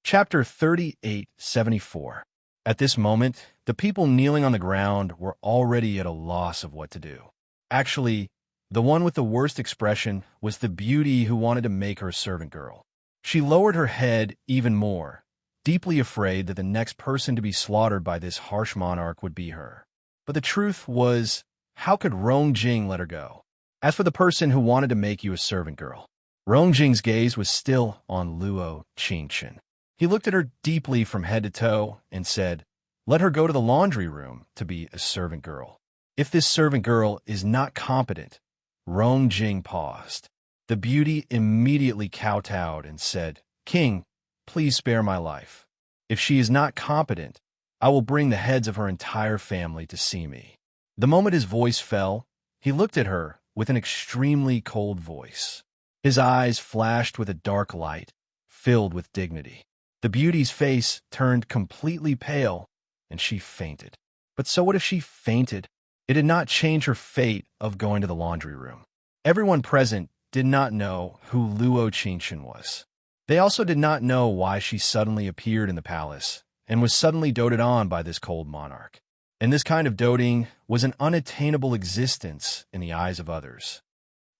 Chapter 3874. At this moment, the people kneeling on the ground were already at a loss of what to do. Actually, the one with the worst expression was the beauty who wanted to make her servant girl. She lowered her head even more, deeply afraid that the next person to be slaughtered by this harsh monarch would be her. But the truth was, how could Rong Jing let her go? As for the person who wanted to make you a servant girl, Rong Jing's gaze was still on Luo Qingchen. He looked at her deeply from head to toe and said, "Let her go to the laundry room to be a servant girl. If this servant girl is not competent." Rong Jing paused. The beauty immediately kowtowed and said, "King, please spare my life. If she is not competent, I will bring the heads of her entire family to see me." The moment his voice fell, he looked at her with an extremely cold voice. His eyes flashed with a dark light, filled with dignity. The beauty's face turned completely pale, and she fainted. But so what if she fainted? It did not change her fate of going to the laundry room. Everyone present did not know who Luo Qingchen was. They also did not know why she suddenly appeared in the palace and was suddenly doted on by this cold monarch. And this kind of doting was an unattainable existence in the eyes of others.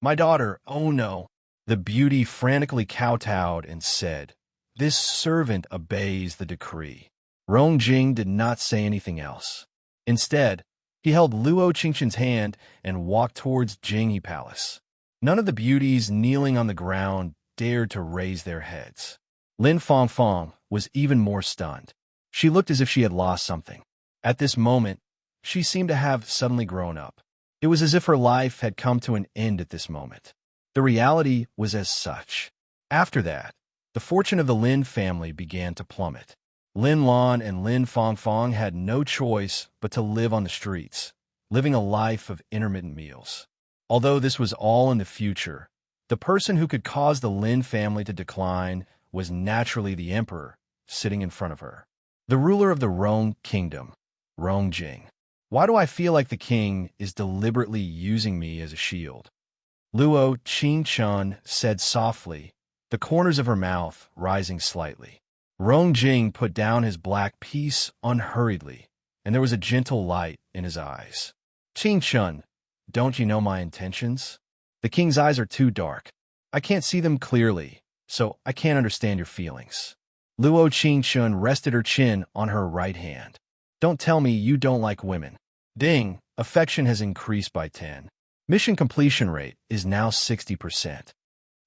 "My daughter, oh no." The beauty frantically kowtowed and said, "This servant obeys the decree." Rong Jing did not say anything else. Instead, he held Luo Qingchen's hand and walked towards Jinghe Palace. None of the beauties kneeling on the ground dared to raise their heads. Lin Fangfang was even more stunned. She looked as if she had lost something. At this moment, she seemed to have suddenly grown up. It was as if her life had come to an end at this moment. The reality was as such. After that, the fortune of the Lin family began to plummet. Lin Lan and Lin Fangfang had no choice but to live on the streets, living a life of intermittent meals. Although this was all in the future, the person who could cause the Lin family to decline was naturally the emperor sitting in front of her. The ruler of the Rong kingdom, Rong Jing. Why do I feel like the king is deliberately using me as a shield? Luo Qingchen said softly, the corners of her mouth rising slightly. Rong Jing put down his black piece unhurriedly, and there was a gentle light in his eyes. "Qingchen, don't you know my intentions? The king's eyes are too dark. I can't see them clearly, so I can't understand your feelings." Luo Qingchen rested her chin on her right hand. "Don't tell me you don't like women." Ding, affection has increased by 10. Mission completion rate is now 60%.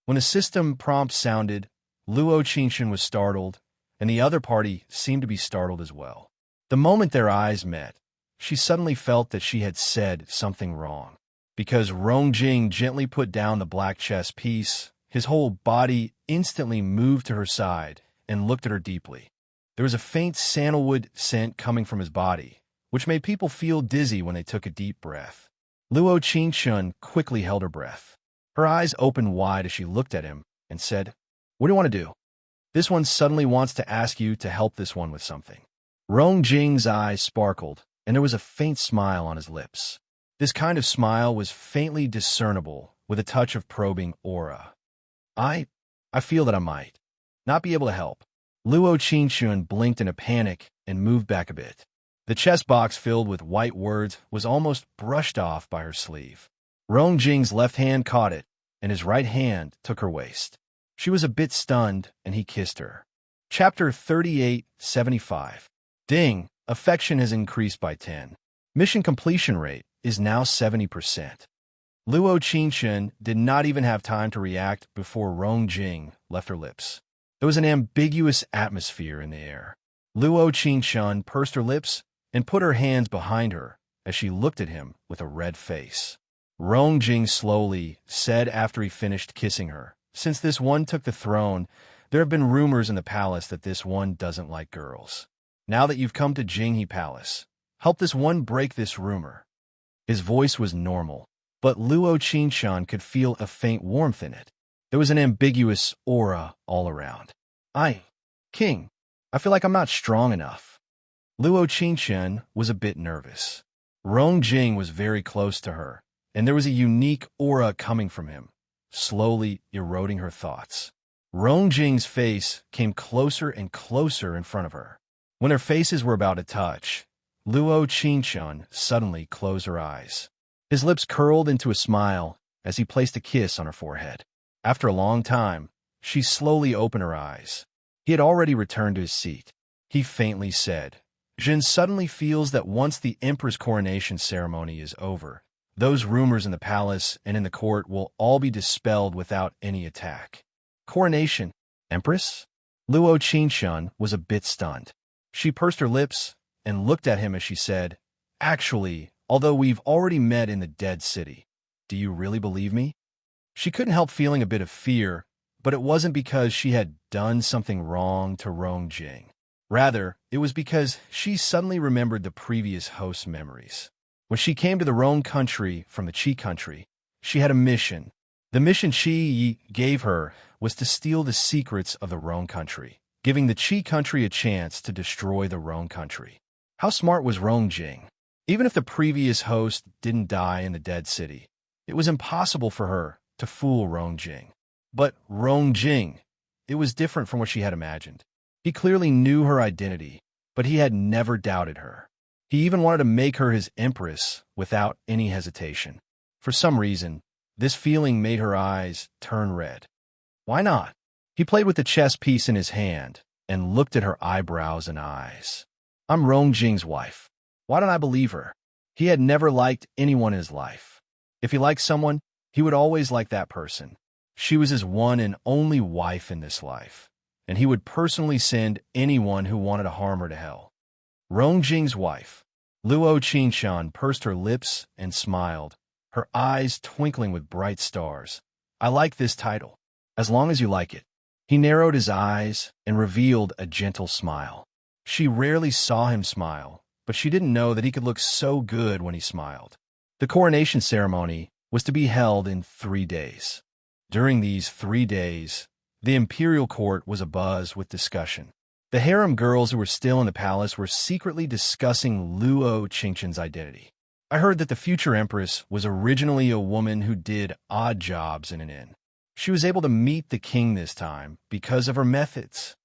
When a system prompt sounded, Luo Qingchen was startled, and the other party seemed to be startled as well. The moment their eyes met, she suddenly felt that she had said something wrong. Because Rong Jing gently put down the black chess piece, his whole body instantly moved to her side and looked at her deeply. There was a faint sandalwood scent coming from his body, which made people feel dizzy when they took a deep breath. Luo Qingchen quickly held her breath. Her eyes opened wide as she looked at him and said, "What do you want to do?" "This one suddenly wants to ask you to help this one with something." Rong Jing's eyes sparkled, and there was a faint smile on his lips. This kind of smile was faintly discernible, with a touch of probing aura. I feel that I might not be able to help." Luo Qingchen blinked in a panic and moved back a bit. The chess box filled with white words was almost brushed off by her sleeve. Rong Jing's left hand caught it, and his right hand took her waist. She was a bit stunned, and he kissed her. Chapter 3875. Ding, affection has increased by 10. Mission completion rate is now 70%. Luo Qingchen did not even have time to react before Rong Jing left her lips. There was an ambiguous atmosphere in the air. Luo Qingchen pursed her lips and put her hands behind her as she looked at him with a red face. Rong Jing slowly said after he finished kissing her, "Since this one took the throne, there have been rumors in the palace that this one doesn't like girls. Now that you've come to Jinghe Palace, help this one break this rumor." His voice was normal, but Luo Qingchen could feel a faint warmth in it. There was an ambiguous aura all around. King, I feel like I'm not strong enough." Luo Qingchen was a bit nervous. Rong Jing was very close to her, and there was a unique aura coming from him, slowly eroding her thoughts. Rongjing's face came closer and closer in front of her. When their faces were about to touch, Luo Qingshun suddenly closed her eyes. His lips curled into a smile as he placed a kiss on her forehead. After a long time, she slowly opened her eyes. He had already returned to his seat. He faintly said, "Jin suddenly feels that once the emperor's coronation ceremony is over, those rumors in the palace and in the court will all be dispelled without any attack." Coronation? Empress? Luo Qingshun was a bit stunned. She pursed her lips and looked at him as she said, "Actually, although we've already met in the dead city, do you really believe me?" She couldn't help feeling a bit of fear, but it wasn't because she had done something wrong to Rongjing. Rather, it was because she suddenly remembered the previous host's memories. When she came to the Rong country from the Qi country, she had a mission. The mission Qi gave her was to steal the secrets of the Rong country, giving the Qi country a chance to destroy the Rong country. How smart was Rongjing? Even if the previous host didn't die in the dead city, it was impossible for her to fool Rongjing. But Rongjing, it was different from what she had imagined. He clearly knew her identity, but he had never doubted her. He even wanted to make her his empress without any hesitation. For some reason, this feeling made her eyes turn red. Why not? He played with the chess piece in his hand and looked at her eyebrows and eyes. "I'm Rongjing's wife. Why don't I believe her?" He had never liked anyone in his life. If he liked someone, he would always like that person. She was his one and only wife in this life, and he would personally send anyone who wanted to harm her to hell. Rongjing's wife. Luo Qingshun pursed her lips and smiled, her eyes twinkling with bright stars. "I like this title, as long as you like it." He narrowed his eyes and revealed a gentle smile. She rarely saw him smile, but she didn't know that he could look so good when he smiled. The coronation ceremony was to be held in 3 days. During these 3 days, the imperial court was abuzz with discussion. The harem girls who were still in the palace were secretly discussing Luo Qingshun's identity. I heard that the future empress was originally a woman who did odd jobs in an inn. She was able to meet the king this time because of her methods.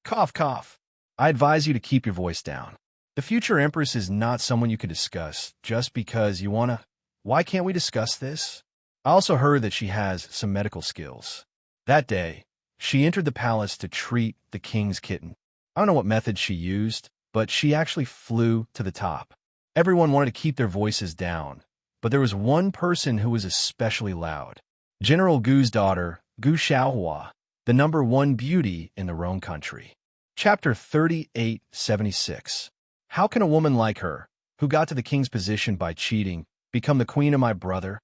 Cough, cough. I advise you to keep your voice down. The future empress is not someone you can discuss just because you wanna. Why can't we discuss this? I also heard that she has some medical skills. That day, she entered the palace to treat the king's kitten. I don't know what method she used, but she actually flew to the top. Everyone wanted to keep their voices down, but there was one person who was especially loud. General Gu's daughter, Gu Xiaohua, the #1 beauty in the Rong country. Chapter 3876. How can a woman like her, who got to the king's position by cheating, become the queen of my brother?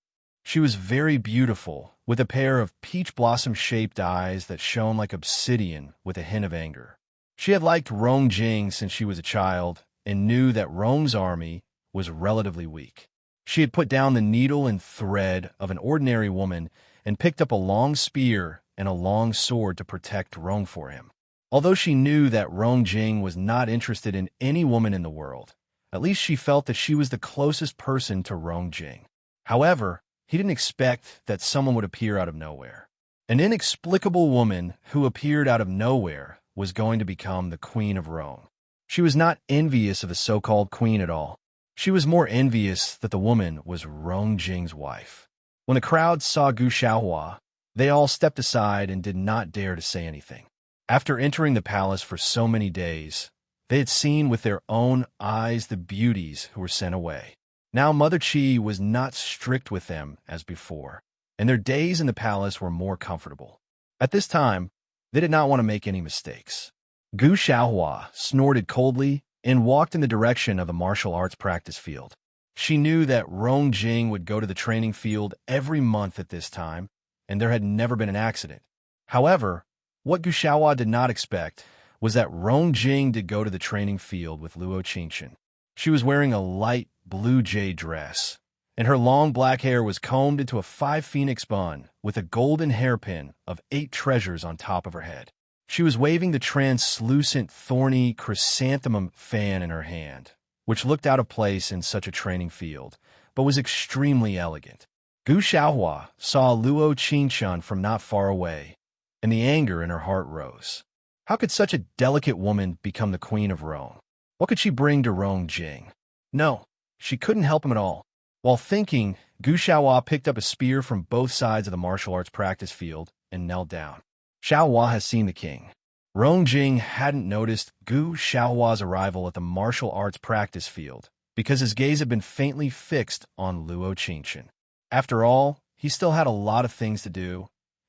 She was very beautiful, with a pair of peach blossom-shaped eyes that shone like obsidian with a hint of anger. She had liked Rongjing since she was a child and knew that Rong's army was relatively weak. She had put down the needle and thread of an ordinary woman and picked up a long spear and a long sword to protect Rong for him. Although she knew that Rongjing was not interested in any woman in the world, at least she felt that she was the closest person to Rongjing. However, he didn't expect that someone would appear out of nowhere. An inexplicable woman who appeared out of nowhere was going to become the Queen of Rong. She was not envious of the so-called queen at all. She was more envious that the woman was Rongjing's wife. When the crowd saw Gu Xiaohua, they all stepped aside and did not dare to say anything. After entering the palace for so many days, they had seen with their own eyes the beauties who were sent away. Now Mother Qi was not strict with them as before, and their days in the palace were more comfortable. At this time, they did not want to make any mistakes. Gu Xiaohua snorted coldly and walked in the direction of the martial arts practice field. She knew that Rongjing would go to the training field every month at this time, and there had never been an accident. However, what Gu Xiaohua did not expect was that Rongjing did go to the training field with Luo Qingshun. She was wearing a light blue jade dress, and her long black hair was combed into a 5 phoenix bun with a golden hairpin of 8 treasures on top of her head. She was waving the translucent, thorny chrysanthemum fan in her hand, which looked out of place in such a training field, but was extremely elegant. Gu Xiaohua saw Luo Qingshun from not far away and the anger in her heart rose. How could such a delicate woman become the queen of Rome? What could she bring to Rong Jing? No, she couldn't help him at all. While thinking, Gu Xiaohua picked up a spear from both sides of the martial arts practice field and knelt down. Xiaohua has seen the king. Rong Jing hadn't noticed Gu Xiaohua's arrival at the martial arts practice field because his gaze had been faintly fixed on Luo Qingchen. After all, he still had a lot of things to do,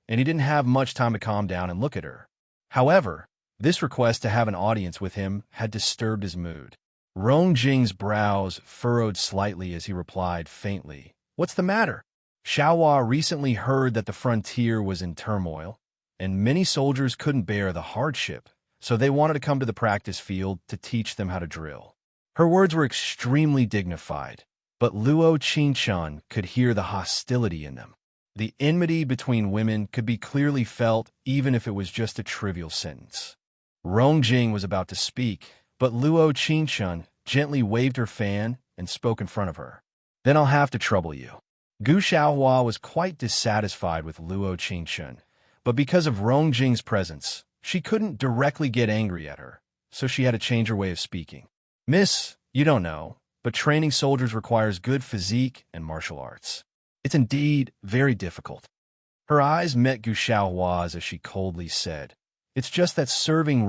and he didn't have much time to calm down and look at her. However, this request to have an audience with him had disturbed his mood. Rong Jing's brows furrowed slightly as he replied faintly, "What's the matter?" Xiaohua recently heard that the frontier was in turmoil, and many soldiers couldn't bear the hardship, so they wanted to come to the practice field to teach them how to drill. Her words were extremely dignified, but Luo Qingchen could hear the hostility in them. The enmity between women could be clearly felt even if it was just a trivial sentence. Rong Jing was about to speak, but Luo Qingchen gently waved her fan and spoke in front of her. "Then I'll have to trouble you." Gu Xiaohua was quite dissatisfied with Luo Qingchen, but because of Rong Jing's presence, she couldn't directly get angry at her, so she had to change her way of speaking. "Miss, you don't know, but training soldiers requires good physique and martial arts. It's indeed very difficult." Her eyes met Gu Xiaohua's as she coldly said, "It's just that serving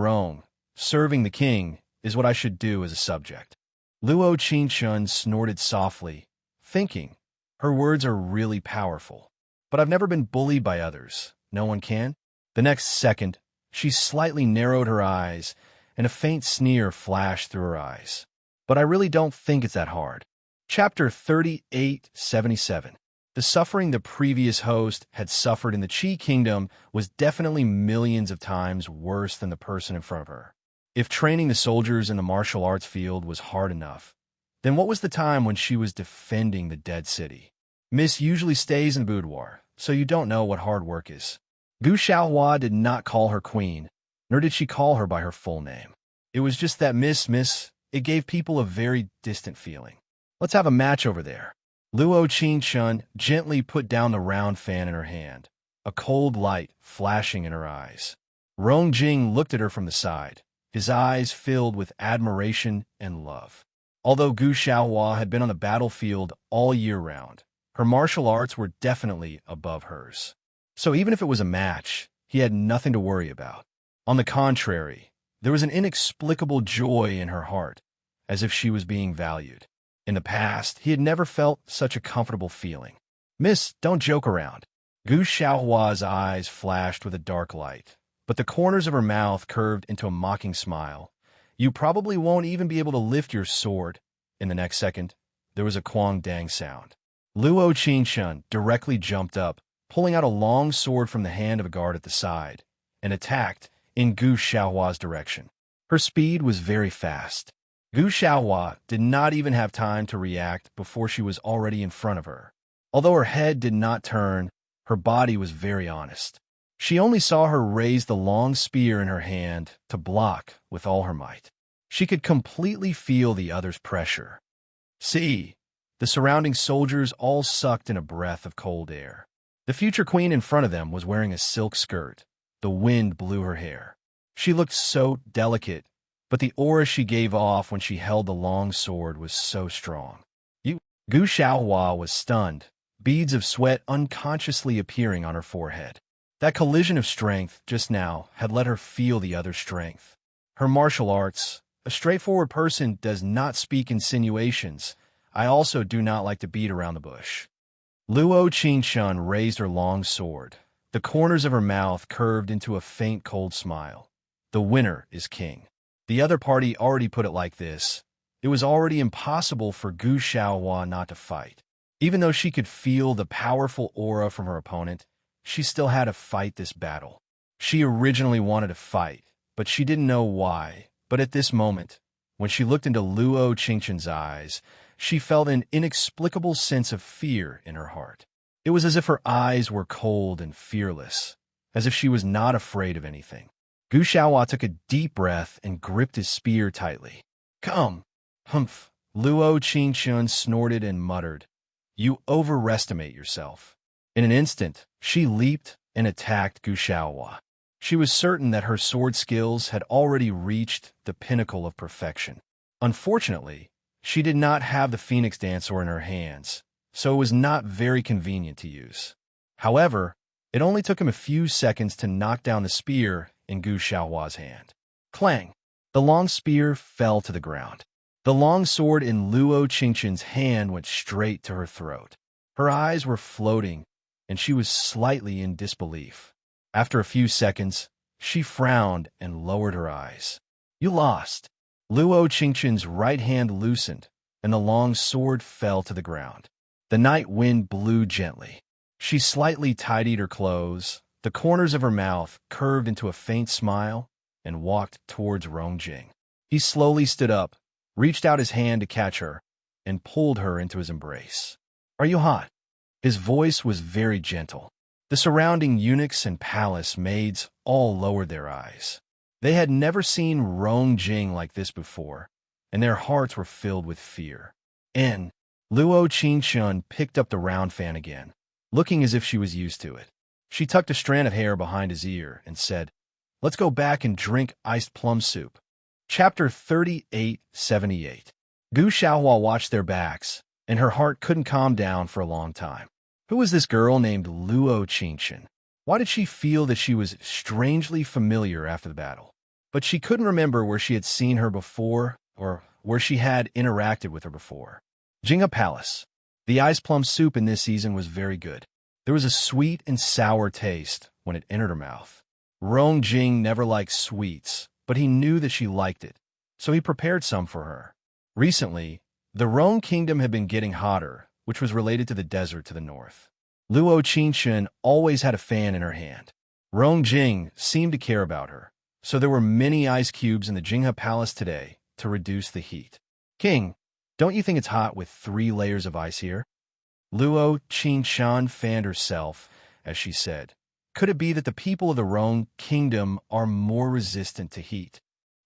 the king, is what I should do as a subject." Luo Qingchen snorted softly, thinking, her words are really powerful. But I've never been bullied by others. No one can? The next second, she slightly narrowed her eyes, and a faint sneer flashed through her eyes. "But I really don't think it's that hard." Chapter 3877. The suffering the previous host had suffered in the Qi Kingdom was definitely millions of times worse than the person in front of her. If training the soldiers in the martial arts field was hard enough, then what was the time when she was defending the dead city? "Miss usually stays in the boudoir, so you don't know what hard work is." Gu Xiaohua did not call her queen, nor did she call her by her full name. It was just that miss, it gave people a very distant feeling. "Let's have a match over there." Luo Qingchen gently put down the round fan in her hand, a cold light flashing in her eyes. Rong Jing looked at her from the side, his eyes filled with admiration and love. Although Gu Xiaohua had been on the battlefield all year round, her martial arts were definitely above hers. So even if it was a match, he had nothing to worry about. On the contrary, there was an inexplicable joy in her heart, as if she was being valued. In the past, he had never felt such a comfortable feeling. "Miss, don't joke around." Gu Xiaohua's eyes flashed with a dark light, but the corners of her mouth curved into a mocking smile. "You probably won't even be able to lift your sword." In the next second, there was a quang dang sound. Luo Qingchen directly jumped up, pulling out a long sword from the hand of a guard at the side, and attacked in Gu Xiaohua's direction. Her speed was very fast. Gu Xiaohua did not even have time to react before she was already in front of her. Although her head did not turn, her body was very honest. She only saw her raise the long spear in her hand to block with all her might. She could completely feel the other's pressure. See, the surrounding soldiers all sucked in a breath of cold air. The future queen in front of them was wearing a silk skirt. The wind blew her hair. She looked so delicate, but the aura she gave off when she held the long sword was so strong. Gu Xiaohua was stunned, beads of sweat unconsciously appearing on her forehead. That collision of strength just now had let her feel the other's strength. Her martial arts, a straightforward person does not speak insinuations. I also do not like to beat around the bush. Luo Qingchen raised her long sword. The corners of her mouth curved into a faint cold smile. "The winner is king." The other party already put it like this. It was already impossible for Gu Xiaohua not to fight. Even though she could feel the powerful aura from her opponent, she still had to fight this battle. She originally wanted to fight, but she didn't know why. But at this moment, when she looked into Luo Qingchen's eyes, she felt an inexplicable sense of fear in her heart. It was as if her eyes were cold and fearless, as if she was not afraid of anything. Gu Xiaohua took a deep breath and gripped his spear tightly. "Come." "Humph." Luo Qingchen snorted and muttered. "You overestimate yourself." In an instant, she leaped and attacked Gu Xiaohua. She was certain that her sword skills had already reached the pinnacle of perfection. Unfortunately, she did not have the Phoenix Dancer in her hands, so it was not very convenient to use. However, it only took him a few seconds to knock down the spear in Gu Xiaohua's hand. Clang! The long spear fell to the ground. The long sword in Luo Qingqian's hand went straight to her throat. Her eyes were floating, and she was slightly in disbelief. After a few seconds, she frowned and lowered her eyes. You lost. Luo Qingqian's right hand loosened, and the long sword fell to the ground. The night wind blew gently. She slightly tidied her clothes, the corners of her mouth curved into a faint smile, and walked towards Rongjing. He slowly stood up, reached out his hand to catch her, and pulled her into his embrace. Are you hot? His voice was very gentle. The surrounding eunuchs and palace maids all lowered their eyes. They had never seen Rongjing like this before, and their hearts were filled with fear. Luo Qingqian picked up the round fan again, looking as if she was used to it. She tucked a strand of hair behind his ear and said, Let's go back and drink iced plum soup. Chapter 3878. Gu Xiaohua watched their backs, and her heart couldn't calm down for a long time. Who was this girl named Luo Qingqian? Why did she feel that she was strangely familiar after the battle? But she couldn't remember where she had seen her before or where she had interacted with her before. Jinghe Palace. The iced plum soup in this season was very good. There was a sweet and sour taste when it entered her mouth. Rongjing never liked sweets, but he knew that she liked it, so he prepared some for her. Recently, the Rong Kingdom had been getting hotter, which was related to the desert to the north. Luo Qingqian always had a fan in her hand. Rongjing seemed to care about her, so there were many ice cubes in the Jinghe Palace today to reduce the heat. King, don't you think it's hot with 3 layers of ice here? Luo Qingqian fanned herself as she said, Could it be that the people of the Rong Kingdom are more resistant to heat?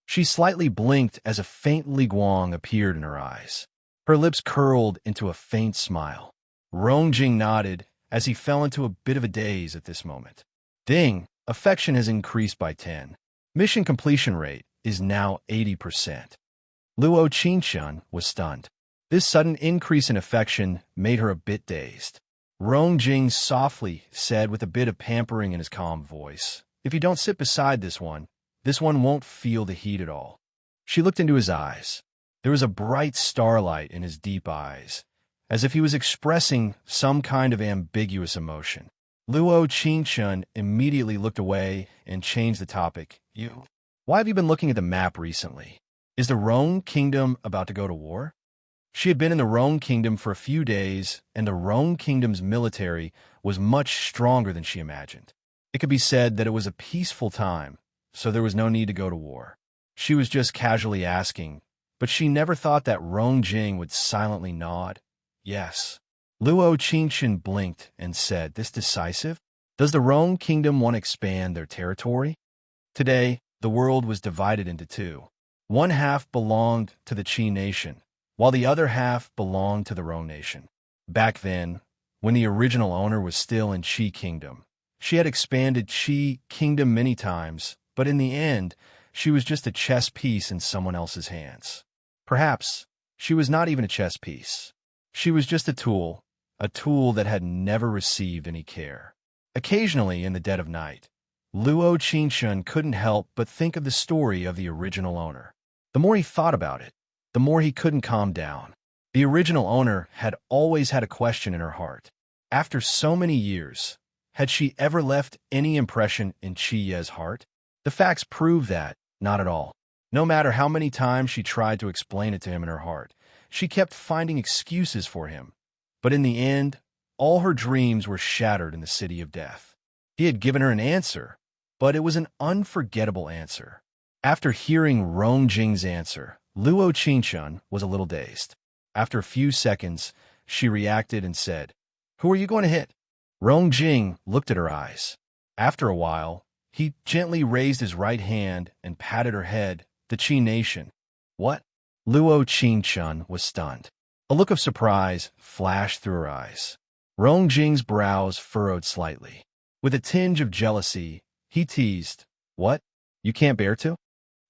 She slightly blinked as a faint liguang appeared in her eyes. Her lips curled into a faint smile. Rongjing nodded as he fell into a bit of a daze at this moment. Ding! Affection has increased by 10. Mission completion rate is now 80%. Luo Qingqian was stunned. This sudden increase in affection made her a bit dazed. Rongjing softly said with a bit of pampering in his calm voice, If you don't sit beside this one won't feel the heat at all. She looked into his eyes. There was a bright starlight in his deep eyes, as if he was expressing some kind of ambiguous emotion. Luo Qingqian immediately looked away and changed the topic. Why have you been looking at the map recently? Is the Rong Kingdom about to go to war? She had been in the Rong Kingdom for a few days, and the Rong Kingdom's military was much stronger than she imagined. It could be said that it was a peaceful time, so there was no need to go to war. She was just casually asking, but she never thought that Rongjing would silently nod. Yes. Luo Qingqian blinked and said, This decisive? Does the Rong Kingdom want to expand their territory? Today, the world was divided into 2. One half belonged to the Qi nation, while the other half belonged to the Rong nation. Back then, when the original owner was still in Qi Kingdom, she had expanded Qi Kingdom many times, but in the end, she was just a chess piece in someone else's hands. Perhaps she was not even a chess piece. She was just a tool that had never received any care. Occasionally, in the dead of night, Luo Qingqian couldn't help but think of the story of the original owner. The more he thought about it, the more he couldn't calm down. The original owner had always had a question in her heart. After so many years, had she ever left any impression in Qi Ye's heart? The facts prove that, not at all. No matter how many times she tried to explain it to him in her heart, she kept finding excuses for him. But in the end, all her dreams were shattered in the city of death. He had given her an answer, but it was an unforgettable answer. After hearing Rongjing's answer, Luo Qingqian was a little dazed. After a few seconds, she reacted and said, Who are you going to hit? Rongjing looked at her eyes. After a while, he gently raised his right hand and patted her head. The Qi nation. What? Luo Qingqian was stunned. A look of surprise flashed through her eyes. Rongjing's brows furrowed slightly. With a tinge of jealousy, he teased, What? You can't bear to?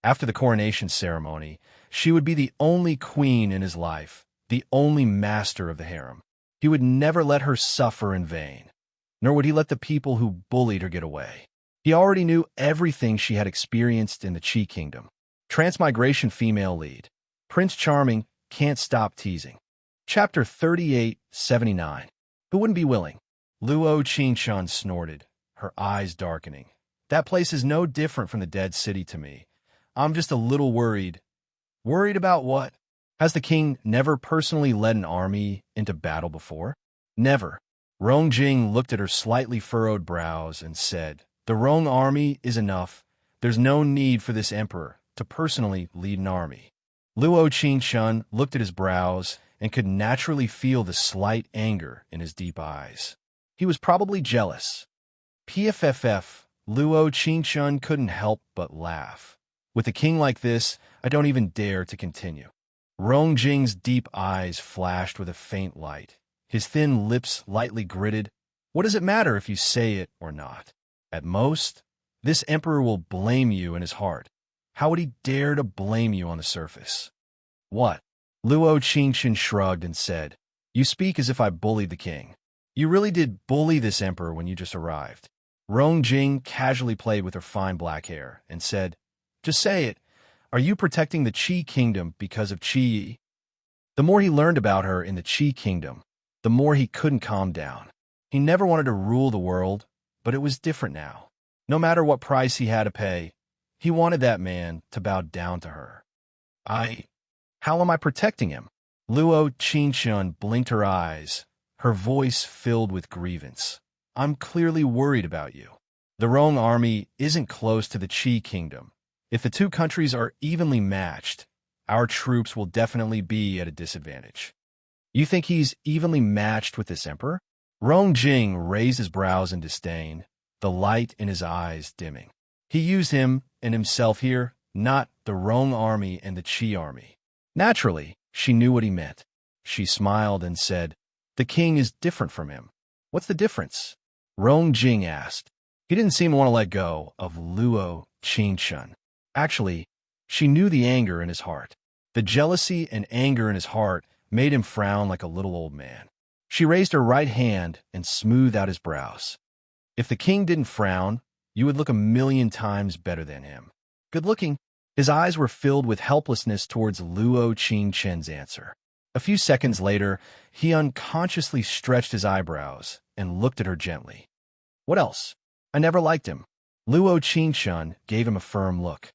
After the coronation ceremony, she would be the only queen in his life, the only master of the harem. He would never let her suffer in vain, nor would he let the people who bullied her get away. He already knew everything she had experienced in the Qi Kingdom. Transmigration female lead. Prince Charming can't stop teasing. Chapter 3879. Who wouldn't be willing? Luo Qingshun snorted, her eyes darkening. That place is no different from the Dead City to me. I'm just a little worried. Worried about what? Has the king never personally led an army into battle before? Never. Rong Jing looked at her slightly furrowed brows and said, The Rong army is enough. There's no need for this emperor to personally lead an army. Luo Qingshun looked at his brows and could naturally feel the slight anger in his deep eyes. He was probably jealous. PFFF, Luo Qingshun couldn't help but laugh. With a king like this, I don't even dare to continue. Rong Jing's deep eyes flashed with a faint light. His thin lips lightly gritted. What does it matter if you say it or not? At most, this emperor will blame you in his heart. How would he dare to blame you on the surface? What? Luo Qingshun shrugged and said, You speak as if I bullied the king. You really did bully this emperor when you just arrived. Rong Jing casually played with her fine black hair and said, Just say it. Are you protecting the Qi Kingdom because of Qi? The more he learned about her in the Qi Kingdom, the more he couldn't calm down. He never wanted to rule the world, but it was different now. No matter what price he had to pay, he wanted that man to bow down to her. How am I protecting him? Luo Qingshun blinked her eyes, her voice filled with grievance. I'm clearly worried about you. The Rong army isn't close to the Qi Kingdom. If the two countries are evenly matched, our troops will definitely be at a disadvantage. You think he's evenly matched with this emperor? Rong Jing raised his brows in disdain, the light in his eyes dimming. He used him and himself here, not the Rong army and the Qi army. Naturally, she knew what he meant. She smiled and said, The king is different from him. What's the difference? Rong Jing asked. He didn't seem to want to let go of Luo Qingshun. Actually, she knew the anger in his heart. The jealousy and anger in his heart made him frown like a little old man. She raised her right hand and smoothed out his brows. If the king didn't frown, you would look 1,000,000 times better than him. Good looking. His eyes were filled with helplessness towards Luo Qingshun's answer. A few seconds later, he unconsciously stretched his eyebrows and looked at her gently. What else? I never liked him. Luo Qingshun gave him a firm look.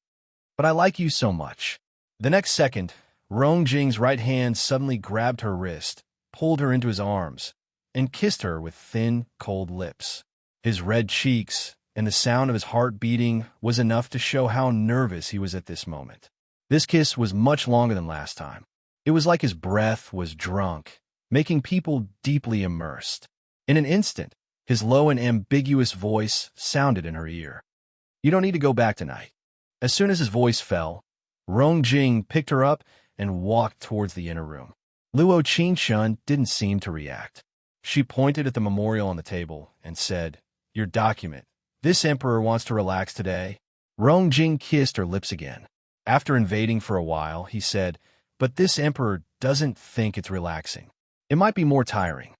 But I like you so much. The next second, Rong Jing's right hand suddenly grabbed her wrist, pulled her into his arms, and kissed her with thin, cold lips. His red cheeks and the sound of his heart beating was enough to show how nervous he was at this moment. This kiss was much longer than last time. It was like his breath was drunk, making people deeply immersed. In an instant, his low and ambiguous voice sounded in her ear. You don't need to go back tonight. As soon as his voice fell, Rong Jing picked her up and walked towards the inner room. Luo Qingshun didn't seem to react. She pointed at the memorial on the table and said, Your document. This emperor wants to relax today. Rong Jing kissed her lips again. After invading for a while, he said, But this emperor doesn't think it's relaxing. It might be more tiring.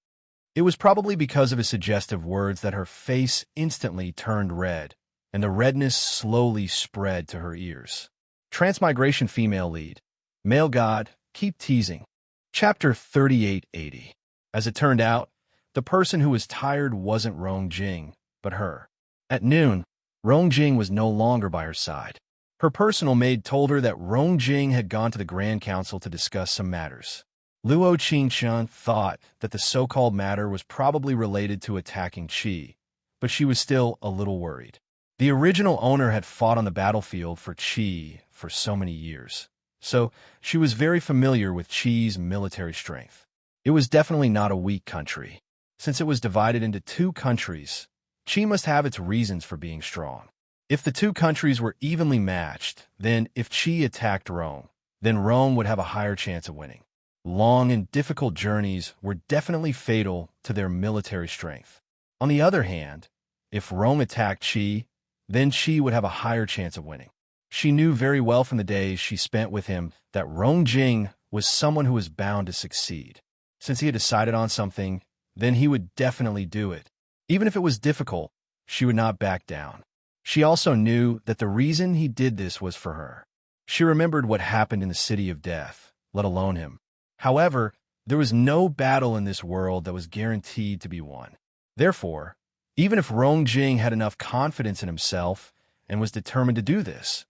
It was probably because of his suggestive words that her face instantly turned red, and the redness slowly spread to her ears. Transmigration female lead. Male god, keep teasing. Chapter 3880. As it turned out, the person who was tired wasn't Rong Jing, but her. At noon, Rong Jing was no longer by her side. Her personal maid told her that Rong Jing had gone to the Grand Council to discuss some matters. Luo Qingshun thought that the so-called matter was probably related to attacking Qi, but she was still a little worried. The original owner had fought on the battlefield for Qi for so many years, so she was very familiar with Qi's military strength. It was definitely not a weak country. Since it was divided into two countries, Qi must have its reasons for being strong. If the two countries were evenly matched, then if Qi attacked Rome, then Rome would have a higher chance of winning. Long and difficult journeys were definitely fatal to their military strength. On the other hand, if Rome attacked Qi, then she would have a higher chance of winning. She knew very well from the days she spent with him that Rongjing was someone who was bound to succeed. Since he had decided on something, then he would definitely do it. Even if it was difficult, she would not back down. She also knew that the reason he did this was for her. She remembered what happened in the City of Death, let alone him. However, there was no battle in this world that was guaranteed to be won. Therefore, even if Rongjing had enough confidence in himself and was determined to do this,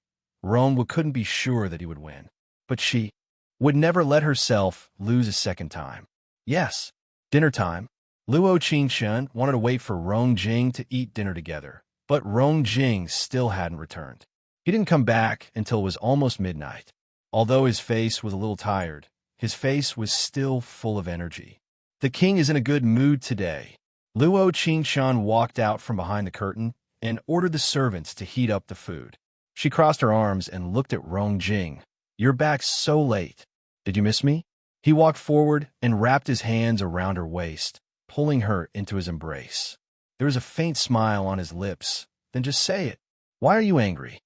Rongjing couldn't be sure that he would win. But she would never let herself lose a second time. Yes, dinner time. Luo Qingshun wanted to wait for Rongjing to eat dinner together, but Rongjing still hadn't returned. He didn't come back until it was almost midnight. Although his face was a little tired, his face was still full of energy. The king is in a good mood today. Luo Qingshun walked out from behind the curtain and ordered the servants to heat up the food. She crossed her arms and looked at Rongjing. "You're back so late. Did you miss me?" He walked forward and wrapped his hands around her waist, pulling her into his embrace. There was a faint smile on his lips. "Then just say it. Why are you angry?"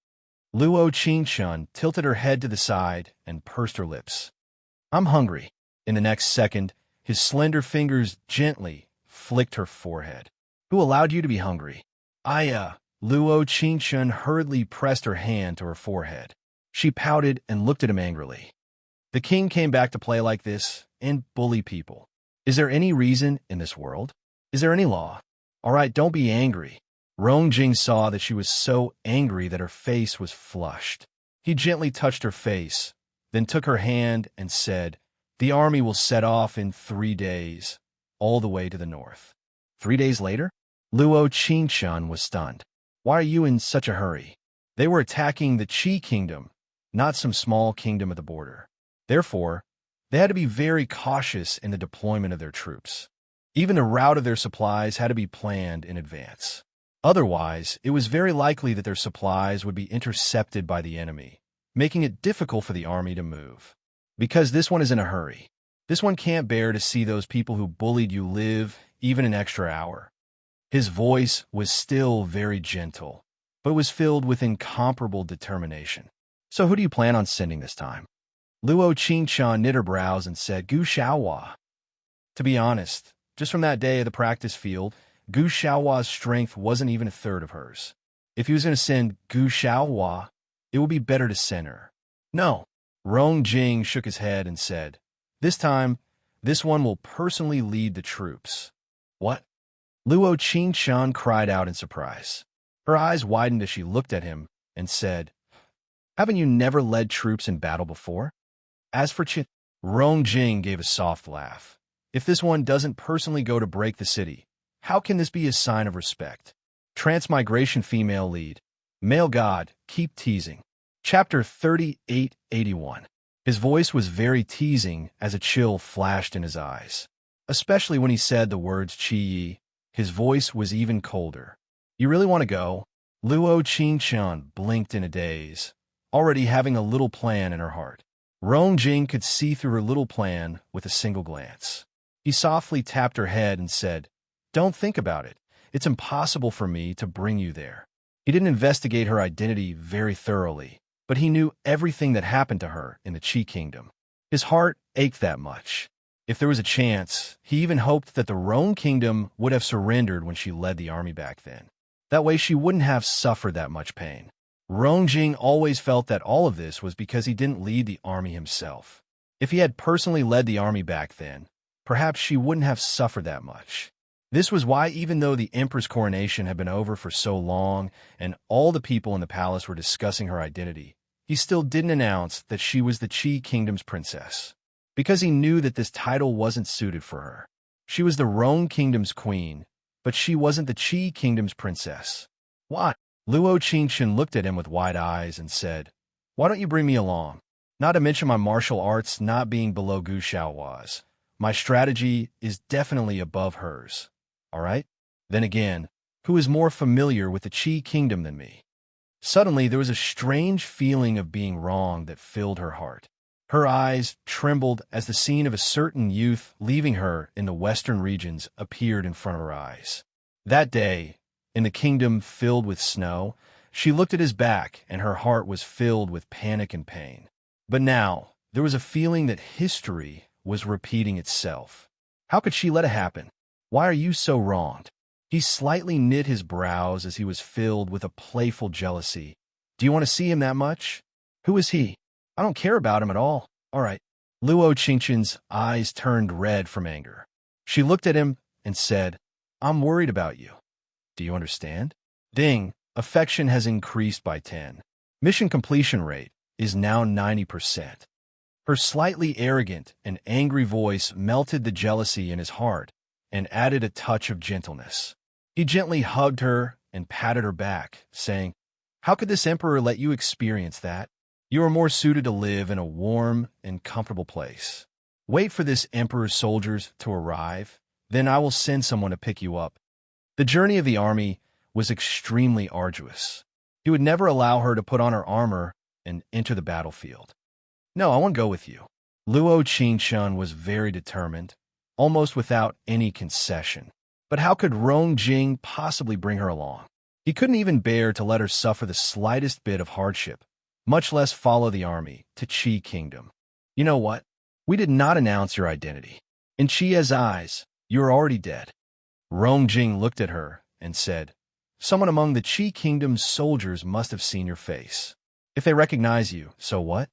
Luo Qingshun tilted her head to the side and pursed her lips. "I'm hungry." In the next second, his slender fingers gently flicked her forehead. "Who allowed you to be hungry?" Luo Qingshun hurriedly pressed her hand to her forehead. She pouted and looked at him angrily. "The king came back to play like this and bully people. Is there any reason in this world? Is there any law? All right, don't be angry." Rongjing saw that she was so angry that her face was flushed. He gently touched her face, then took her hand and said, "The army will set off in 3 days, all the way to the north." 3 days later? Luo Qingshun was stunned. "Why are you in such a hurry?" They were attacking the Qi kingdom, not some small kingdom at the border. Therefore, they had to be very cautious in the deployment of their troops. Even the route of their supplies had to be planned in advance. Otherwise, it was very likely that their supplies would be intercepted by the enemy, making it difficult for the army to move. Because this one is in a hurry. This one can't bear to see those people who bullied you live even an extra hour. His voice was still very gentle, but was filled with incomparable determination. "So who do you plan on sending this time?" Luo Qingshun knit her brows and said, "Gu Xiaohua." To be honest, just from that day at the practice field, Gu Xiaohua's strength wasn't even a third of hers. If he was going to send Gu Xiaohua, it would be better to send her. "No." Rongjing shook his head and said, "This time, this one will personally lead the troops." "What?" Luo Qingshun cried out in surprise. Her eyes widened as she looked at him and said, "Haven't you never led troops in battle before?" As for Qin, Rongjing gave a soft laugh. "If this one doesn't personally go to break the city, how can this be a sign of respect?" Transmigration female lead. Male god, keep teasing. Chapter 3881. His voice was very teasing as a chill flashed in his eyes. Especially when he said the words Qi, his voice was even colder. "You really want to go?" Luo Qingshun blinked in a daze, already having a little plan in her heart. Rongjing could see through her little plan with a single glance. He softly tapped her head and said, "Don't think about it. It's impossible for me to bring you there." He didn't investigate her identity very thoroughly, but he knew everything that happened to her in the Qi kingdom. His heart ached that much. If there was a chance, he even hoped that the Rome kingdom would have surrendered when she led the army back then. That way she wouldn't have suffered that much pain. Rongjing always felt that all of this was because he didn't lead the army himself. If he had personally led the army back then, perhaps she wouldn't have suffered that much. This was why, even though the empress coronation had been over for so long and all the people in the palace were discussing her identity, he still didn't announce that she was the Qi kingdom's princess. Because he knew that this title wasn't suited for her. She was the Rome kingdom's queen, but she wasn't the Qi kingdom's princess. "What?" Luo Qingshun looked at him with wide eyes and said, "Why don't you bring me along? Not to mention my martial arts not being below Gu Xiaohua's. My strategy is definitely above hers. All right? Then again, who is more familiar with the Qi kingdom than me?" Suddenly, there was a strange feeling of being wrong that filled her heart. Her eyes trembled as the scene of a certain youth leaving her in the western regions appeared in front of her eyes. That day, in the kingdom filled with snow, She looked at his back, and her heart was filled with panic and pain. But now, there was a feeling that history was repeating itself. How could she let it happen? Why are you so wronged? He slightly knit his brows as he was filled with a playful jealousy. Do you want to see him that much? Who is he? I don't care about him at all. All right. Luo Qingqian's eyes turned red from anger. She looked at him and said, I'm worried about you. Do you understand? Ding, affection has increased by 10. Mission completion rate is now 90%. Her slightly arrogant and angry voice melted the jealousy in his heart and added a touch of gentleness. He gently hugged her and patted her back, saying, How could this emperor let you experience that? You are more suited to live in a warm and comfortable place. Wait for this emperor's soldiers to arrive, then I will send someone to pick you up. The journey of the army was extremely arduous. He would never allow her to put on her armor and enter the battlefield. No, I won't go with you. Luo Qingqian was very determined, almost without any concession. But how could Rong Jing possibly bring her along? He couldn't even bear to let her suffer the slightest bit of hardship, much less follow the army to Qi Kingdom. You know what? We did not announce your identity. In Qi's eyes, you are already dead. Rong Jing looked at her and said, Someone among the Qi Kingdom's soldiers must have seen your face. If they recognize you, so what?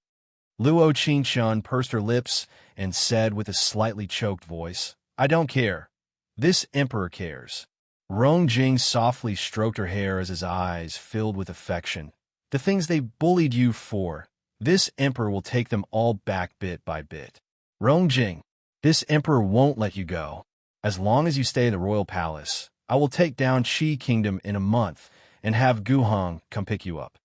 Luo Qingqian pursed her lips and said with a slightly choked voice, I don't care. This emperor cares. Rong Jing softly stroked her hair as his eyes filled with affection. The things they bullied you for, this emperor will take them all back bit by bit. Rong Jing, this emperor won't let you go. As long as you stay in the royal palace, I will take down Qi Kingdom in a month and have Gu Hong come pick you up.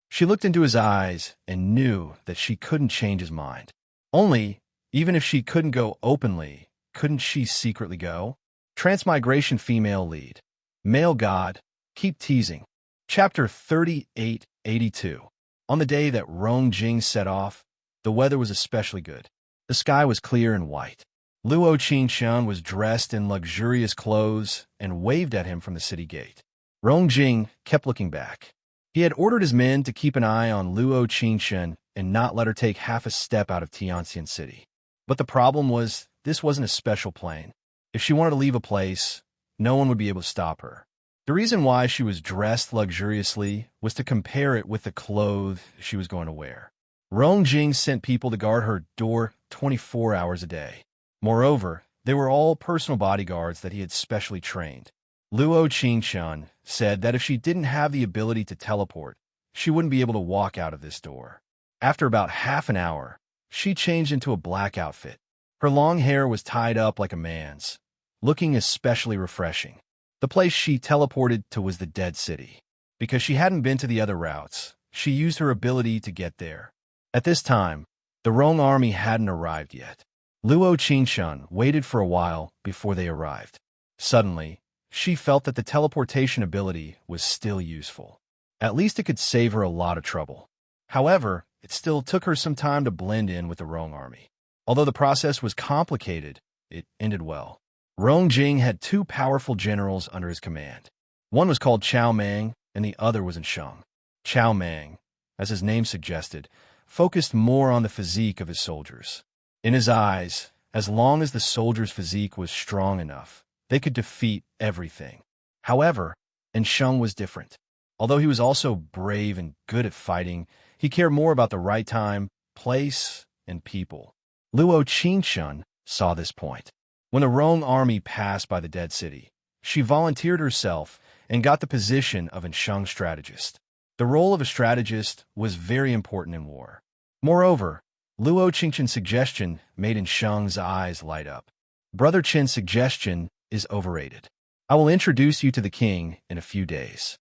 She looked into his eyes and knew that she couldn't change his mind. Only, even if she couldn't go openly, couldn't she secretly go? Transmigration female lead. Male god, keep teasing. Chapter 3882. On the day that Rong Jing set off, the weather was especially good. The sky was clear and white. Luo Qingqian was dressed in luxurious clothes and waved at him from the city gate. Rong Jing kept looking back. He had ordered his men to keep an eye on Luo Qingqian and not let her take half a step out of Tianxian City. But the problem was, this wasn't a special plane. If she wanted to leave a place, no one would be able to stop her. The reason why she was dressed luxuriously was to compare it with the clothes she was going to wear. Rong Jing sent people to guard her door 24 hours a day. Moreover, they were all personal bodyguards that he had specially trained. Luo Qingqian said that if she didn't have the ability to teleport, she wouldn't be able to walk out of this door. After about half an hour, she changed into a black outfit. Her long hair was tied up like a man's, looking especially refreshing. The place she teleported to was the Dead City. Because she hadn't been to the other routes, she used her ability to get there. At this time, the Rong army hadn't arrived yet. Luo Qingqian waited for a while before they arrived. Suddenly, she felt that the teleportation ability was still useful. At least it could save her a lot of trouble. However, it still took her some time to blend in with the Rong army. Although the process was complicated, it ended well. Rong Jing had two powerful generals under his command. One was called Chao Mang, and the other was Sheng. Chao Mang, as his name suggested, focused more on the physique of his soldiers. In his eyes, as long as the soldiers' physique was strong enough, they could defeat everything. However, Sheng was different. Although he was also brave and good at fighting, he cared more about the right time, place, and people. Luo Qingqian saw this point. When the Rong army passed by the Dead City, she volunteered herself and got the position of Sheng strategist. The role of a strategist was very important in war. Moreover, Luo Qingqian's suggestion made Sheng's eyes light up. Brother Qin's suggestion is overrated. I will introduce you to the king in a few days.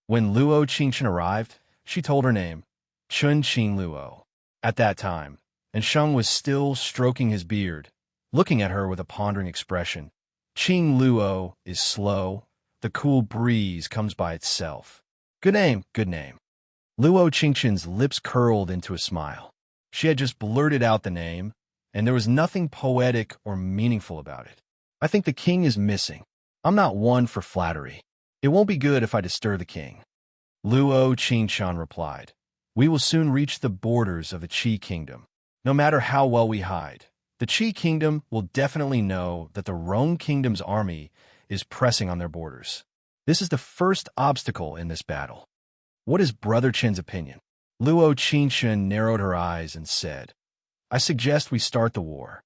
When Luo Qingqian arrived, she told her name, Chun Qing Luo. At that time, Sheng was still stroking his beard, looking at her with a pondering expression. Qing Luo is slow. The cool breeze comes by itself. Good name, good name. Luo Qingqian's lips curled into a smile. She had just blurted out the name, and there was nothing poetic or meaningful about it. I think the king is missing. I'm not one for flattery. It won't be good if I disturb the king. Luo Qingshan replied, "We will soon reach the borders of the Qi kingdom. No matter how well we hide, the Qi kingdom will definitely know that the Rong kingdom's army is pressing on their borders. This is the first obstacle in this battle. What is Brother Qin's opinion?" Luo Qingshan narrowed her eyes and said, "I suggest we start the war.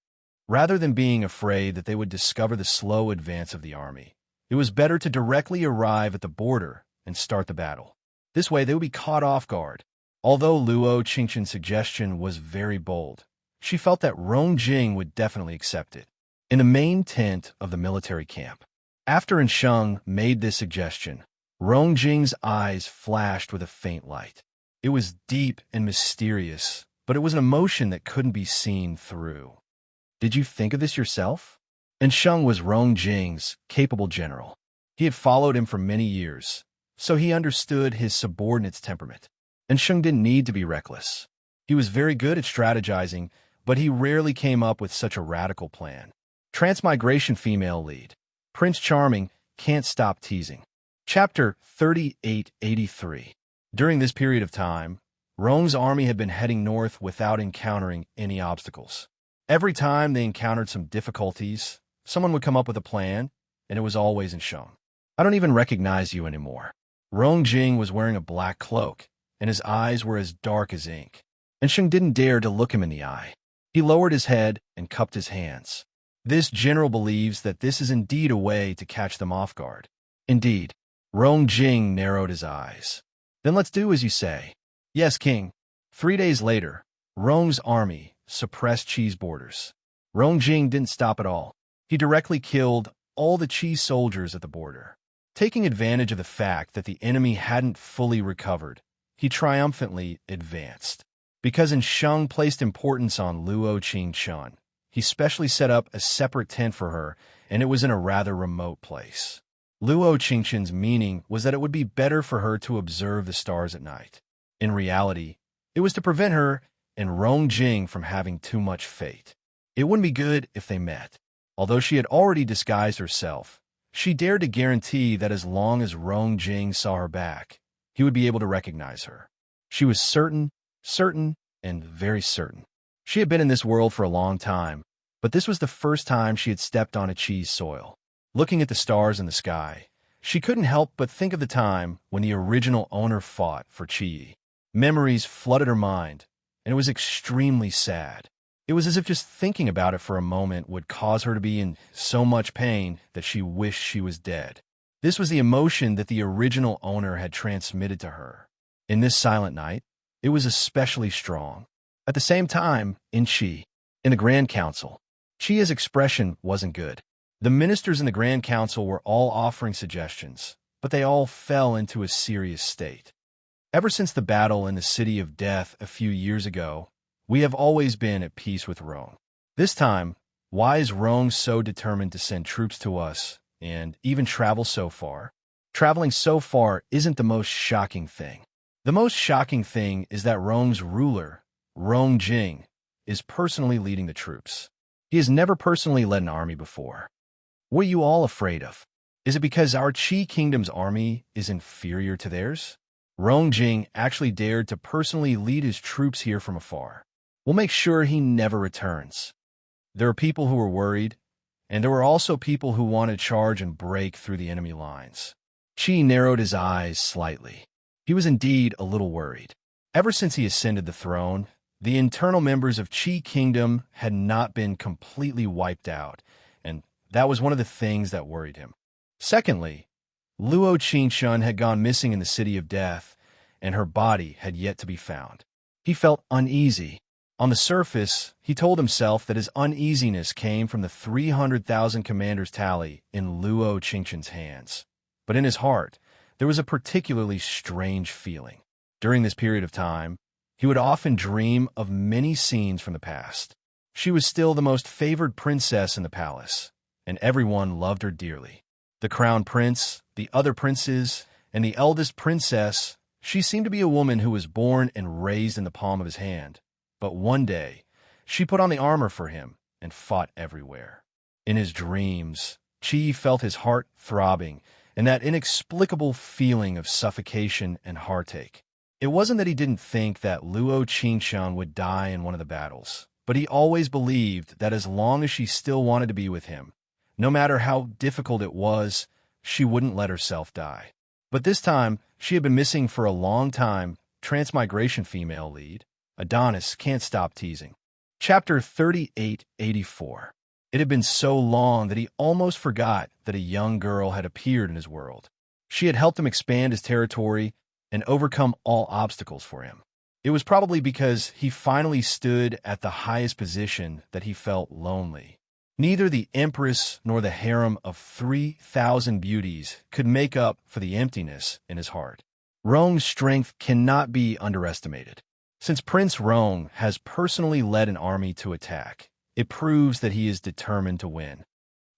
Rather than being afraid that they would discover the slow advance of the army, it was better to directly arrive at the border and start the battle. This way they would be caught off guard." Although Luo Qingshan's suggestion was very bold, she felt that Rong Jing would definitely accept it. In the main tent of the military camp, after Ensheng made this suggestion, Rong Jing's eyes flashed with a faint light. It was deep and mysterious, but it was an emotion that couldn't be seen through. "Did you think of this yourself?" Ensheng was Rong Jing's capable general. He had followed him for many years, so he understood his subordinate's temperament. Ensheng didn't need to be reckless. He was very good at strategizing, but he rarely came up with such a radical plan. Transmigration female lead. Prince Charming can't stop teasing. Chapter 3883. During this period of time, Rong's army had been heading north without encountering any obstacles. Every time they encountered some difficulties, someone would come up with a plan, and it was always Ensheng. "I don't even recognize you anymore." Rong Jing was wearing a black cloak, and his eyes were as dark as ink. Ensheng didn't dare to look him in the eye. He lowered his head and cupped his hands. This general believes that this is indeed a way to catch them off guard. Indeed, Rong Jing narrowed his eyes. "Then let's do as you say." "Yes, King." 3 days later, Rong's army suppressed Qi's borders. Rong Jing didn't stop at all. He directly killed all the Qi soldiers at the border. Taking advantage of the fact that the enemy hadn't fully recovered, he triumphantly advanced. Because Ensheng placed importance on Luo Qingshan, he specially set up a separate tent for her, and it was in a rather remote place. Luo Qingshan's meaning was that it would be better for her to observe the stars at night. In reality, it was to prevent her and Rong Jing from having too much fate. It wouldn't be good if they met. Although she had already disguised herself, she dared to guarantee that as long as Rong Jing saw her back, he would be able to recognize her. She was certain, and very certain. She had been in this world for a long time, but this was the first time she had stepped on a Qi's soil. Looking at the stars in the sky, she couldn't help but think of the time when the original owner fought for Qi. Memories flooded her mind, and it was extremely sad. It was as if just thinking about it for a moment would cause her to be in so much pain that she wished she was dead. This was the emotion that the original owner had transmitted to her. In this silent night, it was especially strong. At the same time, in the Grand Council, Qi's expression wasn't good. The ministers in the Grand Council were all offering suggestions, but they all fell into a serious state. Ever since the battle in the City of Death a few years ago, we have always been at peace with Rome. This time, why is Rome so determined to send troops to us and even travel so far? Traveling so far isn't the most shocking thing. The most shocking thing is that Rome's ruler, Rong Jing, is personally leading the troops. He has never personally led an army before. What are you all afraid of? Is it because our Qi kingdom's army is inferior to theirs? Rong Jing actually dared to personally lead his troops here from afar. We'll make sure he never returns. There are people who were worried, and there were also people who wanted to charge and break through the enemy lines. Qi narrowed his eyes slightly. He was indeed a little worried. Ever since he ascended the throne, the internal members of Qi Kingdom had not been completely wiped out, and that was one of the things that worried him. Secondly, Luo Qingshan had gone missing in the City of Death, and her body had yet to be found. He felt uneasy. On the surface, he told himself that his uneasiness came from the 300,000 commanders tally in Luo Qingshan's hands. But in his heart, there was a particularly strange feeling. During this period of time, he would often dream of many scenes from the past. She was still the most favored princess in the palace, and everyone loved her dearly. The crown prince, the other princes, and the eldest princess, she seemed to be a woman who was born and raised in the palm of his hand. But one day, she put on the armor for him and fought everywhere. In his dreams, Qi felt his heart throbbing and that inexplicable feeling of suffocation and heartache. It wasn't that he didn't think that Luo Qinshan would die in one of the battles, but he always believed that as long as she still wanted to be with him, no matter how difficult it was, she wouldn't let herself die. But this time, she had been missing for a long time. Transmigration female lead. Adonis can't stop teasing. Chapter 3884. It had been so long that he almost forgot that a young girl had appeared in his world. She had helped him expand his territory and overcome all obstacles for him. It was probably because he finally stood at the highest position that he felt lonely. Neither the Empress nor the harem of 3,000 beauties could make up for the emptiness in his heart. Rong's strength cannot be underestimated. Since Prince Rong has personally led an army to attack, it proves that he is determined to win.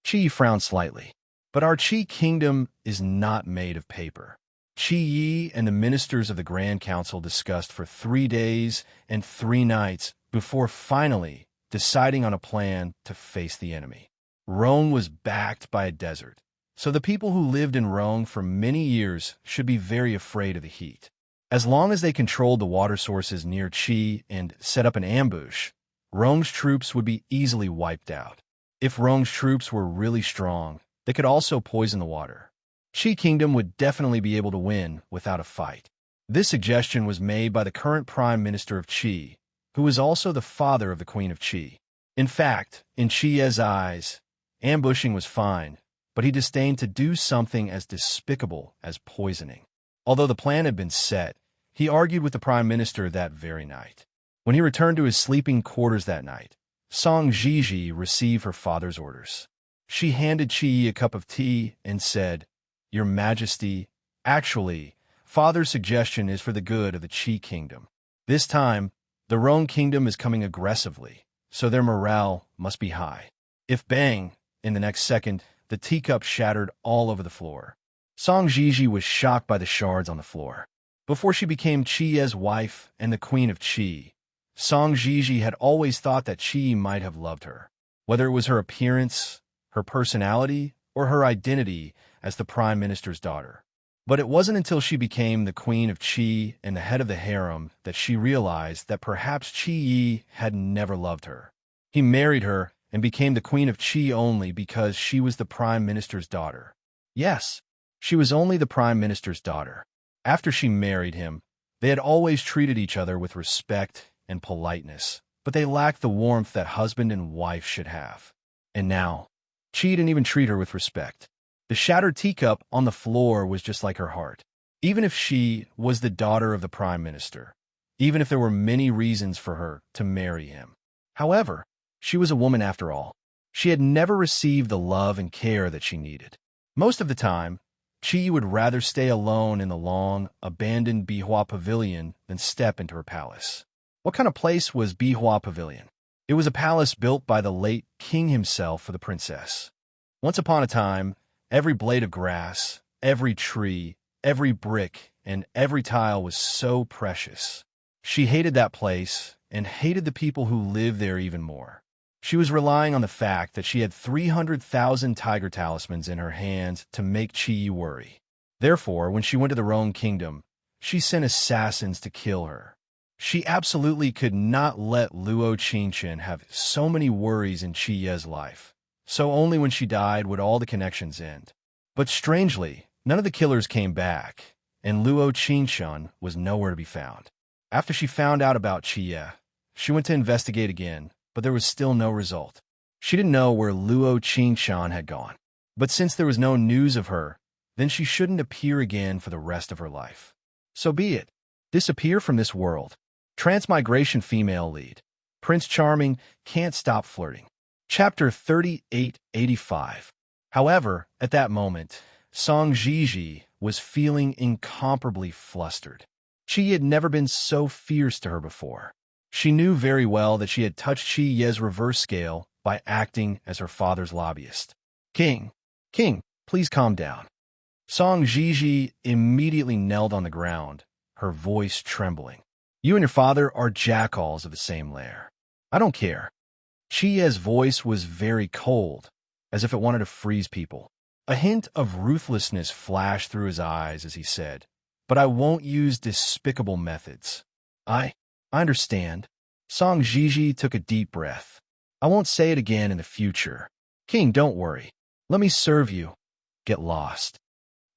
Qi frowned slightly. But our Qi kingdom is not made of paper. Qi Yi and the ministers of the Grand Council discussed for 3 days and 3 nights before finally deciding on a plan to face the enemy. Rong was backed by a desert, so the people who lived in Rong for many years should be very afraid of the heat. As long as they controlled the water sources near Qi and set up an ambush, Rong's troops would be easily wiped out. If Rong's troops were really strong, they could also poison the water. Qi Kingdom would definitely be able to win without a fight. This suggestion was made by the current Prime Minister of Qi, who was also the father of the Queen of Qi. In fact, in Qi's eyes, ambushing was fine, but he disdained to do something as despicable as poisoning. Although the plan had been set, he argued with the Prime Minister that very night. When he returned to his sleeping quarters that night, Song Jiji received her father's orders. She handed Qi a cup of tea and said, "Your Majesty, actually, Father's suggestion is for the good of the Qi Kingdom. This time, the Rong Kingdom is coming aggressively, so their morale must be high." If bang, in the next second, the teacup shattered all over the floor. Song Jiji was shocked by the shards on the floor. Before she became Qi's wife and the Queen of Qi, Song Jiji had always thought that Qi might have loved her, whether it was her appearance, her personality, or her identity as the Prime Minister's daughter. But it wasn't until she became the Queen of Qi and the head of the harem that she realized that perhaps Qi Yi had never loved her. He married her and became the Queen of Qi only because she was the Prime Minister's daughter. Yes, she was only the Prime Minister's daughter. After she married him, they had always treated each other with respect and politeness, but they lacked the warmth that husband and wife should have. And now, Qi didn't even treat her with respect. The shattered teacup on the floor was just like her heart. Even if she was the daughter of the Prime Minister, even if there were many reasons for her to marry him. However, she was a woman after all. She had never received the love and care that she needed. Most of the time, Qi would rather stay alone in the long, abandoned Bihua Pavilion than step into her palace. What kind of place was Bihua Pavilion? It was a palace built by the late king himself for the princess. Once upon a time, every blade of grass, every tree, every brick, and every tile was so precious. She hated that place and hated the people who lived there even more. She was relying on the fact that she had 300,000 tiger talismans in her hands to make Qi worry. Therefore, when she went to the Rong Kingdom, she sent assassins to kill her. She absolutely could not let Luo Qinshan have so many worries in Qi's life, so only when she died would all the connections end. But strangely, none of the killers came back, and Luo Qinshan was nowhere to be found. After she found out about Qie, she went to investigate again, but there was still no result. She didn't know where Luo Qinshan had gone. But since there was no news of her, then she shouldn't appear again for the rest of her life. So be it. Disappear from this world. Transmigration female lead. Prince Charming can't stop flirting. Chapter 3885. However, at that moment, Song Jiji was feeling incomparably flustered. Qi had never been so fierce to her before. She knew very well that she had touched Qi Ye's reverse scale by acting as her father's lobbyist. King, please calm down. Song Jiji immediately knelt on the ground, her voice trembling. You and your father are jackals of the same lair. I don't care. Qi Ye's voice was very cold, as if it wanted to freeze people. A hint of ruthlessness flashed through his eyes as he said, "But I won't use despicable methods." I understand. Song Jiji took a deep breath. "I won't say it again in the future. King, don't worry. Let me serve you. Get lost."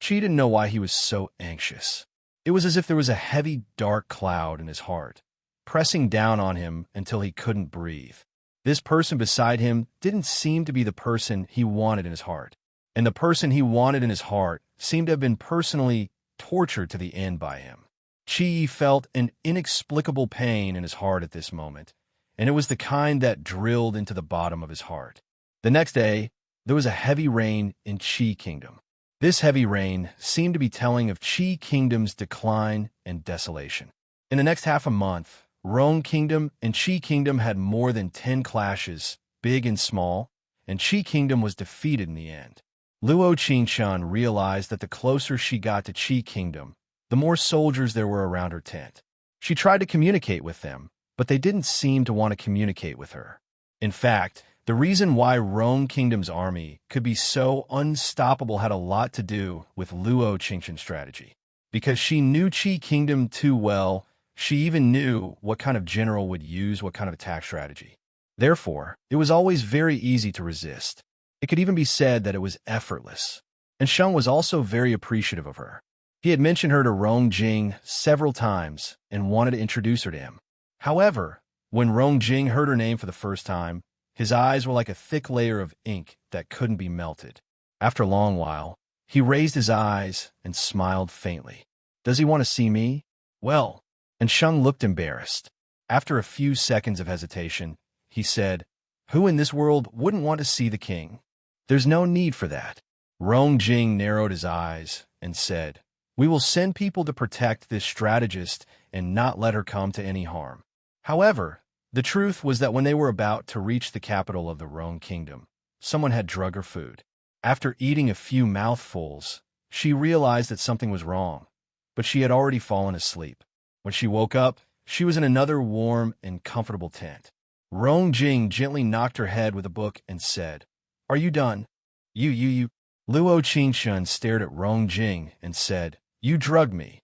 Chi didn't know why he was so anxious. It was as if there was a heavy, dark cloud in his heart, pressing down on him until he couldn't breathe. This person beside him didn't seem to be the person he wanted in his heart, and the person he wanted in his heart seemed to have been personally tortured to the end by him. Chi felt an inexplicable pain in his heart at this moment, and it was the kind that drilled into the bottom of his heart. The next day, there was a heavy rain in Chi Kingdom. This heavy rain seemed to be telling of Chi Kingdom's decline and desolation. In the next half a month, Rong Kingdom and Chi Kingdom had more than 10 clashes, big and small, and Chi Kingdom was defeated in the end. Luo Qingshan realized that the closer she got to Chi Kingdom, the more soldiers there were around her tent. She tried to communicate with them, but they didn't seem to want to communicate with her. In fact, the reason why Rong Kingdom's army could be so unstoppable had a lot to do with Luo Qingshan's strategy. Because she knew Chi Kingdom too well, she even knew what kind of general would use what kind of attack strategy. Therefore, it was always very easy to resist. It could even be said that it was effortless. And Sheng was also very appreciative of her. He had mentioned her to Rong Jing several times and wanted to introduce her to him. However, when Rong Jing heard her name for the first time, his eyes were like a thick layer of ink that couldn't be melted. After a long while, he raised his eyes and smiled faintly. "Does he want to see me?" "Well," and Sheng looked embarrassed. After a few seconds of hesitation, he said, "Who in this world wouldn't want to see the king? There's no need for that." Rong Jing narrowed his eyes and said, "We will send people to protect this strategist and not let her come to any harm." However, the truth was that when they were about to reach the capital of the Rong Kingdom, someone had drug her food. After eating a few mouthfuls, she realized that something was wrong, but she had already fallen asleep. When she woke up, she was in another warm and comfortable tent. Rong Jing gently knocked her head with a book and said, "Are you done?" You. Luo Qingshan stared at Rong Jing and said, "You drugged me.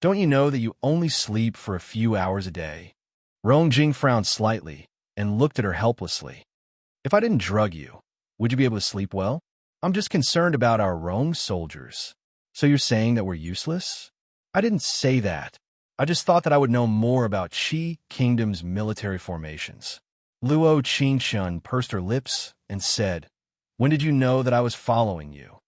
Don't you know that you only sleep for a few hours a day?" Rong Jing frowned slightly and looked at her helplessly. "If I didn't drug you, would you be able to sleep well? I'm just concerned about our Rong soldiers." "So you're saying that we're useless?" "I didn't say that. I just thought that I would know more about Qi Kingdom's military formations." Luo Qingshan pursed her lips and said, "When did you know that I was following you?"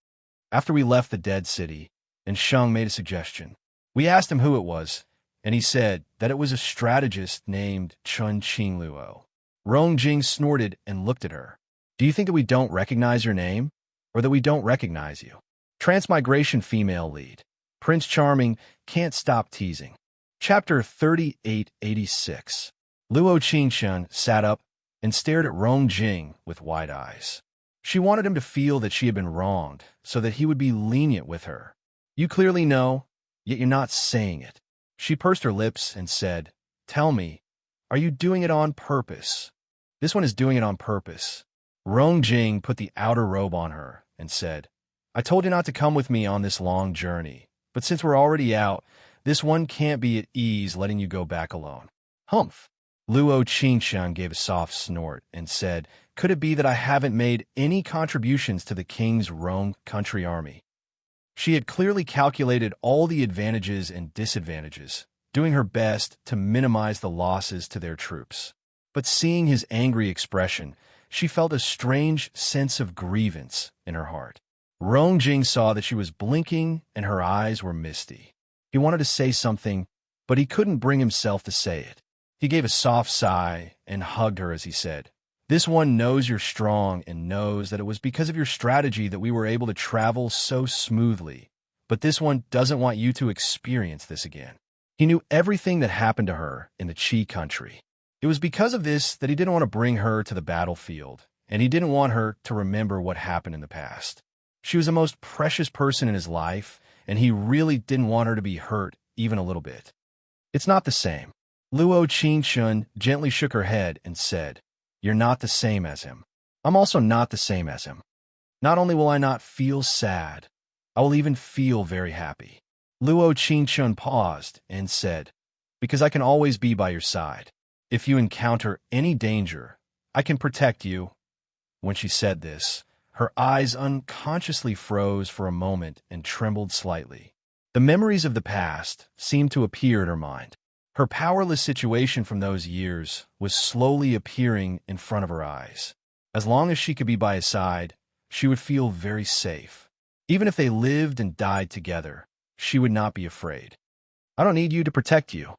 "After we left the dead city," and Sheng made a suggestion. "We asked him who it was, and he said that it was a strategist named Chun Qingluo." Rong Jing snorted and looked at her. "Do you think that we don't recognize your name, or that we don't recognize you?" Transmigration female lead. Prince Charming can't stop teasing. Chapter 3886. Luo Qingshan sat up and stared at Rong Jing with wide eyes. She wanted him to feel that she had been wronged, so that he would be lenient with her. "You clearly know, yet you're not saying it." She pursed her lips and said, "Tell me, are you doing it on purpose?" "This one is doing it on purpose." Rong Jing put the outer robe on her and said, "I told you not to come with me on this long journey, but since we're already out, this one can't be at ease letting you go back alone." "Humph." Luo Qingshan gave a soft snort and said, "Could it be that I haven't made any contributions to the king's Rong country army?" She had clearly calculated all the advantages and disadvantages, doing her best to minimize the losses to their troops. But seeing his angry expression, she felt a strange sense of grievance in her heart. Rong Jing saw that she was blinking and her eyes were misty. He wanted to say something, but he couldn't bring himself to say it. He gave a soft sigh and hugged her as he said, "This one knows you're strong and knows that it was because of your strategy that we were able to travel so smoothly. But this one doesn't want you to experience this again." He knew everything that happened to her in the Qi country. It was because of this that he didn't want to bring her to the battlefield, and he didn't want her to remember what happened in the past. She was the most precious person in his life, and he really didn't want her to be hurt even a little bit. "It's not the same." Luo Qingshan gently shook her head and said, "You're not the same as him. I'm also not the same as him." Not only will I not feel sad, I will even feel very happy. Luo Qingchun paused and said, because I can always be by your side. If you encounter any danger, I can protect you. When she said this, her eyes unconsciously froze for a moment and trembled slightly. The memories of the past seemed to appear in her mind. Her powerless situation from those years was slowly appearing in front of her eyes. As long as she could be by his side, she would feel very safe. Even if they lived and died together, she would not be afraid. I don't need you to protect you.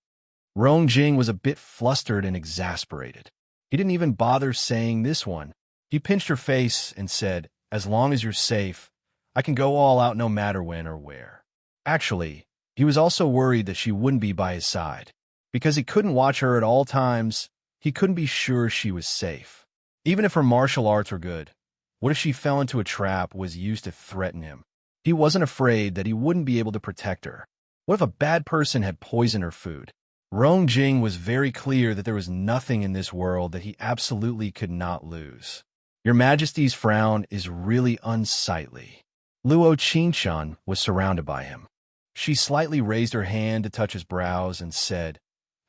Rong Jing was a bit flustered and exasperated. He didn't even bother saying this one. He pinched her face and said, as long as you're safe, I can go all out no matter when or where. Actually, he was also worried that she wouldn't be by his side. Because he couldn't watch her at all times, he couldn't be sure she was safe. Even if her martial arts were good, what if she fell into a trap was used to threaten him? He wasn't afraid that he wouldn't be able to protect her. What if a bad person had poisoned her food? Rong Jing was very clear that there was nothing in this world that he absolutely could not lose. Your Majesty's frown is really unsightly. Luo Qingchun was surrounded by him. She slightly raised her hand to touch his brows and said,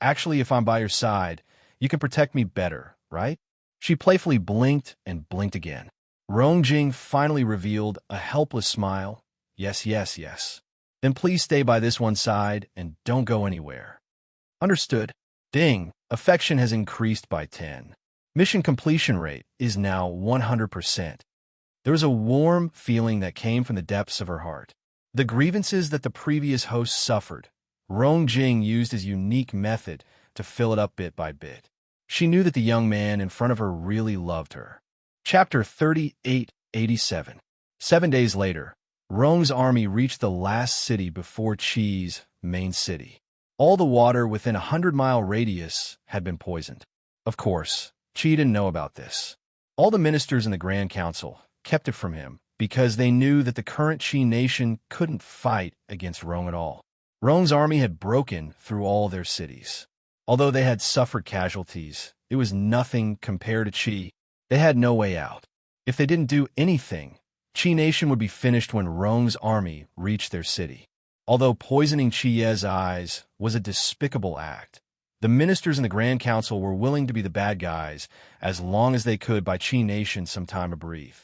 actually, if I'm by your side, you can protect me better, right? She playfully blinked and blinked again. Rong Jing finally revealed a helpless smile. Yes, yes, yes. Then please stay by this one side and don't go anywhere. Understood. Ding. Affection has increased by 10. Mission completion rate is now 100%. There was a warm feeling that came from the depths of her heart. The grievances that the previous host suffered, Rong Jing used his unique method to fill it up bit by bit. She knew that the young man in front of her really loved her. Chapter 3887. 7 days later, Rong's army reached the last city before Qi's main city. All the water within a 100-mile radius had been poisoned. Of course, Qi didn't know about this. All the ministers in the Grand Council kept it from him because they knew that the current Qi nation couldn't fight against Rong at all. Rong's army had broken through all their cities. Although they had suffered casualties, it was nothing compared to Qi. They had no way out. If they didn't do anything, Qi nation would be finished when Rong's army reached their city. Although poisoning Qi Ye's eyes was a despicable act, the ministers in the Grand Council were willing to be the bad guys as long as they could buy Qi nation some time to breathe.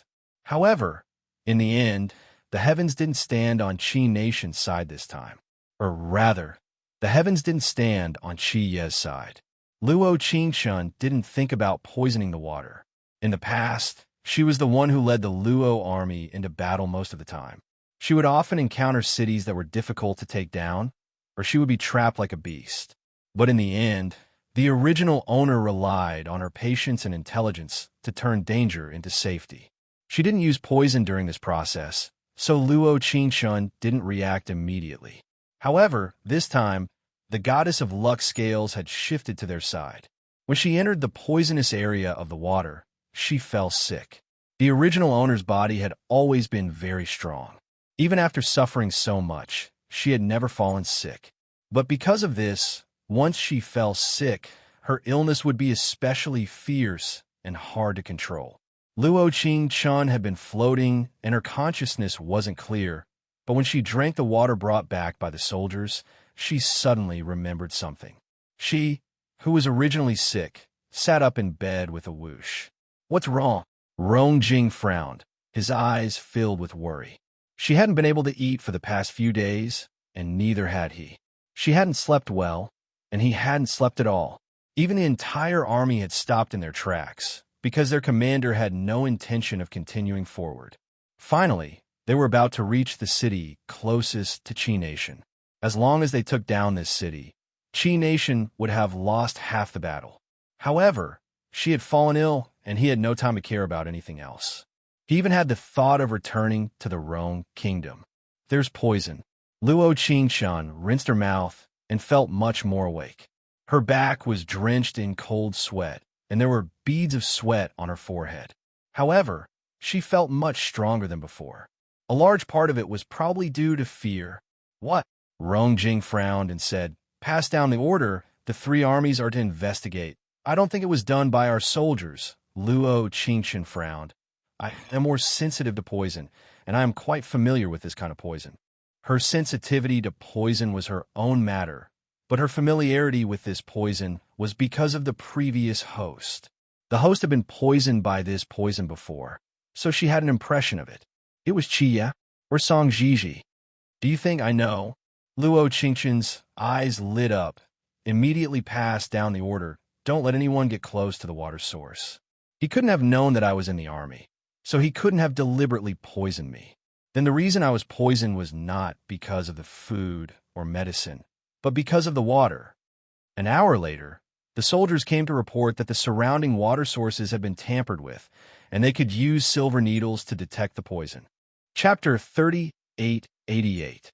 However, in the end, the heavens didn't stand on Qi nation's side this time. Or rather, the heavens didn't stand on Qi Ye's side. Luo Qingchun didn't think about poisoning the water. In the past, she was the one who led the Luo army into battle most of the time. She would often encounter cities that were difficult to take down, or she would be trapped like a beast. But in the end, the original owner relied on her patience and intelligence to turn danger into safety. She didn't use poison during this process, so Luo Qingchun didn't react immediately. However, this time, the goddess of luck scales had shifted to their side. When she entered the poisonous area of the water, she fell sick. The original owner's body had always been very strong. Even after suffering so much, she had never fallen sick. But because of this, once she fell sick, her illness would be especially fierce and hard to control. Luo Qingchun had been floating, and her consciousness wasn't clear, but when she drank the water brought back by the soldiers, she suddenly remembered something. She, who was originally sick, sat up in bed with a whoosh. What's wrong? Rong Jing frowned, his eyes filled with worry. She hadn't been able to eat for the past few days, and neither had he. She hadn't slept well, and he hadn't slept at all. Even the entire army had stopped in their tracks, because their commander had no intention of continuing forward. Finally, they were about to reach the city closest to Qi Nation. As long as they took down this city, Qi Nation would have lost half the battle. However, she had fallen ill, and he had no time to care about anything else. He even had the thought of returning to the Rong kingdom. There's poison. Luo Qingchun rinsed her mouth and felt much more awake. Her back was drenched in cold sweat, and there were beads of sweat on her forehead. However, she felt much stronger than before. A large part of it was probably due to fear. What? Rong Jing frowned and said, pass down the order. The 3 armies are to investigate. I don't think it was done by our soldiers. Luo Qingchun frowned. I am more sensitive to poison, and I am quite familiar with this kind of poison. Her sensitivity to poison was her own matter, but her familiarity with this poison was because of the previous host. The host had been poisoned by this poison before, so she had an impression of it. It was Chia, or Song Jiji. Do you think I know? Luo Qingchen's eyes lit up, immediately passed down the order, don't let anyone get close to the water source. He couldn't have known that I was in the army, so he couldn't have deliberately poisoned me. Then the reason I was poisoned was not because of the food or medicine, but because of the water. An hour later, the soldiers came to report that the surrounding water sources had been tampered with, and they could use silver needles to detect the poison. Chapter 3888.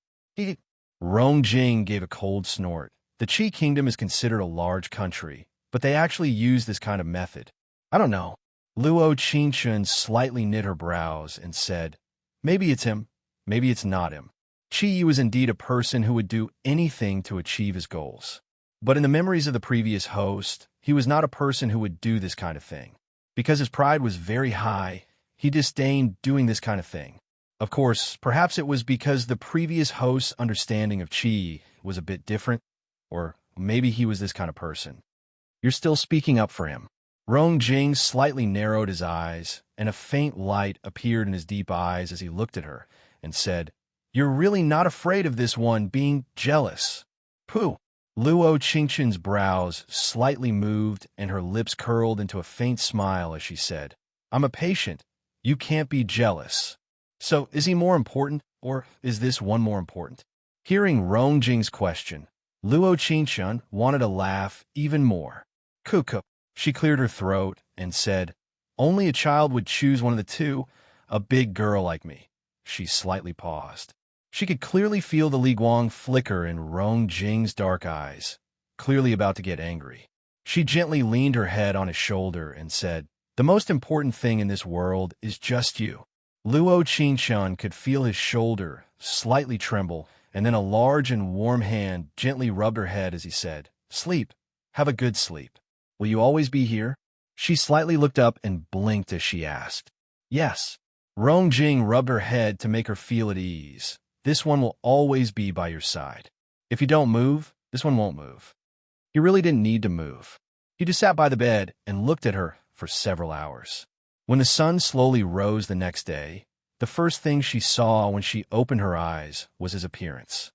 Rongjing gave a cold snort. The Qi Kingdom is considered a large country, but they actually use this kind of method. I don't know. Luo Qingchen slightly knit her brows and said, maybe it's him, maybe it's not him. Qi Yu is indeed a person who would do anything to achieve his goals. But in the memories of the previous host, he was not a person who would do this kind of thing. Because his pride was very high, he disdained doing this kind of thing. Of course, perhaps it was because the previous host's understanding of Qi was a bit different, or maybe he was this kind of person. You're still speaking up for him. Rongjing slightly narrowed his eyes, and a faint light appeared in his deep eyes as he looked at her, and said, You're really not afraid of this one being jealous. Pooh! Luo Qingchen's brows slightly moved, and her lips curled into a faint smile as she said, I'm a patient. You can't be jealous. So, is he more important, or is this one more important? Hearing Rongjing's question, Luo Qingchen wanted to laugh even more. Cuckoo. She cleared her throat and said, Only a child would choose one of the two, a big girl like me. She slightly paused. She could clearly feel the Li Guang flicker in Rongjing's dark eyes, clearly about to get angry. She gently leaned her head on his shoulder and said, The most important thing in this world is just you. Luo Qingchen could feel his shoulder slightly tremble, and then a large and warm hand gently rubbed her head as he said, Sleep. Have a good sleep. Will you always be here? She slightly looked up and blinked as she asked. Yes. Rongjing rubbed her head to make her feel at ease. This one will always be by your side. If you don't move, this one won't move. He really didn't need to move. He just sat by the bed and looked at her for several hours. When the sun slowly rose the next day, the first thing she saw when she opened her eyes was his appearance.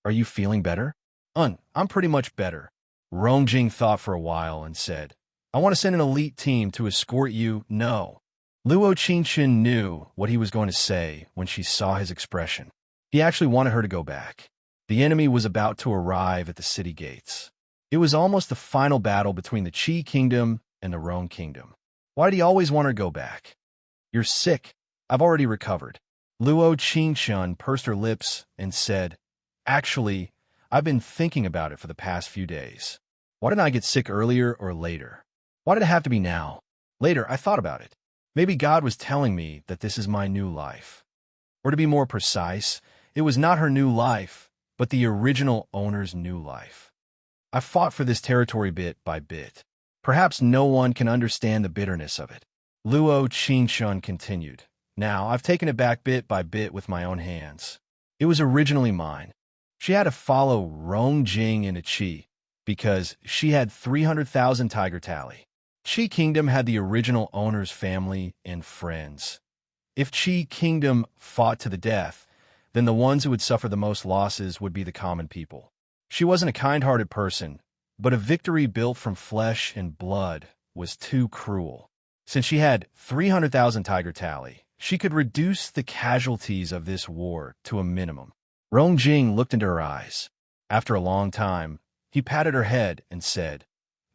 Are you feeling better? I'm pretty much better. Rongjing thought for a while and said, I want to send an elite team to escort you. No. Luo Qingchen knew what he was going to say when she saw his expression. He actually wanted her to go back. The enemy was about to arrive at the city gates. It was almost the final battle between the Qi Kingdom and the Rong Kingdom. Why did he always want her to go back? You're sick. I've already recovered. Luo Qingchen pursed her lips and said, Actually, I've been thinking about it for the past few days. Why didn't I get sick earlier or later? Why did it have to be now? Later, I thought about it. Maybe God was telling me that this is my new life. Or to be more precise, it was not her new life, but the original owner's new life. I fought for this territory bit by bit. Perhaps no one can understand the bitterness of it. Luo Qingchen continued. Now, I've taken it back bit by bit with my own hands. It was originally mine. She had to follow Rongjing into Qi, because she had 300,000 tiger tally. Qi Kingdom had the original owner's family and friends. If Qi Kingdom fought to the death, then the ones who would suffer the most losses would be the common people. She wasn't a kind-hearted person, but a victory built from flesh and blood was too cruel. Since she had 300,000 tiger tally, she could reduce the casualties of this war to a minimum. Rongjing looked into her eyes. After a long time, he patted her head and said,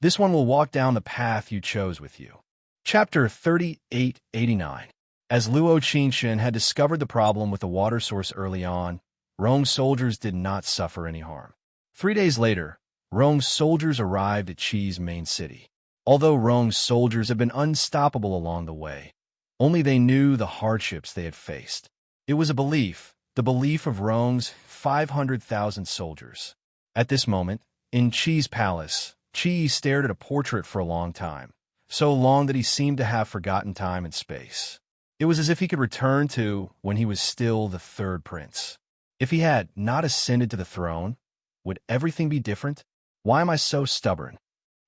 This one will walk down the path you chose with you. Chapter 3889. As Luo Qingchen had discovered the problem with the water source early on, Rong's soldiers did not suffer any harm. 3 days later, Rong's soldiers arrived at Qi's main city. Although Rong's soldiers had been unstoppable along the way, only they knew the hardships they had faced. It was a belief, the belief of Rong's 500,000 soldiers. At this moment, in Qi's palace, Qi stared at a portrait for a long time, so long that he seemed to have forgotten time and space. It was as if he could return to when he was still the third prince. If he had not ascended to the throne, would everything be different? Why am I so stubborn?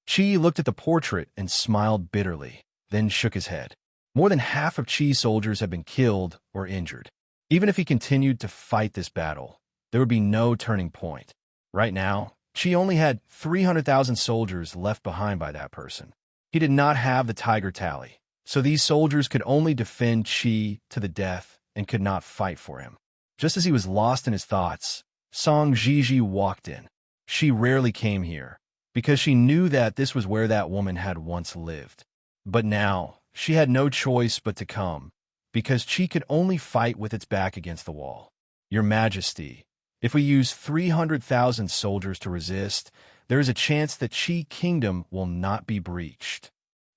Chi looked at the portrait and smiled bitterly, then shook his head. More than half of Chi's soldiers had been killed or injured. Even if he continued to fight this battle, there would be no turning point. Right now, Chi only had 300,000 soldiers left behind by that person. He did not have the tiger tally, so these soldiers could only defend Chi to the death and could not fight for him. Just as he was lost in his thoughts, Song Jiji walked in. She rarely came here, because she knew that this was where that woman had once lived. But now, she had no choice but to come, because Chi could only fight with its back against the wall. Your Majesty, if we use 300,000 soldiers to resist, there is a chance that Chi Kingdom will not be breached.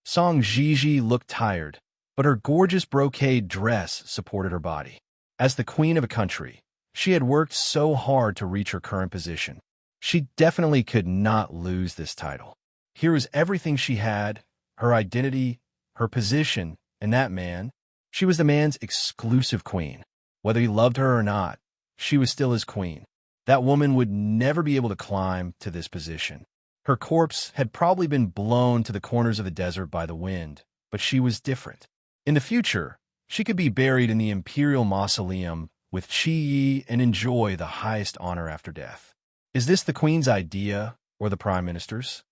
Song Jiji looked tired, but her gorgeous brocade dress supported her body. As the queen of a country, she had worked so hard to reach her current position. She definitely could not lose this title. Here was everything she had, her identity, her position, and that man. She was the man's exclusive queen. Whether he loved her or not, she was still his queen. That woman would never be able to climb to this position. Her corpse had probably been blown to the corners of the desert by the wind, but she was different. In the future, she could be buried in the imperial mausoleum with Chi Yi and enjoy the highest honor after death. Is this the queen's idea or the prime minister's?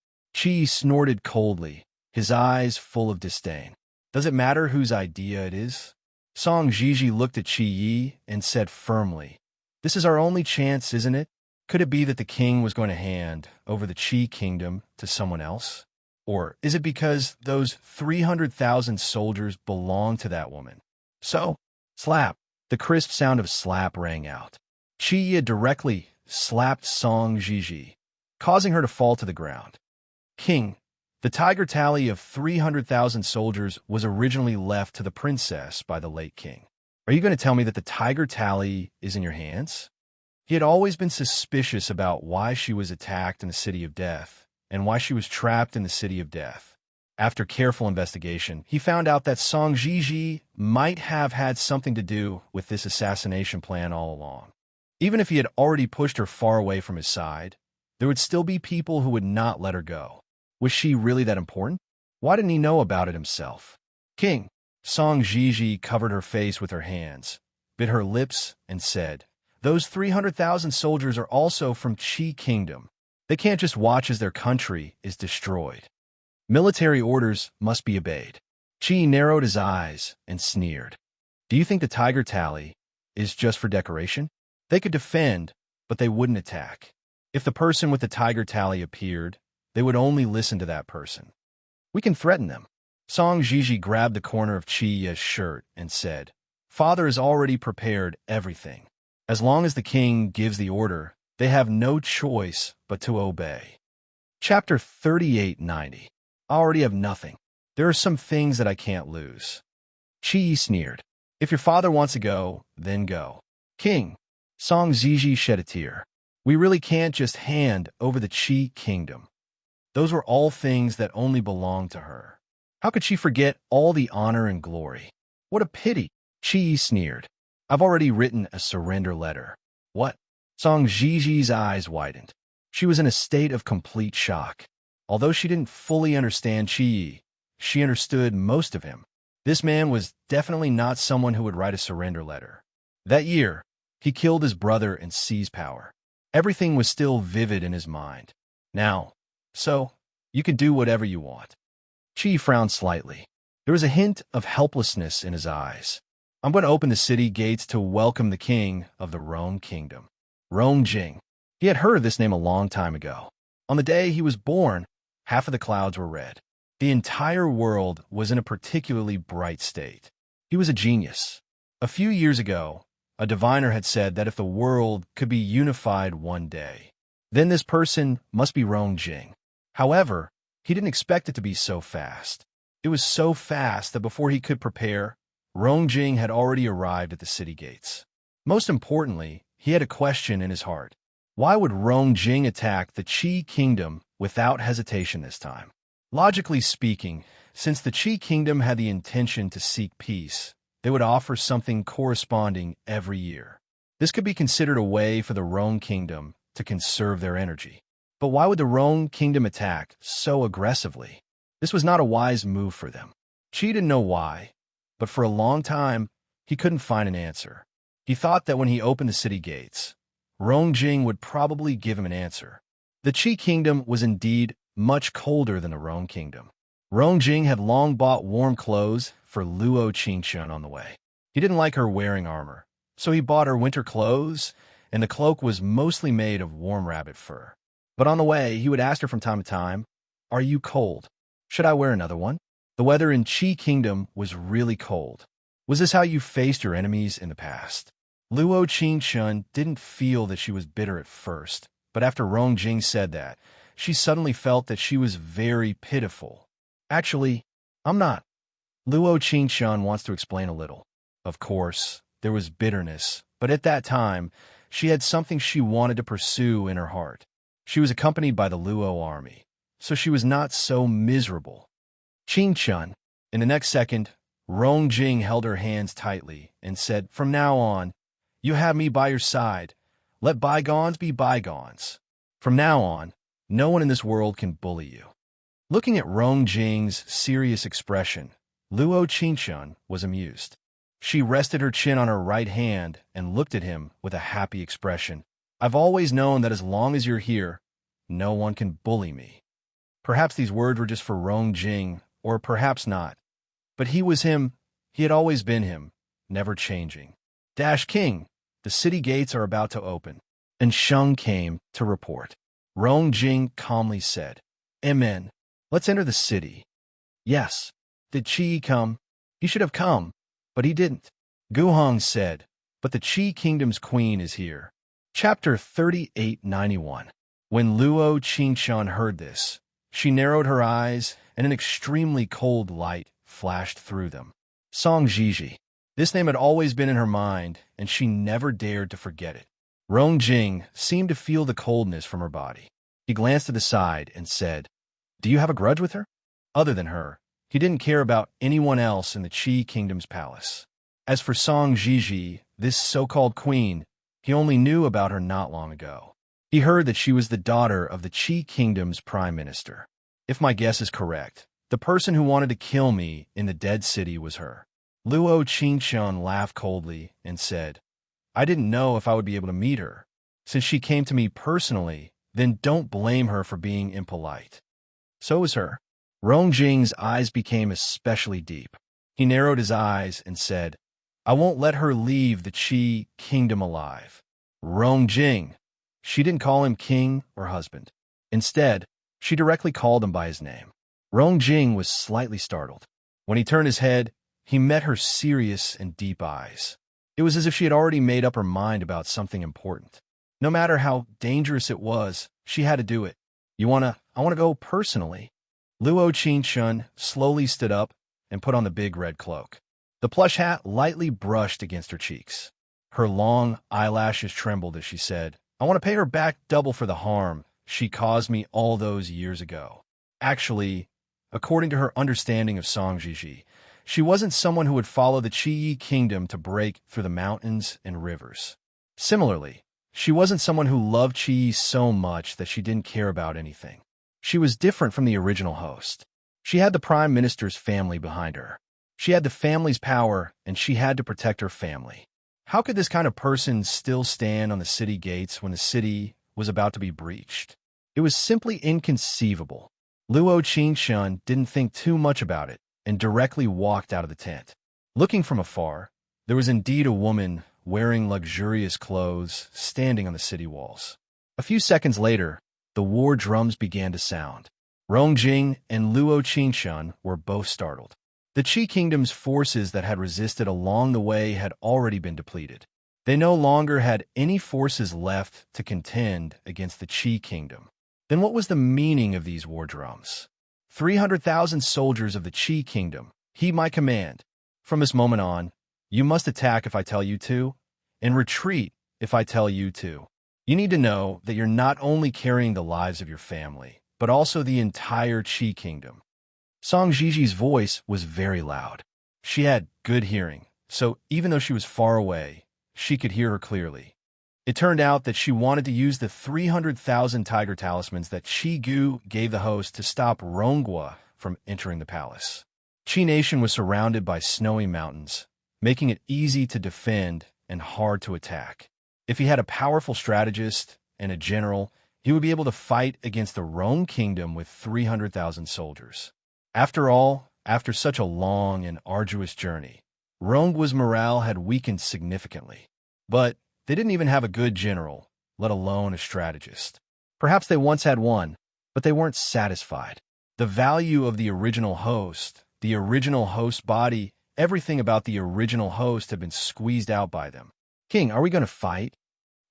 Chi snorted coldly, his eyes full of disdain. Does it matter whose idea it is? Song Jiji looked at Chi Yi and said firmly, "This is our only chance, isn't it? Could it be that the king was going to hand over the Chi kingdom to someone else? Or is it because those 300,000 soldiers belong to that woman? So, slap." The crisp sound of slap rang out. Chi Yi directly slapped Song Jiji, causing her to fall to the ground. "King, the tiger tally of 300,000 soldiers was originally left to the princess by the late king. Are you going to tell me that the tiger tally is in your hands?" He had always been suspicious about why she was attacked in the City of Death and why she was trapped in the City of Death. After careful investigation, he found out that Song Jiji might have had something to do with this assassination plan all along. Even if he had already pushed her far away from his side, there would still be people who would not let her go. Was she really that important? Why didn't he know about it himself? "King." Song Jiji covered her face with her hands, bit her lips, and said, "Those 300,000 soldiers are also from Chi Kingdom. They can't just watch as their country is destroyed. Military orders must be obeyed." Chi narrowed his eyes and sneered. "Do you think the tiger tally is just for decoration? They could defend, but they wouldn't attack. If the person with the tiger tally appeared, they would only listen to that person. We can threaten them." Song Jiji grabbed the corner of Chi's shirt and said, "Father has already prepared everything. As long as the king gives the order, they have no choice but to obey." Chapter 3890. "I already have nothing. There are some things that I can't lose." Chi sneered. "If your father wants to go, then go." "King." Song Jiji shed a tear. "We really can't just hand over the Chi kingdom. Those were all things that only belonged to her. How could she forget all the honor and glory? What a pity." Chi sneered. "I've already written a surrender letter." "What?" Song Jiji's eyes widened. She was in a state of complete shock. Although she didn't fully understand Chi, she understood most of him. This man was definitely not someone who would write a surrender letter. That year, he killed his brother and seized power. Everything was still vivid in his mind. Now, so, you can do whatever you want. Chi frowned slightly. There was a hint of helplessness in his eyes. "I'm going to open the city gates to welcome the king of the Rome Kingdom." Rome Jing. He had heard of this name a long time ago. On the day he was born, half of the clouds were red. The entire world was in a particularly bright state. He was a genius. A few years ago, a diviner had said that if the world could be unified one day, then this person must be Rong Jing. However, he didn't expect it to be so fast. It was so fast that before he could prepare, Rong Jing had already arrived at the city gates. Most importantly, he had a question in his heart. Why would Rong Jing attack the Qi kingdom without hesitation this time? Logically speaking, since the Qi kingdom had the intention to seek peace, they would offer something corresponding every year. This could be considered a way for the Rhone kingdom to conserve their energy. But why would the Rhone kingdom attack so aggressively? This was not a wise move for them. Qi didn't know why, but for a long time, he couldn't find an answer. He thought that when he opened the city gates, Rongjing would probably give him an answer. The Qi kingdom was indeed much colder than the Rhone kingdom. Rongjing had long bought warm clothes for Luo Qingshun on the way. He didn't like her wearing armor, so he bought her winter clothes, and the cloak was mostly made of warm rabbit fur. But on the way, he would ask her from time to time, "Are you cold? Should I wear another one?" The weather in Qi Kingdom was really cold. Was this how you faced your enemies in the past? Luo Qingshun didn't feel that she was bitter at first, but after Rongjing said that, she suddenly felt that she was very pitiful. "Actually, I'm not." Luo Qingshun wants to explain a little. Of course, there was bitterness, but at that time, she had something she wanted to pursue in her heart. She was accompanied by the Luo army, so she was not so miserable. Qingshun. In the next second, Rongjing held her hands tightly and said, "From now on, you have me by your side. Let bygones be bygones. From now on, no one in this world can bully you." Looking at Rongjing's serious expression, Luo Qingshun was amused. She rested her chin on her right hand and looked at him with a happy expression. "I've always known that as long as you're here, no one can bully me." Perhaps these words were just for Rongjing, or perhaps not. But he was him. He had always been him, never changing. King, the city gates are about to open. And Sheng came to report. Rongjing calmly said, "Amen. Let's enter the city." "Yes. Did Qi come?" "He should have come, but he didn't." Guhong said, "But the Qi Kingdom's queen is here." Chapter 3891. When Luo Qingshun heard this, she narrowed her eyes, and an extremely cold light flashed through them. Song Jiji. This name had always been in her mind, and she never dared to forget it. Rongjing seemed to feel the coldness from her body. He glanced to the side and said, "Do you have a grudge with her?" Other than her, he didn't care about anyone else in the Qi Kingdom's palace. As for Song Jiji, this so-called queen, he only knew about her not long ago. He heard that she was the daughter of the Qi Kingdom's prime minister. If my guess is correct, the person who wanted to kill me in the dead city was her. Luo Qingshun laughed coldly and said, "I didn't know if I would be able to meet her. Since she came to me personally, then don't blame her for being impolite." So was her. Rongjing's eyes became especially deep. He narrowed his eyes and said, "I won't let her leave the Qi Kingdom alive." Rongjing. She didn't call him king or husband. Instead, she directly called him by his name. Rongjing was slightly startled. When he turned his head, he met her serious and deep eyes. It was as if she had already made up her mind about something important. No matter how dangerous it was, she had to do it. I want to go personally." Luo Qingshun slowly stood up and put on the big red cloak. The plush hat lightly brushed against her cheeks. Her long eyelashes trembled as she said, "I want to pay her back double for the harm she caused me all those years ago." Actually, according to her understanding of Song Jiji, she wasn't someone who would follow the Qi Kingdom to break through the mountains and rivers. Similarly, she wasn't someone who loved Qi so much that she didn't care about anything. She was different from the original host. She had the prime minister's family behind her. She had the family's power, and she had to protect her family. How could this kind of person still stand on the city gates when the city was about to be breached? It was simply inconceivable. Luo Qingshun didn't think too much about it and directly walked out of the tent. Looking from afar, there was indeed a woman wearing luxurious clothes standing on the city walls. A few seconds later, the war drums began to sound. Rongjing and Luo Qingshun were both startled. The Qi Kingdom's forces that had resisted along the way had already been depleted. They no longer had any forces left to contend against the Qi Kingdom. Then what was the meaning of these war drums? 300,000 soldiers of the Qi Kingdom, he my command. From this moment on, you must attack if I tell you to, and retreat if I tell you to. You need to know that you're not only carrying the lives of your family, but also the entire Qi Kingdom. Song Jiji's voice was very loud. She had good hearing, so even though she was far away, she could hear her clearly. It turned out that she wanted to use the 300,000 tiger talismans that Chi-Gu gave the host to stop Rongwa from entering the palace. Qi Nation was surrounded by snowy mountains, making it easy to defend and hard to attack. If he had a powerful strategist and a general, he would be able to fight against the Rong kingdom with 300,000 soldiers. After all, after such a long and arduous journey, Rongwa's morale had weakened significantly. But they didn't even have a good general, let alone a strategist. Perhaps they once had one, but they weren't satisfied. The value of the original host body, everything about the original host had been squeezed out by them. King, are we going to fight?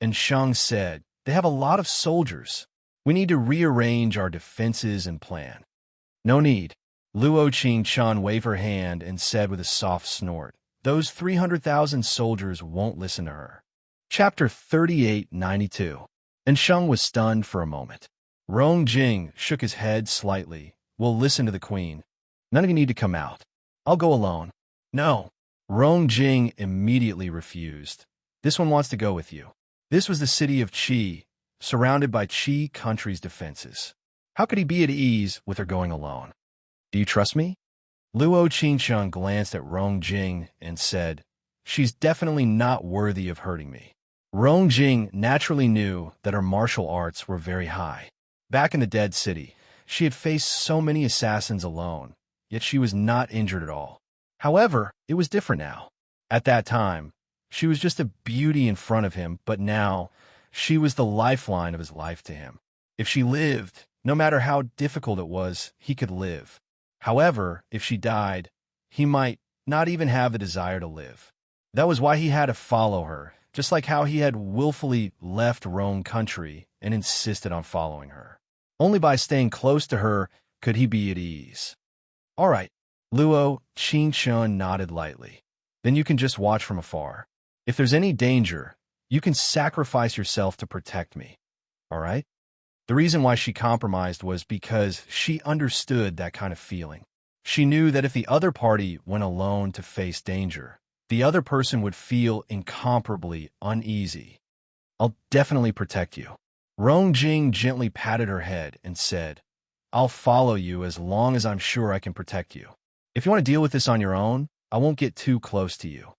And Shang said, they have a lot of soldiers. We need to rearrange our defenses and plan. No need. Luo Qingchen waved her hand and said with a soft snort, those 300,000 soldiers won't listen to her. Chapter 3892. And Shang was stunned for a moment. Rong Jing shook his head slightly. We'll listen to the queen. None of you need to come out. I'll go alone. No. Rong Jing immediately refused. This one wants to go with you. This was the city of Qi, surrounded by Qi country's defenses. How could he be at ease with her going alone? Do you trust me? Luo Qingchen glanced at Rong Jing and said, she's definitely not worthy of hurting me. Rong Jing naturally knew that her martial arts were very high. Back in the Dead City, she had faced so many assassins alone, yet she was not injured at all. However, it was different now. At that time, she was just a beauty in front of him, but now she was the lifeline of his life to him. If she lived, no matter how difficult it was, he could live. However, if she died, he might not even have the desire to live. That was why he had to follow her, just like how he had willfully left Rome country and insisted on following her. Only by staying close to her could he be at ease. All right, Luo Qingchen nodded lightly. Then you can just watch from afar. If there's any danger, you can sacrifice yourself to protect me. All right? The reason why she compromised was because she understood that kind of feeling. She knew that if the other party went alone to face danger, the other person would feel incomparably uneasy. I'll definitely protect you. Rong Jing gently patted her head and said, I'll follow you as long as I'm sure I can protect you. If you want to deal with this on your own, I won't get too close to you.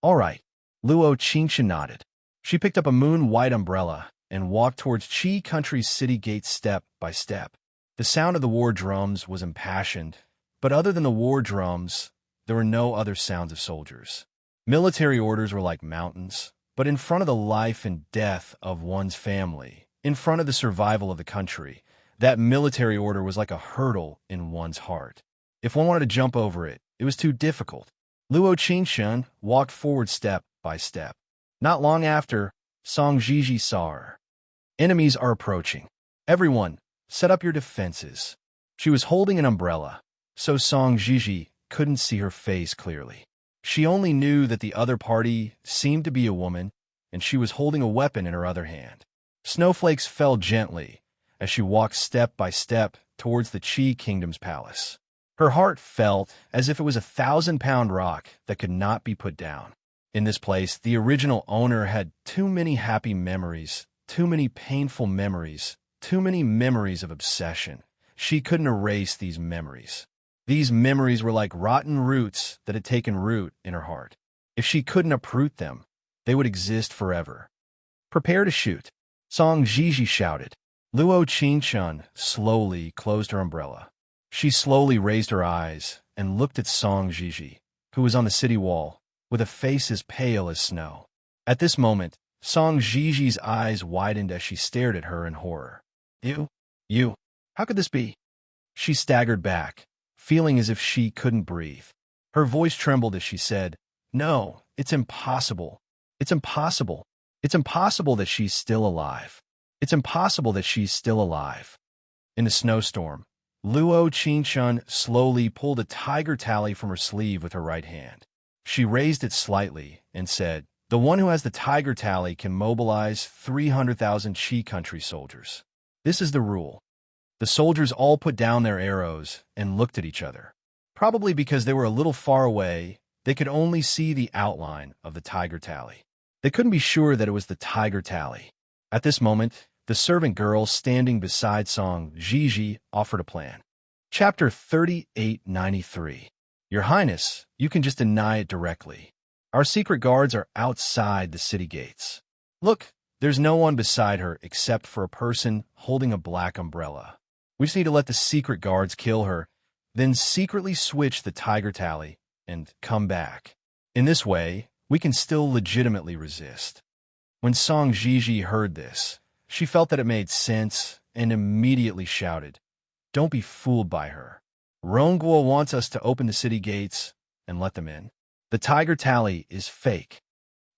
All right. Luo Qingchen nodded. She picked up a moon-white umbrella and walked towards Qi country's city gates step by step. The sound of the war drums was impassioned, but other than the war drums, there were no other sounds of soldiers. Military orders were like mountains, but in front of the life and death of one's family, in front of the survival of the country, that military order was like a hurdle in one's heart. If one wanted to jump over it, it was too difficult. Luo Qingchen walked forward step by step. Not long after, Song Jiji saw her. Enemies are approaching. Everyone, set up your defenses. She was holding an umbrella, so Song Jiji couldn't see her face clearly. She only knew that the other party seemed to be a woman, and she was holding a weapon in her other hand. Snowflakes fell gently as she walked step by step towards the Qi Kingdom's palace. Her heart felt as if it was a 1,000-pound rock that could not be put down. In this place, the original owner had too many happy memories, too many painful memories, too many memories of obsession. She couldn't erase these memories. These memories were like rotten roots that had taken root in her heart. If she couldn't uproot them, they would exist forever. Prepare to shoot. Song Jiji shouted. Luo Qingchen slowly closed her umbrella. She slowly raised her eyes and looked at Song Jiji, who was on the city wall, with a face as pale as snow. At this moment, Song Jiji's eyes widened as she stared at her in horror. You, how could this be? She staggered back, feeling as if she couldn't breathe. Her voice trembled as she said, No, it's impossible. It's impossible. It's impossible that she's still alive. It's impossible that she's still alive. In the snowstorm, Luo Qingchen slowly pulled a tiger tally from her sleeve with her right hand. She raised it slightly and said, The one who has the tiger tally can mobilize 300,000 Qi country soldiers. This is the rule. The soldiers all put down their arrows and looked at each other. Probably because they were a little far away, they could only see the outline of the tiger tally. They couldn't be sure that it was the tiger tally. At this moment, the servant girl standing beside Song Gigi offered a plan. Chapter 3893. Your Highness, you can just deny it directly. Our secret guards are outside the city gates. Look, there's no one beside her except for a person holding a black umbrella. We just need to let the secret guards kill her, then secretly switch the tiger tally and come back. In this way, we can still legitimately resist. When Song Gigi heard this, she felt that it made sense and immediately shouted, "Don't be fooled by her. Rongguo wants us to open the city gates and let them in. The tiger tally is fake."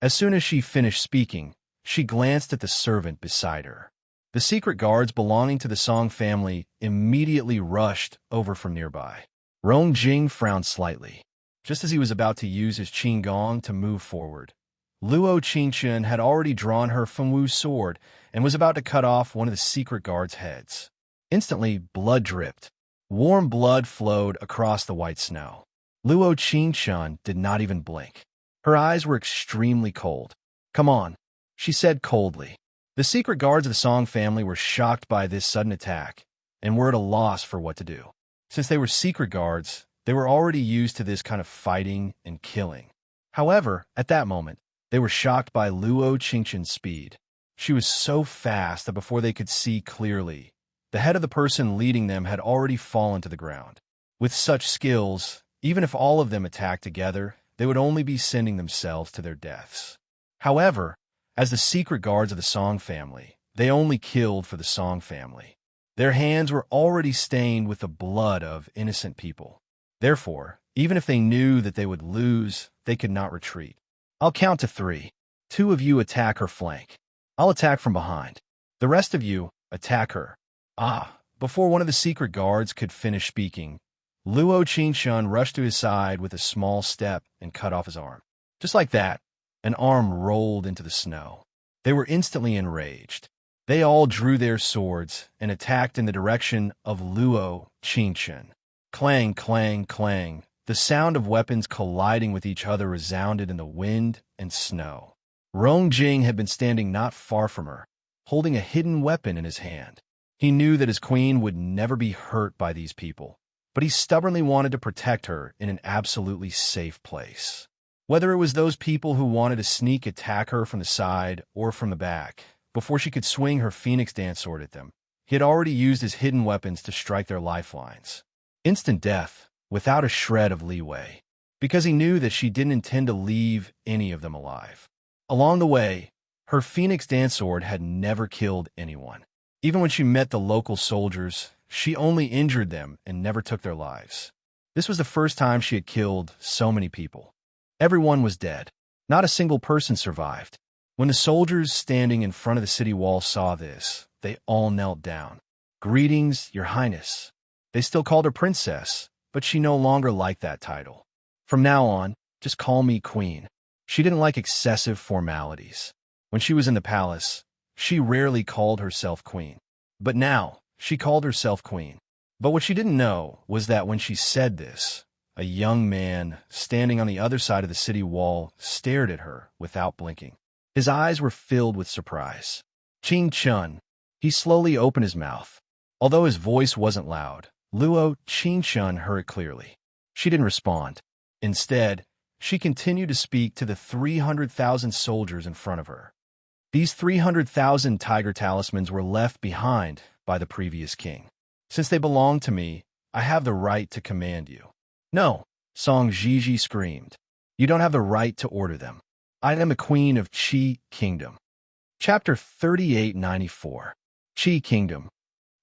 As soon as she finished speaking, she glanced at the servant beside her. The secret guards belonging to the Song family immediately rushed over from nearby. Rong Jing frowned slightly. Just as he was about to use his qinggong to move forward, Luo Qingchen had already drawn her Fengwu sword and was about to cut off one of the secret guards' heads. Instantly, blood dripped. Warm blood flowed across the white snow. Luo Qingchen did not even blink. Her eyes were extremely cold. "Come on," she said coldly. The secret guards of the Song family were shocked by this sudden attack and were at a loss for what to do. Since they were secret guards, they were already used to this kind of fighting and killing. However, at that moment, they were shocked by Luo Qingchen's speed. She was so fast that before they could see clearly, the head of the person leading them had already fallen to the ground. With such skills, even if all of them attacked together, they would only be sending themselves to their deaths. However, as the secret guards of the Song family, they only killed for the Song family. Their hands were already stained with the blood of innocent people. Therefore, even if they knew that they would lose, they could not retreat. "I'll count to 3. 2 of you attack her flank. I'll attack from behind. The rest of you attack her." Before one of the secret guards could finish speaking, Luo Qingchen rushed to his side with a small step and cut off his arm. Just like that, an arm rolled into the snow. They were instantly enraged. They all drew their swords and attacked in the direction of Luo Qingchen. Clang, clang, clang. The sound of weapons colliding with each other resounded in the wind and snow. Rong Jing had been standing not far from her, holding a hidden weapon in his hand. He knew that his queen would never be hurt by these people, but he stubbornly wanted to protect her in an absolutely safe place. Whether it was those people who wanted to sneak attack her from the side or from the back, before she could swing her phoenix dance sword at them, he had already used his hidden weapons to strike their lifelines. Instant death, without a shred of leeway, because he knew that she didn't intend to leave any of them alive. Along the way, her phoenix dance sword had never killed anyone. Even when she met the local soldiers, she only injured them and never took their lives. This was the first time she had killed so many people. Everyone was dead. Not a single person survived. When the soldiers standing in front of the city wall saw this, they all knelt down. "Greetings, Your Highness." They still called her princess, but she no longer liked that title. "From now on, just call me queen." She didn't like excessive formalities. When she was in the palace, she rarely called herself queen. But now, she called herself queen. But what she didn't know was that when she said this, a young man standing on the other side of the city wall stared at her without blinking. His eyes were filled with surprise. "Qing Chun." He slowly opened his mouth. Although his voice wasn't loud, Luo Qingchen heard it clearly. She didn't respond. Instead, she continued to speak to the 300,000 soldiers in front of her. These 300,000 tiger talismans were left behind by the previous king. "Since they belong to me, I have the right to command you." "No," Song Gigi screamed. "You don't have the right to order them. I am the queen of Qi Kingdom." Chapter 3894. Qi Kingdom.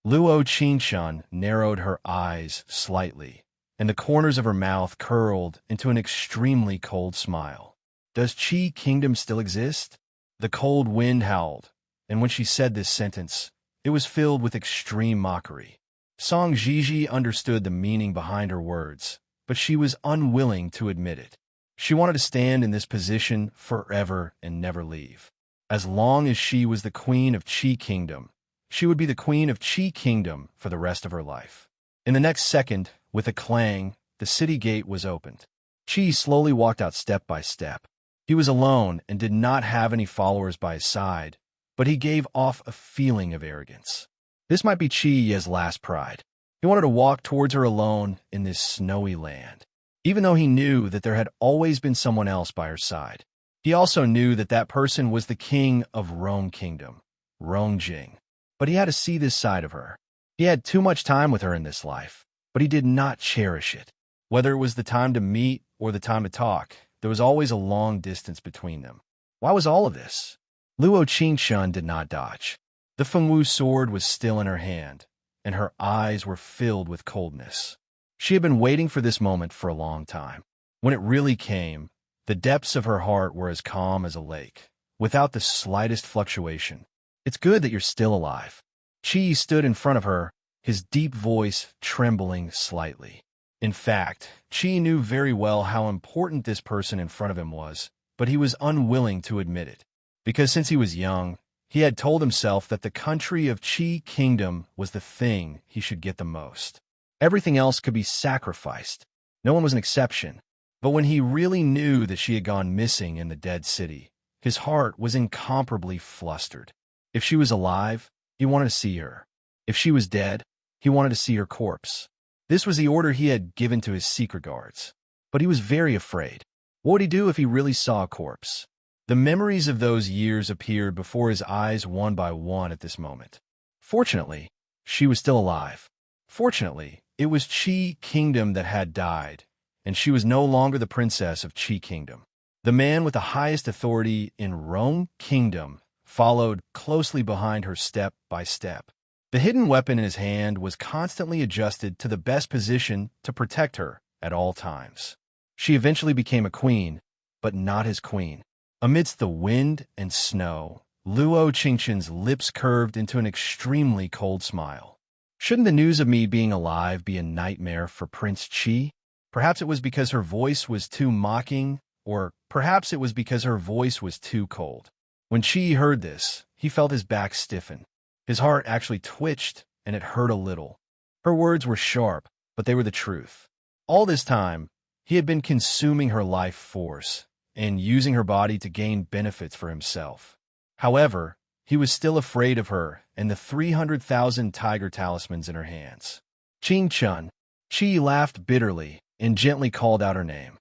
Luo Qingchen narrowed her eyes slightly, and the corners of her mouth curled into an extremely cold smile. "Does Qi Kingdom still exist?" The cold wind howled, and when she said this sentence, it was filled with extreme mockery. Song Gigi understood the meaning behind her words, but she was unwilling to admit it. She wanted to stand in this position forever and never leave. As long as she was the queen of Qi Kingdom, she would be the queen of Qi Kingdom for the rest of her life. In the next second, with a clang, the city gate was opened. Chi slowly walked out step by step. He was alone and did not have any followers by his side, but he gave off a feeling of arrogance. This might be Chi's last pride. He wanted to walk towards her alone in this snowy land, even though he knew that there had always been someone else by her side. He also knew that that person was the king of Rome Kingdom, Rongjing. But he had to see this side of her. He had too much time with her in this life, but he did not cherish it. Whether it was the time to meet or the time to talk, there was always a long distance between them. Why was all of this? Luo Qingshun did not dodge. The Fengwu sword was still in her hand, and her eyes were filled with coldness. She had been waiting for this moment for a long time. When it really came, the depths of her heart were as calm as a lake, without the slightest fluctuation. It's good that you're still alive. Qi stood in front of her, his deep voice trembling slightly. In fact, Qi knew very well how important this person in front of him was, but he was unwilling to admit it. Because since he was young, he had told himself that the country of Qi Kingdom was the thing he should get the most. Everything else could be sacrificed. No one was an exception. But when he really knew that she had gone missing in the dead city, his heart was incomparably flustered. If she was alive, he wanted to see her. If she was dead, he wanted to see her corpse. This was the order he had given to his secret guards. But he was very afraid. What would he do if he really saw a corpse? The memories of those years appeared before his eyes one by one at this moment. Fortunately, she was still alive. Fortunately, it was Qi Kingdom that had died, and she was no longer the princess of Qi Kingdom. The man with the highest authority in Rome Kingdom followed closely behind her step by step. The hidden weapon in his hand was constantly adjusted to the best position to protect her at all times. She eventually became a queen, but not his queen. Amidst the wind and snow, Luo Qingshun's lips curved into an extremely cold smile. Shouldn't the news of me being alive be a nightmare for Prince Qi? Perhaps it was because her voice was too mocking, or perhaps it was because her voice was too cold. When Qi heard this, he felt his back stiffen. His heart actually twitched, and it hurt a little. Her words were sharp, but they were the truth. All this time, he had been consuming her life force and using her body to gain benefits for himself. However, he was still afraid of her and the 300,000 tiger talismans in her hands. Qingchun. Qi laughed bitterly and gently called out her name.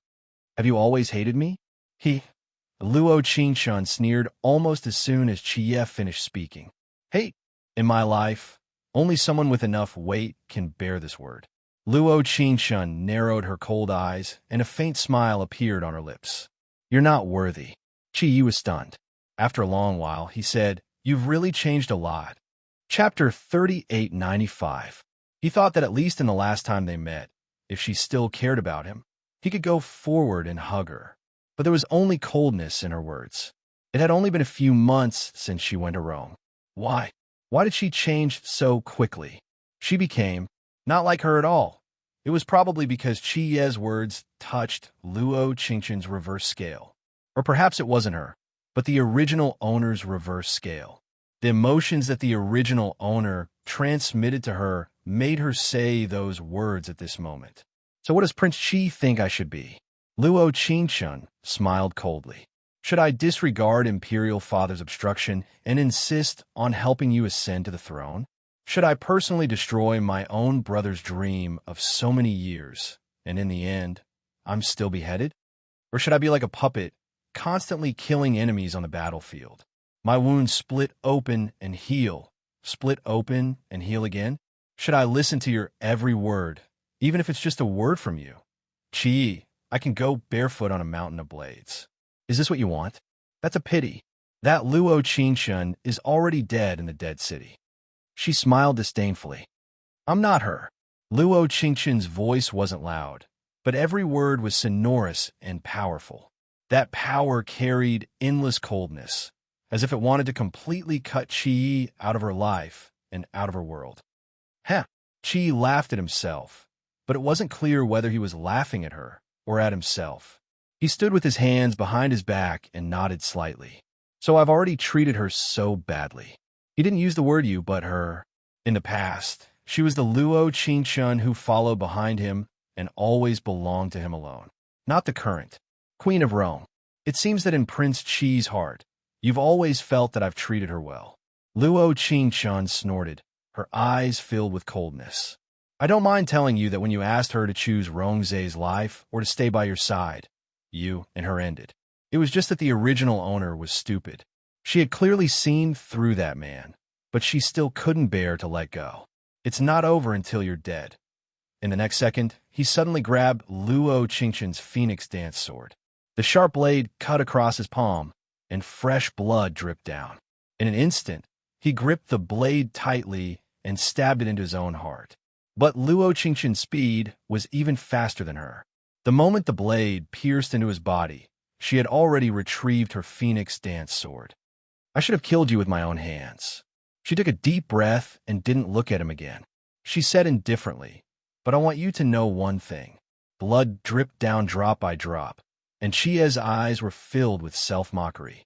Have you always hated me? Luo Qingshun sneered almost as soon as Qie finished speaking. Hate? In my life, only someone with enough weight can bear this word. Luo Qingshun narrowed her cold eyes, and a faint smile appeared on her lips. You're not worthy. Qi was stunned. After a long while, he said, You've really changed a lot. Chapter 3895. He thought that at least in the last time they met, if she still cared about him, he could go forward and hug her. But there was only coldness in her words. It had only been a few months since she went to Rome. Why? Why did she change so quickly? She became not like her at all. It was probably because Qie's words touched Luo Qingshun's reverse scale. Or perhaps it wasn't her, but the original owner's reverse scale. The emotions that the original owner transmitted to her made her say those words at this moment. So what does Prince Qi think I should be? Luo Qingshun smiled coldly. Should I disregard Imperial Father's obstruction and insist on helping you ascend to the throne? Should I personally destroy my own brother's dream of so many years, and in the end, I'm still beheaded? Or should I be like a puppet, constantly killing enemies on the battlefield? My wounds split open and heal, split open and heal again? Should I listen to your every word, even if it's just a word from you? Qi, I can go barefoot on a mountain of blades. Is this what you want? That's a pity. That Luo Qingshun is already dead in the dead city. She smiled disdainfully. I'm not her. Luo Qingshun's voice wasn't loud, but every word was sonorous and powerful. That power carried endless coldness, as if it wanted to completely cut Qi out of her life and out of her world. Heh! Qi laughed at himself, but it wasn't clear whether he was laughing at her or at himself. He stood with his hands behind his back and nodded slightly. So I've already treated her so badly. He didn't use the word you, but her. In the past, she was the Luo Qingshun who followed behind him and always belonged to him alone. not the current. Queen of Rome. It seems that in Prince Chi's heart, you've always felt that I've treated her well. Luo Qingchun snorted, her eyes filled with coldness. I don't mind telling you that when you asked her to choose Rongzhe's life or to stay by your side, you and her ended. It was just that the original owner was stupid. She had clearly seen through that man, but she still couldn't bear to let go. It's not over until you're dead. In the next second, he suddenly grabbed Luo Qingchun's phoenix dance sword. The sharp blade cut across his palm, and fresh blood dripped down. In an instant, he gripped the blade tightly and stabbed it into his own heart. But Luo Qingchun's speed was even faster than her. The moment the blade pierced into his body, she had already retrieved her phoenix dance sword. I should have killed you with my own hands. She took a deep breath and didn't look at him again. She said indifferently, but I want you to know one thing. Blood dripped down drop by drop, and Chia's eyes were filled with self-mockery.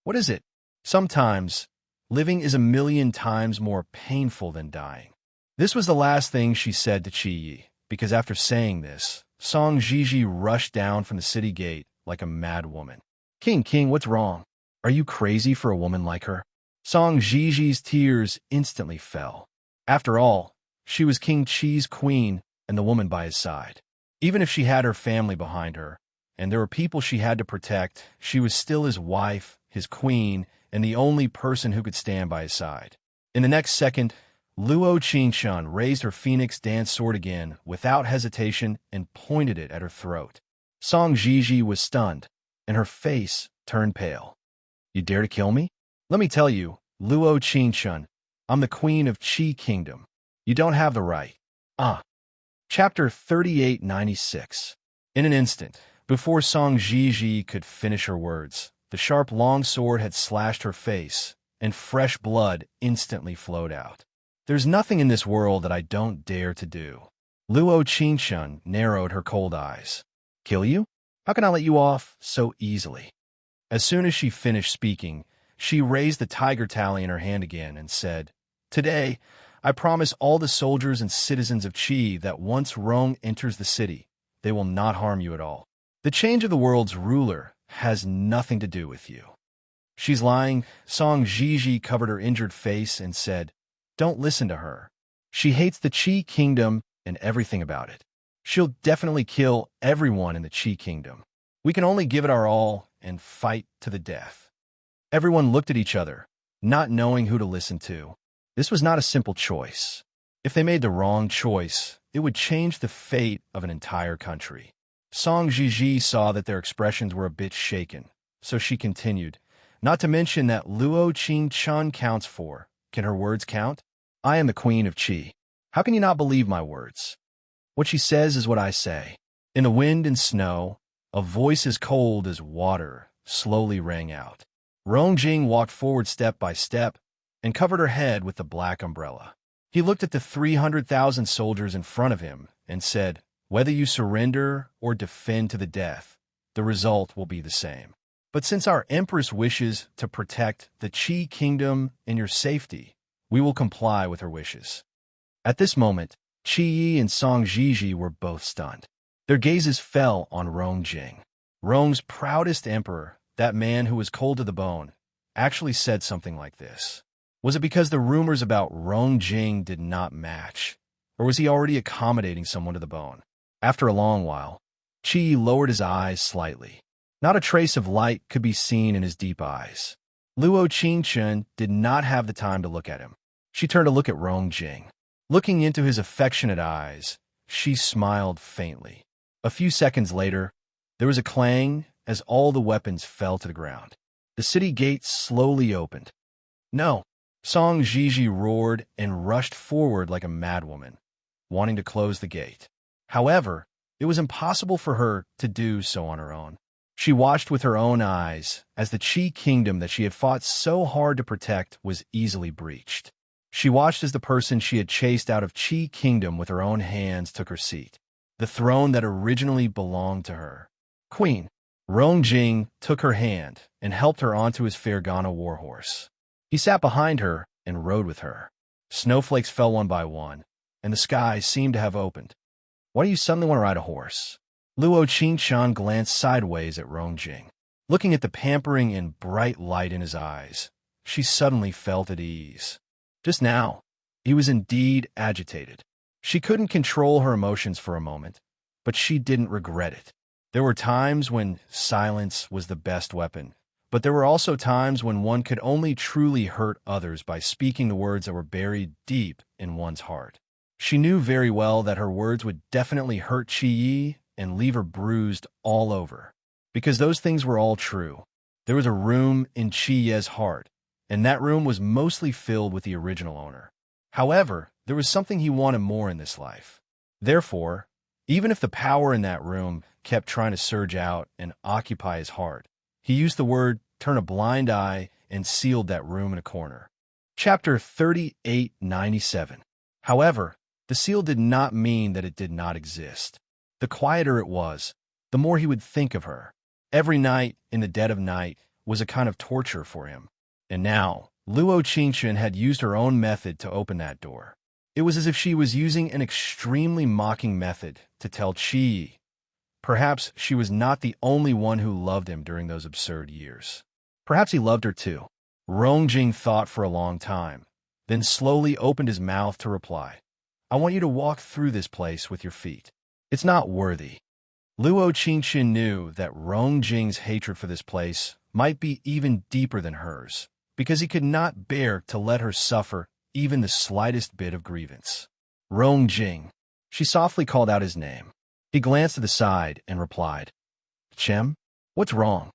What is it? Sometimes, living is 1,000,000 times more painful than dying. This was the last thing she said to Qi, because after saying this, Song Jiji rushed down from the city gate like a mad woman. King, what's wrong? Are you crazy for a woman like her? Song Jiji's tears instantly fell. After all, she was King Qi's queen and the woman by his side. Even if she had her family behind her, and there were people she had to protect, she was still his wife, his queen, and the only person who could stand by his side. In the next second, Luo Qingchun raised her phoenix dance sword again without hesitation and pointed it at her throat. Song Jiji was stunned, and her face turned pale. You dare to kill me? Let me tell you, Luo Qingchun, I'm the queen of Qi Kingdom. You don't have the right. Chapter 3896. In an instant, before Song Jiji could finish her words, the sharp long sword had slashed her face, and fresh blood instantly flowed out. There's nothing in this world that I don't dare to do. Luo Qingchun narrowed her cold eyes. Kill you? How can I let you off so easily? As soon as she finished speaking, she raised the tiger tally in her hand again and said, Today, I promise all the soldiers and citizens of Qi that once Rong enters the city, they will not harm you at all. The change of the world's ruler has nothing to do with you. She's lying. Song Jiji covered her injured face and said, Don't listen to her. She hates the Qi Kingdom and everything about it. She'll definitely kill everyone in the Qi Kingdom. We can only give it our all and fight to the death. Everyone looked at each other, not knowing who to listen to. This was not a simple choice. If they made the wrong choice, it would change the fate of an entire country. Song Jiji saw that their expressions were a bit shaken, so she continued, Not to mention that Luo Qingchun counts for. Can her words count? I am the queen of Qi. How can you not believe my words? What she says is what I say. In the wind and snow, a voice as cold as water slowly rang out. Rongjing walked forward step by step and covered her head with the black umbrella. He looked at the 300,000 soldiers in front of him and said, Whether you surrender or defend to the death, the result will be the same. But since our empress wishes to protect the Qi Kingdom and your safety, we will comply with her wishes. At this moment, Qi and Song Jiji were both stunned. Their gazes fell on Rongjing. Rong's proudest emperor, that man who was cold to the bone, actually said something like this. Was it because the rumors about Rongjing did not match, or was he already accommodating someone to the bone? After a long while, Qi lowered his eyes slightly. Not a trace of light could be seen in his deep eyes. Luo Qingchun did not have the time to look at him. She turned to look at Rongjing. Looking into his affectionate eyes, she smiled faintly. A few seconds later, there was a clang as all the weapons fell to the ground. The city gates slowly opened. No! Song Jiji roared and rushed forward like a madwoman, wanting to close the gate. However, it was impossible for her to do so on her own. She watched with her own eyes as the Qi Kingdom that she had fought so hard to protect was easily breached. She watched as the person she had chased out of Qi Kingdom with her own hands took her seat, the throne that originally belonged to her. Queen Rongjing took her hand and helped her onto his Fergana warhorse. He sat behind her and rode with her. Snowflakes fell one by one, and the sky seemed to have opened. Why do you suddenly want to ride a horse? Luo Qingshan glanced sideways at Rongjing. Looking at the pampering and bright light in his eyes, she suddenly felt at ease. Just now, he was indeed agitated. She couldn't control her emotions for a moment, but she didn't regret it. There were times when silence was the best weapon, but there were also times when one could only truly hurt others by speaking the words that were buried deep in one's heart. She knew very well that her words would definitely hurt Qi Yi and leave her bruised all over. Because those things were all true. There was a room in Qi Ye's heart, and that room was mostly filled with the original owner. However, there was something he wanted more in this life. Therefore, even if the power in that room kept trying to surge out and occupy his heart, he used the word turn a blind eye and sealed that room in a corner. Chapter 3897. However, the seal did not mean that it did not exist. The quieter it was, the more he would think of her. Every night, in the dead of night, was a kind of torture for him. And now, Luo Qingshan had used her own method to open that door. It was as if she was using an extremely mocking method to tell Qi Yi. Perhaps she was not the only one who loved him during those absurd years. Perhaps he loved her too. Rongjing thought for a long time, then slowly opened his mouth to reply. I want you to walk through this place with your feet. It's not worthy. Luo Qingshan knew that Rongjing's hatred for this place might be even deeper than hers, because he could not bear to let her suffer even the slightest bit of grievance. Rongjing. She softly called out his name. He glanced to the side and replied, Chem, what's wrong?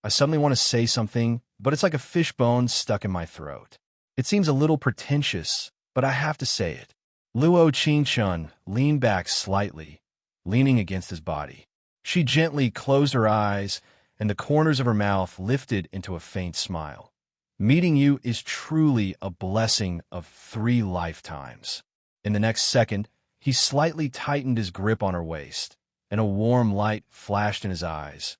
I suddenly want to say something, but it's like a fishbone stuck in my throat. It seems a little pretentious, but I have to say it. Luo Qingshan leaned back slightly, leaning against his body. She gently closed her eyes, and the corners of her mouth lifted into a faint smile. Meeting you is truly a blessing of 3 lifetimes. In the next second, he slightly tightened his grip on her waist, and a warm light flashed in his eyes.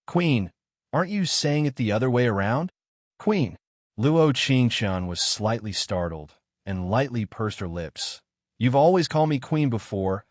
Queen, aren't you saying it the other way around? Queen. Luo Qingshan was slightly startled and lightly pursed her lips. You've always called me queen before.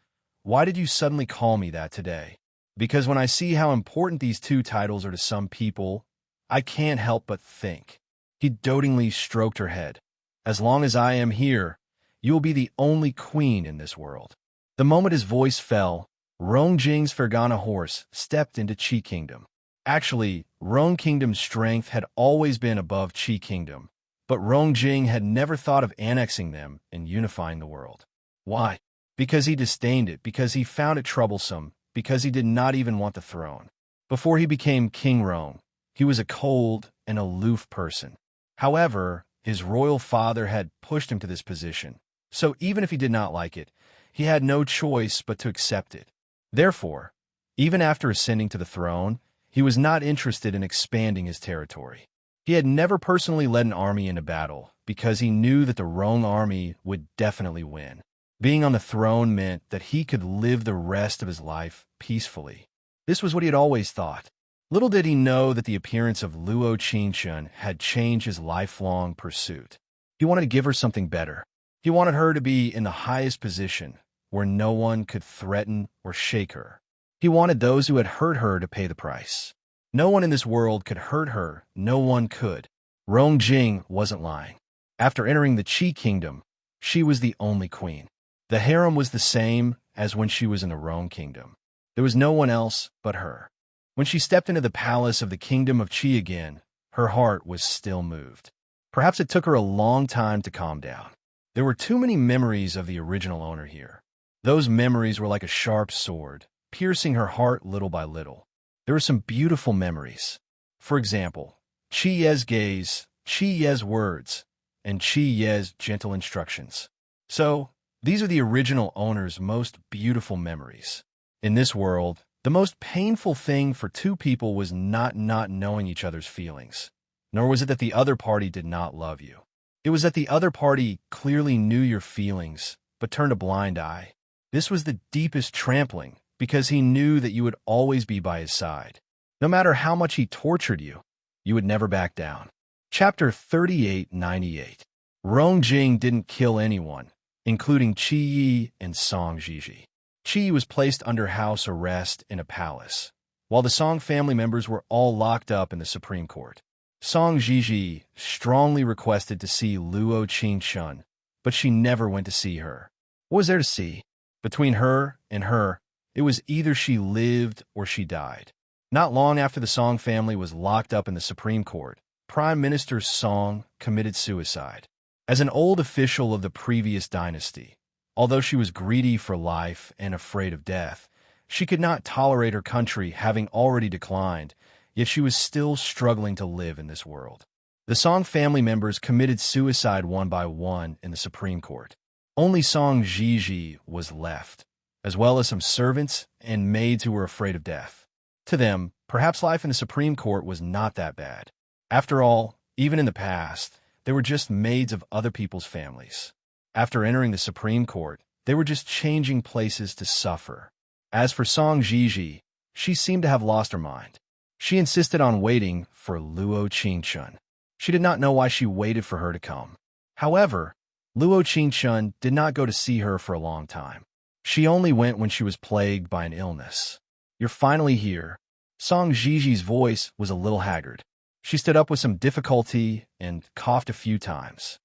Why did you suddenly call me that today? Because when I see how important these 2 titles are to some people, I can't help but think. He dotingly stroked her head. As long as I am here, you will be the only queen in this world. The moment his voice fell, Rongjing's Fergana horse stepped into Qi Kingdom. Actually, Rong Kingdom's strength had always been above Qi Kingdom, but Rongjing had never thought of annexing them and unifying the world. Why? Because he disdained it, because he found it troublesome, because he did not even want the throne. Before he became King Rong, he was a cold and aloof person. However, his royal father had pushed him to this position, so even if he did not like it, he had no choice but to accept it. Therefore, even after ascending to the throne, he was not interested in expanding his territory. He had never personally led an army into battle because he knew that the Rong army would definitely win. Being on the throne meant that he could live the rest of his life peacefully. This was what he had always thought. Little did he know that the appearance of Luo Qingshan had changed his lifelong pursuit. He wanted to give her something better. He wanted her to be in the highest position, where no one could threaten or shake her. He wanted those who had hurt her to pay the price. No one in this world could hurt her, no one could. Rongjing wasn't lying. After entering the Qi Kingdom, she was the only queen. The harem was the same as when she was in the Rong Kingdom. There was no one else but her. When she stepped into the palace of the Kingdom of Qi again, her heart was still moved. Perhaps it took her a long time to calm down. There were too many memories of the original owner here. Those memories were like a sharp sword, piercing her heart little by little. There were some beautiful memories. For example, Qi Ye's gaze, Qi Ye's words, and Qi Ye's gentle instructions. So, these are the original owner's most beautiful memories. In this world, the most painful thing for 2 people was not knowing each other's feelings. Nor was it that the other party did not love you. It was that the other party clearly knew your feelings, but turned a blind eye. This was the deepest trampling, because he knew that you would always be by his side. No matter how much he tortured you, you would never back down. Chapter 3898. Rongjing didn't kill anyone, including Qi Yi and Song Jiji. Chi was placed under house arrest in a palace, while the Song family members were all locked up in the Supreme Court. Song Jiji strongly requested to see Luo Qingshun, but she never went to see her. What was there to see? Between her and her, it was either she lived or she died. Not long after the Song family was locked up in the Supreme Court, Prime Minister Song committed suicide. As an old official of the previous dynasty, although she was greedy for life and afraid of death, she could not tolerate her country having already declined, yet she was still struggling to live in this world. The Song family members committed suicide one by one in the Supreme Court. Only Song Jiji was left, as well as some servants and maids who were afraid of death. To them, perhaps life in the Supreme Court was not that bad. After all, even in the past, they were just maids of other people's families. After entering the Supreme Court, they were just changing places to suffer. As for Song Jiji, she seemed to have lost her mind. She insisted on waiting for Luo Qingshun. She did not know why she waited for her to come. However, Luo Qingshun did not go to see her for a long time. She only went when she was plagued by an illness. "You're finally here." Song Jiji's voice was a little haggard. She stood up with some difficulty and coughed a few times.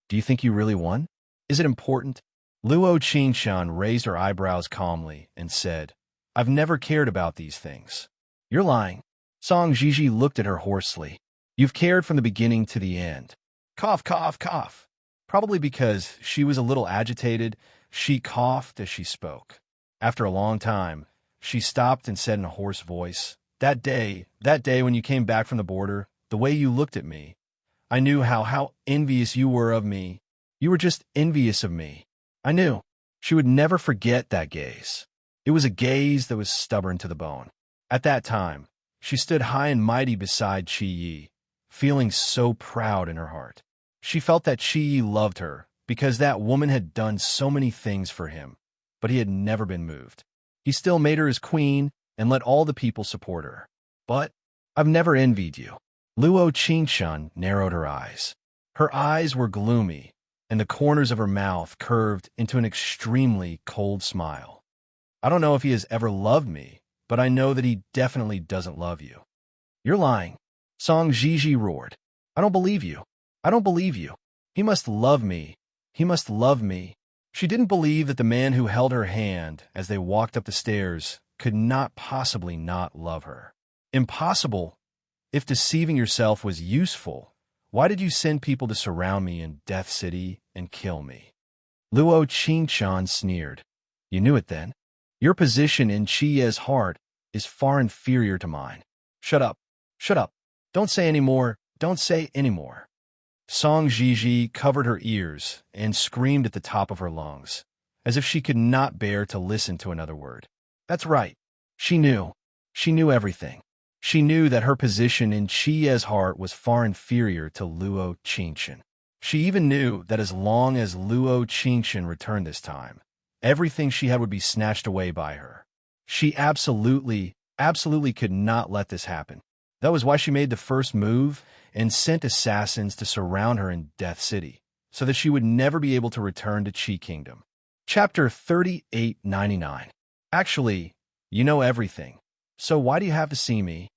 "Do you think you really won? Is it important?" Luo Qingshun raised her eyebrows calmly and said, "I've never cared about these things." "You're lying." Song Jiji looked at her hoarsely. "You've cared from the beginning to the end." Cough, cough, cough. Probably because she was a little agitated, she coughed as she spoke. After a long time, she stopped and said in a hoarse voice, that day when you came back from the border, the way you looked at me, I knew how envious you were of me. You were just envious of me. I knew." She would never forget that gaze. It was a gaze that was stubborn to the bone. At that time, she stood high and mighty beside Qi Yi, feeling so proud in her heart. She felt that Qi Yi loved her because that woman had done so many things for him, but he had never been moved. He still made her his queen and let all the people support her. "But I've never envied you." Luo Qingshun narrowed her eyes. Her eyes were gloomy, and the corners of her mouth curved into an extremely cold smile. "I don't know if he has ever loved me, but I know that he definitely doesn't love you." "You're lying." Song Jiji roared. "I don't believe you. I don't believe you. He must love me. He must love me." She didn't believe that the man who held her hand as they walked up the stairs could not possibly not love her. Impossible. If deceiving yourself was useful, why did you send people to surround me in Death City and kill me? Luo Qingshun sneered. "You knew it then. Your position in Chiye's heart is far inferior to mine." "Shut up. Shut up. Don't say any more. Don't say any more." Song Jiji covered her ears and screamed at the top of her lungs, as if she could not bear to listen to another word. That's right. She knew. She knew everything. She knew that her position in Chiye's heart was far inferior to Luo Qingshun. She even knew that as long as Luo Qingshun returned this time, everything she had would be snatched away by her. She absolutely could not let this happen. That was why she made the first move and sent assassins to surround her in Death City, so that she would never be able to return to Qi Kingdom. Chapter 3899. Actually, you know everything. So why do you have to see me?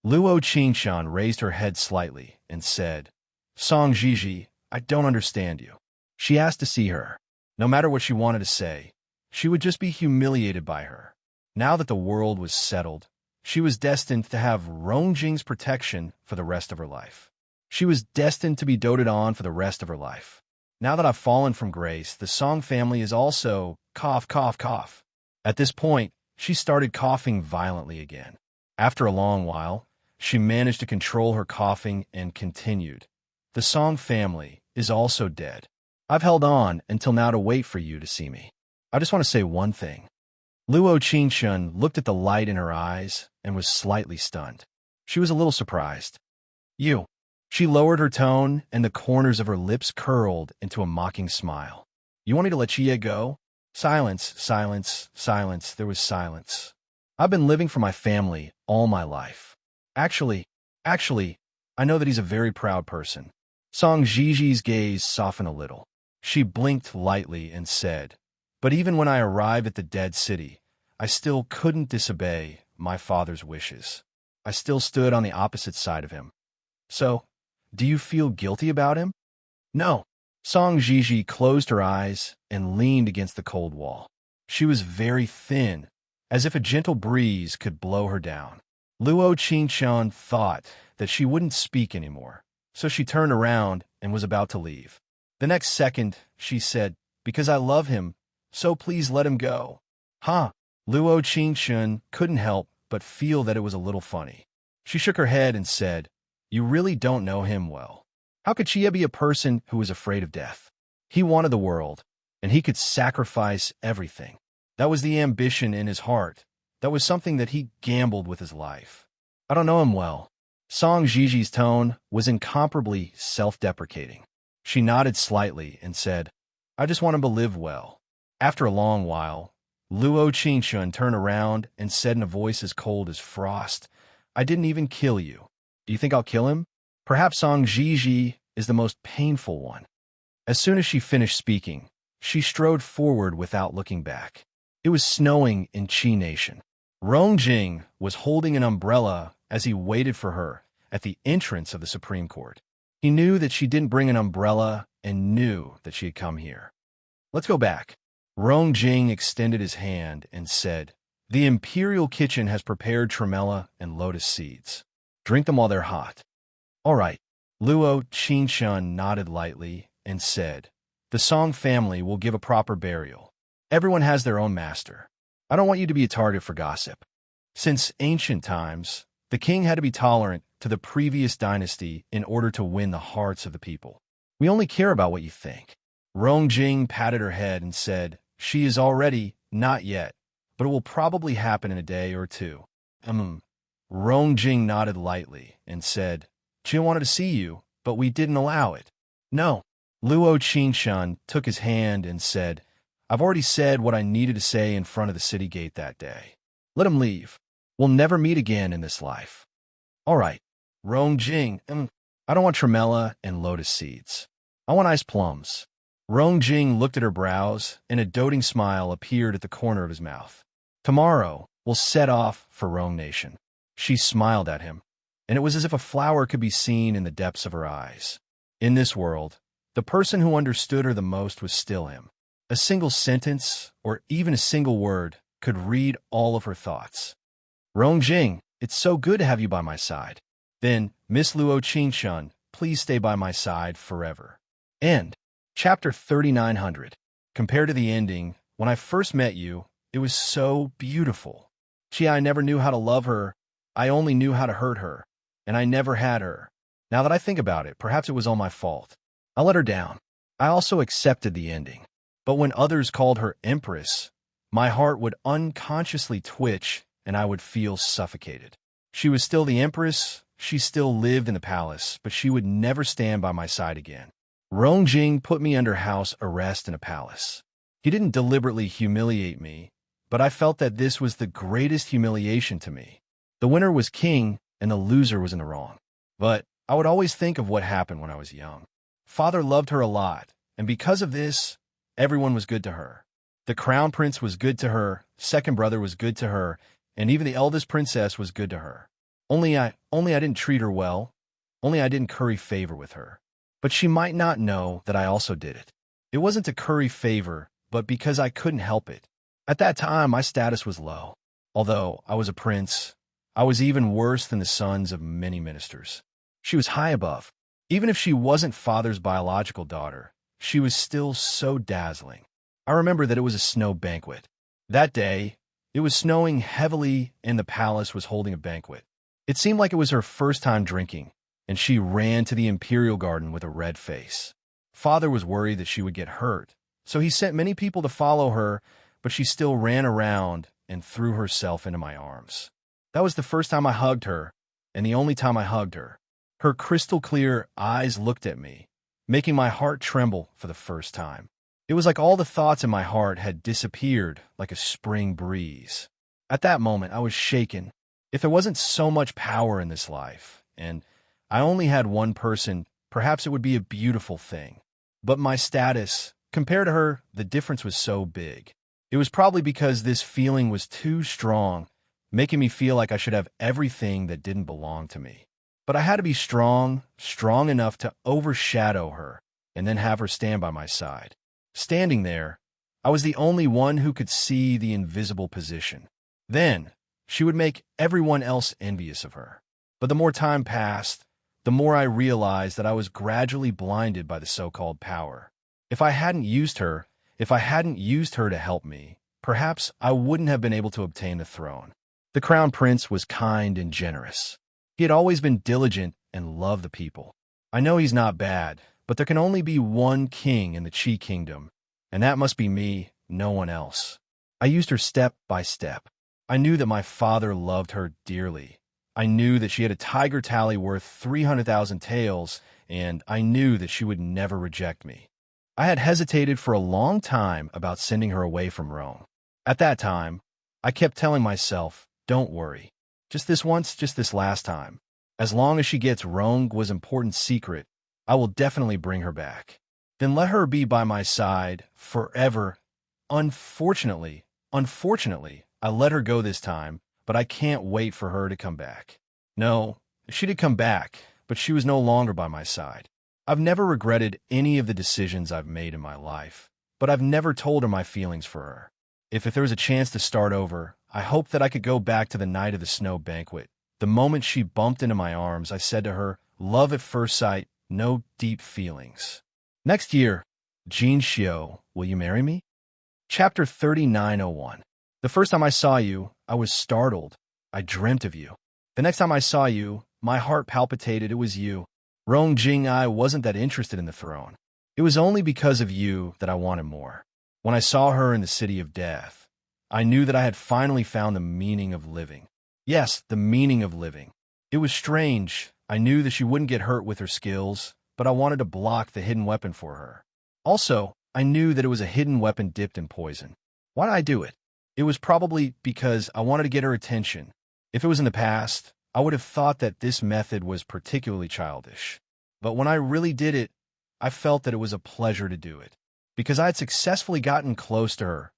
Luo Qingshun raised her head slightly and said, Song Jiji, I don't understand you. She asked to see her. No matter what she wanted to say, she would just be humiliated by her. Now that the world was settled, she was destined to have Rongjing's protection for the rest of her life. She was destined to be doted on for the rest of her life. Now that I've fallen from grace, the Song family is also cough, cough, cough. At this point, she started coughing violently again. After a long while, she managed to control her coughing and continued. The Song family is also dead. I've held on until now to wait for you to see me. I just want to say one thing. Luo Qingshun looked at the light in her eyes and was slightly stunned. She was a little surprised. You. She lowered her tone, and the corners of her lips curled into a mocking smile. You want me to let Chiye go? Silence, silence, silence. There was silence. I've been living for my family all my life. Actually, I know that he's a very proud person. Song Jiji's gaze softened a little. She blinked lightly and said, But even when I arrived at the dead city, I still couldn't disobey my father's wishes. I still stood on the opposite side of him. So, do you feel guilty about him? No. Song Jiji closed her eyes and leaned against the cold wall. She was very thin, as if a gentle breeze could blow her down. Luo Qingqian thought that she wouldn't speak anymore, so she turned around and was about to leave. The next second, she said, "Because I love him, so please let him go." Huh? Luo Qingqian couldn't help but feel that it was a little funny. She shook her head and said, "You really don't know him well. How could Chia be a person who was afraid of death? He wanted the world, and he could sacrifice everything. That was the ambition in his heart. That was something that he gambled with his life. I don't know him well." Song Jiji's tone was incomparably self-deprecating. She nodded slightly and said, "I just want him to live well." After a long while, Luo Qingqian turned around and said in a voice as cold as frost, "I didn't even kill you. Do you think I'll kill him? Perhaps Song Jiji is the most painful one." As soon as she finished speaking, she strode forward without looking back. It was snowing in Qi Nation. Rongjing was holding an umbrella as he waited for her at the entrance of the Supreme Court. He knew that she didn't bring an umbrella and knew that she had come here. "Let's go back." Rongjing extended his hand and said, "The Imperial Kitchen has prepared tremella and lotus seeds. Drink them while they're hot." "All right." Luo Qingqian nodded lightly and said, "The Song family will give a proper burial. Everyone has their own master. I don't want you to be a target for gossip." Since ancient times, the king had to be tolerant to the previous dynasty in order to win the hearts of the people. "We only care about what you think." Rongjing patted her head and said, "She is already, not yet, but it will probably happen in a day or two." Rongjing nodded lightly and said, "Chia wanted to see you, but we didn't allow it." "No." Luo Qingqian took his hand and said, "I've already said what I needed to say in front of the city gate that day. Let him leave. We'll never meet again in this life." "All right." Rongjing, "I don't want tremella and lotus seeds. I want ice plums." Rongjing looked at her brows, and a doting smile appeared at the corner of his mouth. "Tomorrow, we'll set off for Rong Nation." She smiled at him, and it was as if a flower could be seen in the depths of her eyes. In this world, the person who understood her the most was still him. A single sentence, or even a single word, could read all of her thoughts. "Rongjing, it's so good to have you by my side." "Then, Miss Luo Qingqian, please stay by my side forever." End. Chapter 3900. Compared to the ending, when I first met you, it was so beautiful. Gee, I never knew how to love her. I only knew how to hurt her, and I never had her. Now that I think about it, perhaps it was all my fault. I let her down. I also accepted the ending. But when others called her Empress, my heart would unconsciously twitch and I would feel suffocated. She was still the Empress, she still lived in the palace, but she would never stand by my side again. Rongjing put me under house arrest in a palace. He didn't deliberately humiliate me, but I felt that this was the greatest humiliation to me. The winner was king, and the loser was in the wrong. But I would always think of what happened when I was young. Father loved her a lot, and because of this, everyone was good to her. The crown prince was good to her, second brother was good to her, and even the eldest princess was good to her. Only I didn't treat her well. Only I didn't curry favor with her. But she might not know that I also did it. It wasn't to curry favor, but because I couldn't help it. At that time, my status was low. Although I was a prince, I was even worse than the sons of many ministers. She was high above. Even if she wasn't father's biological daughter, she was still so dazzling. I remember that it was a snow banquet. That day, it was snowing heavily and the palace was holding a banquet. It seemed like it was her first time drinking, and she ran to the imperial garden with a red face. Father was worried that she would get hurt, so he sent many people to follow her, but she still ran around and threw herself into my arms. That was the first time I hugged her, and the only time I hugged her. Her crystal-clear eyes looked at me, making my heart tremble for the first time. It was like all the thoughts in my heart had disappeared like a spring breeze. At that moment, I was shaken. If there wasn't so much power in this life, and I only had one person, perhaps it would be a beautiful thing. But my status, Compared to her, the difference was so big. It was probably because this feeling was too strong, making me feel like I should have everything that didn't belong to me. But I had to be strong, strong enough to overshadow her, and then have her stand by my side. Standing there, I was the only one who could see the invisible position. Then, she would make everyone else envious of her. But the more time passed, the more I realized that I was gradually blinded by the so-called power. If I hadn't used her to help me, perhaps I wouldn't have been able to obtain the throne. The crown prince was kind and generous. He had always been diligent and loved the people. I know he's not bad, but there can only be one king in the Chi kingdom, and that must be me, no one else. I used her step by step. I knew that my father loved her dearly. I knew that she had a tiger tally worth 300,000 taels, and I knew that she would never reject me. I had hesitated for a long time about sending her away from Rome. At that time, I kept telling myself, don't worry. Just this once, just this last time. As long as she gets Rong's important secret, I will definitely bring her back. Then let her be by my side forever. Unfortunately, I let her go this time, but I can't wait for her to come back. No, she did come back, but she was no longer by my side. I've never regretted any of the decisions I've made in my life, but I've never told her my feelings for her. If there was a chance to start over, I hoped that I could go back to the night of the snow banquet. The moment she bumped into my arms, I said to her, love at first sight, no deep feelings. Next year, Jean Xiao, will you marry me? Chapter 3901. The first time I saw you, I was startled. I dreamt of you. The next time I saw you, my heart palpitated. It was you. Rong Jing, I wasn't that interested in the throne. It was only because of you that I wanted more. When I saw her in the city of death, I knew that I had finally found the meaning of living. Yes, the meaning of living. It was strange. I knew that she wouldn't get hurt with her skills, but I wanted to block the hidden weapon for her. Also, I knew that it was a hidden weapon dipped in poison. Why did I do it? It was probably because I wanted to get her attention. If it was in the past, I would have thought that this method was particularly childish. But when I really did it, I felt that it was a pleasure to do it, because I had successfully gotten close to her.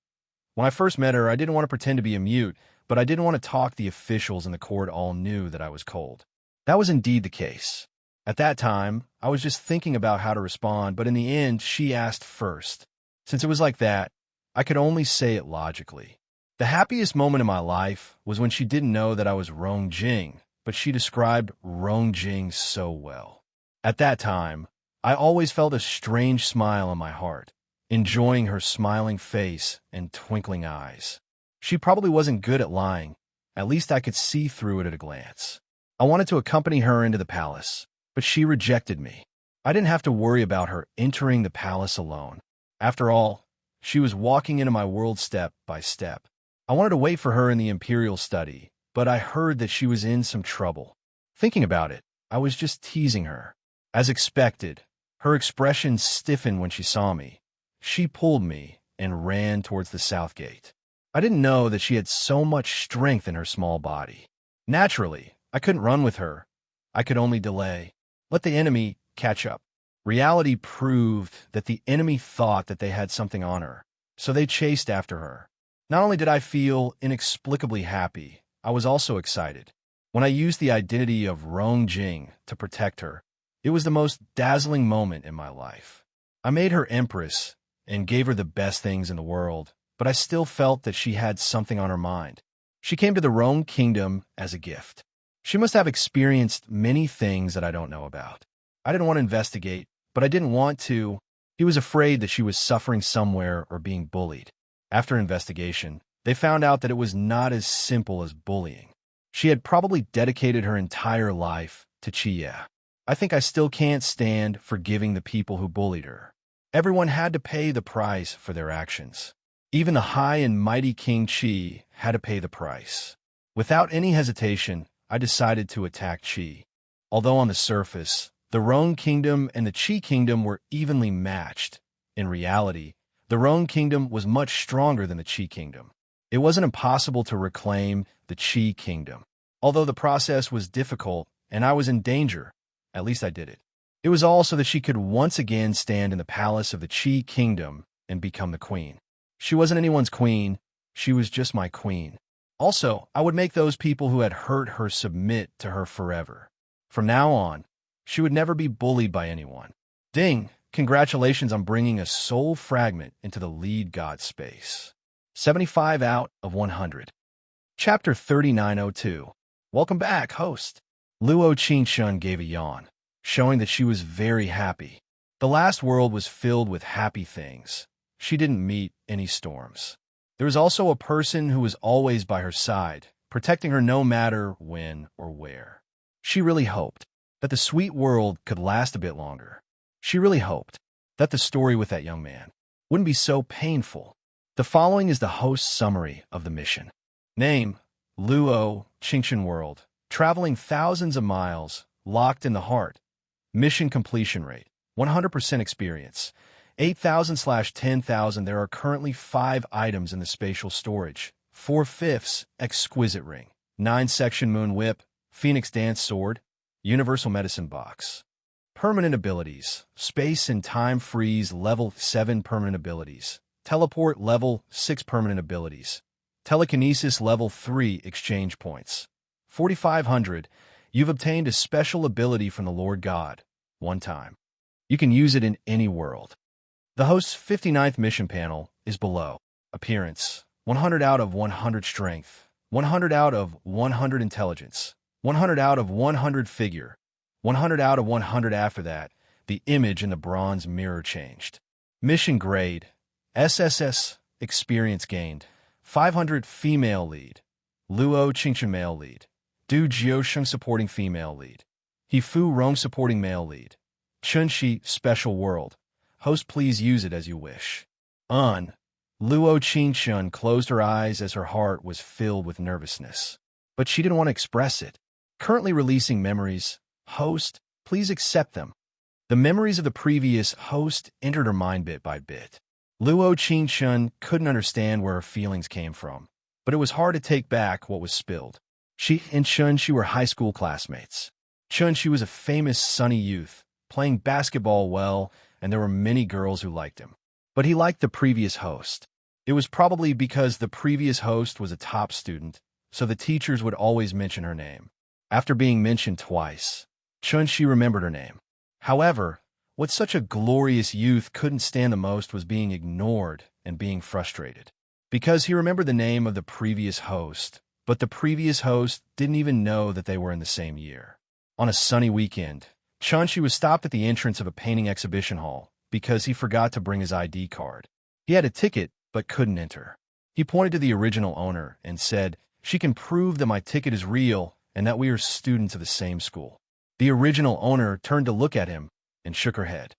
When I first met her, I didn't want to pretend to be a mute, but I didn't want to talk. The officials in the court all knew that I was cold. That was indeed the case. At that time, I was just thinking about how to respond, but in the end, she asked first. Since it was like that, I could only say it logically. The happiest moment in my life was when she didn't know that I was Rong Jing, but she described Rong Jing so well. At that time, I always felt a strange smile on my heart, enjoying her smiling face and twinkling eyes. She probably wasn't good at lying. At least I could see through it at a glance. I wanted to accompany her into the palace, but she rejected me. I didn't have to worry about her entering the palace alone. After all, she was walking into my world step by step. I wanted to wait for her in the imperial study, but I heard that she was in some trouble. Thinking about it, I was just teasing her. As expected, her expression stiffened when she saw me. She pulled me and ran towards the south gate. I didn't know that she had so much strength in her small body. Naturally, I couldn't run with her. I could only delay. Let the enemy catch up. Reality proved that the enemy thought that they had something on her, so they chased after her. Not only did I feel inexplicably happy, I was also excited. When I used the identity of Rong Jing to protect her, it was the most dazzling moment in my life. I made her empress and gave her the best things in the world, but I still felt that she had something on her mind. She came to the Rong kingdom as a gift. She must have experienced many things that I don't know about. I didn't want to investigate, but I didn't want to. He was afraid that she was suffering somewhere or being bullied. After investigation, they found out that it was not as simple as bullying. She had probably dedicated her entire life to Chia. I think I still can't stand forgiving the people who bullied her. Everyone had to pay the price for their actions. Even the high and mighty King Qi had to pay the price. Without any hesitation, I decided to attack Qi. Although on the surface, the Rong kingdom and the Qi kingdom were evenly matched, in reality, the Rong kingdom was much stronger than the Qi kingdom. It wasn't impossible to reclaim the Qi kingdom. Although the process was difficult and I was in danger, at least I did it. It was all so that she could once again stand in the palace of the Qi kingdom and become the queen. She wasn't anyone's queen. She was just my queen. Also, I would make those people who had hurt her submit to her forever. From now on, she would never be bullied by anyone. Ding! Congratulations on bringing a soul fragment into the lead god space. 75 out of 100. Chapter 3902. Welcome back, host. Luo Qingshun gave a yawn, showing that she was very happy. The last world was filled with happy things. She didn't meet any storms. There was also a person who was always by her side, protecting her no matter when or where. She really hoped that the sweet world could last a bit longer. She really hoped that the story with that young man wouldn't be so painful. The following is the host's summary of the mission. Name: Luo Qingshun World. Traveling thousands of miles, locked in the heart. Mission completion rate: 100% experience. 8,000/10,000. There are currently 5 items in the spatial storage. 4/5 exquisite ring. 9-section moon whip. Phoenix dance sword. Universal medicine box. Permanent abilities: space and time freeze level 7 permanent abilities. Teleport level 6 permanent abilities. Telekinesis level 3 exchange points. 4,500. You've obtained a special ability from the Lord God. One time. You can use it in any world. The host's 59th mission panel is below. Appearance: 100 out of 100 strength. 100 out of 100 intelligence. 100 out of 100 figure. 100 out of 100. After that, the image in the bronze mirror changed. Mission grade: SSS. Experience gained: 500. Female lead. Luo Qingshun male lead. Du Jiusheng supporting female lead. Hifu Rong supporting male lead. Chunxi special world. Host, please use it as you wish. Luo Qingshun closed her eyes as her heart was filled with nervousness. But she didn't want to express it. Currently releasing memories. Host, please accept them. The memories of the previous host entered her mind bit by bit. Luo Qingshun couldn't understand where her feelings came from, but it was hard to take back what was spilled. She and Chunxi were high school classmates. Chunxi was a famous sunny youth, playing basketball well, and there were many girls who liked him. But he liked the previous host. It was probably because the previous host was a top student, so the teachers would always mention her name. After being mentioned twice, Chunxi remembered her name. However, what such a glorious youth couldn't stand the most was being ignored and being frustrated. Because he remembered the name of the previous host, but the previous host didn't even know that they were in the same year. On a sunny weekend, Chunxi was stopped at the entrance of a painting exhibition hall because he forgot to bring his ID card. He had a ticket but couldn't enter. He pointed to the original owner and said, "She can prove that my ticket is real and that we are students of the same school." The original owner turned to look at him and shook her head.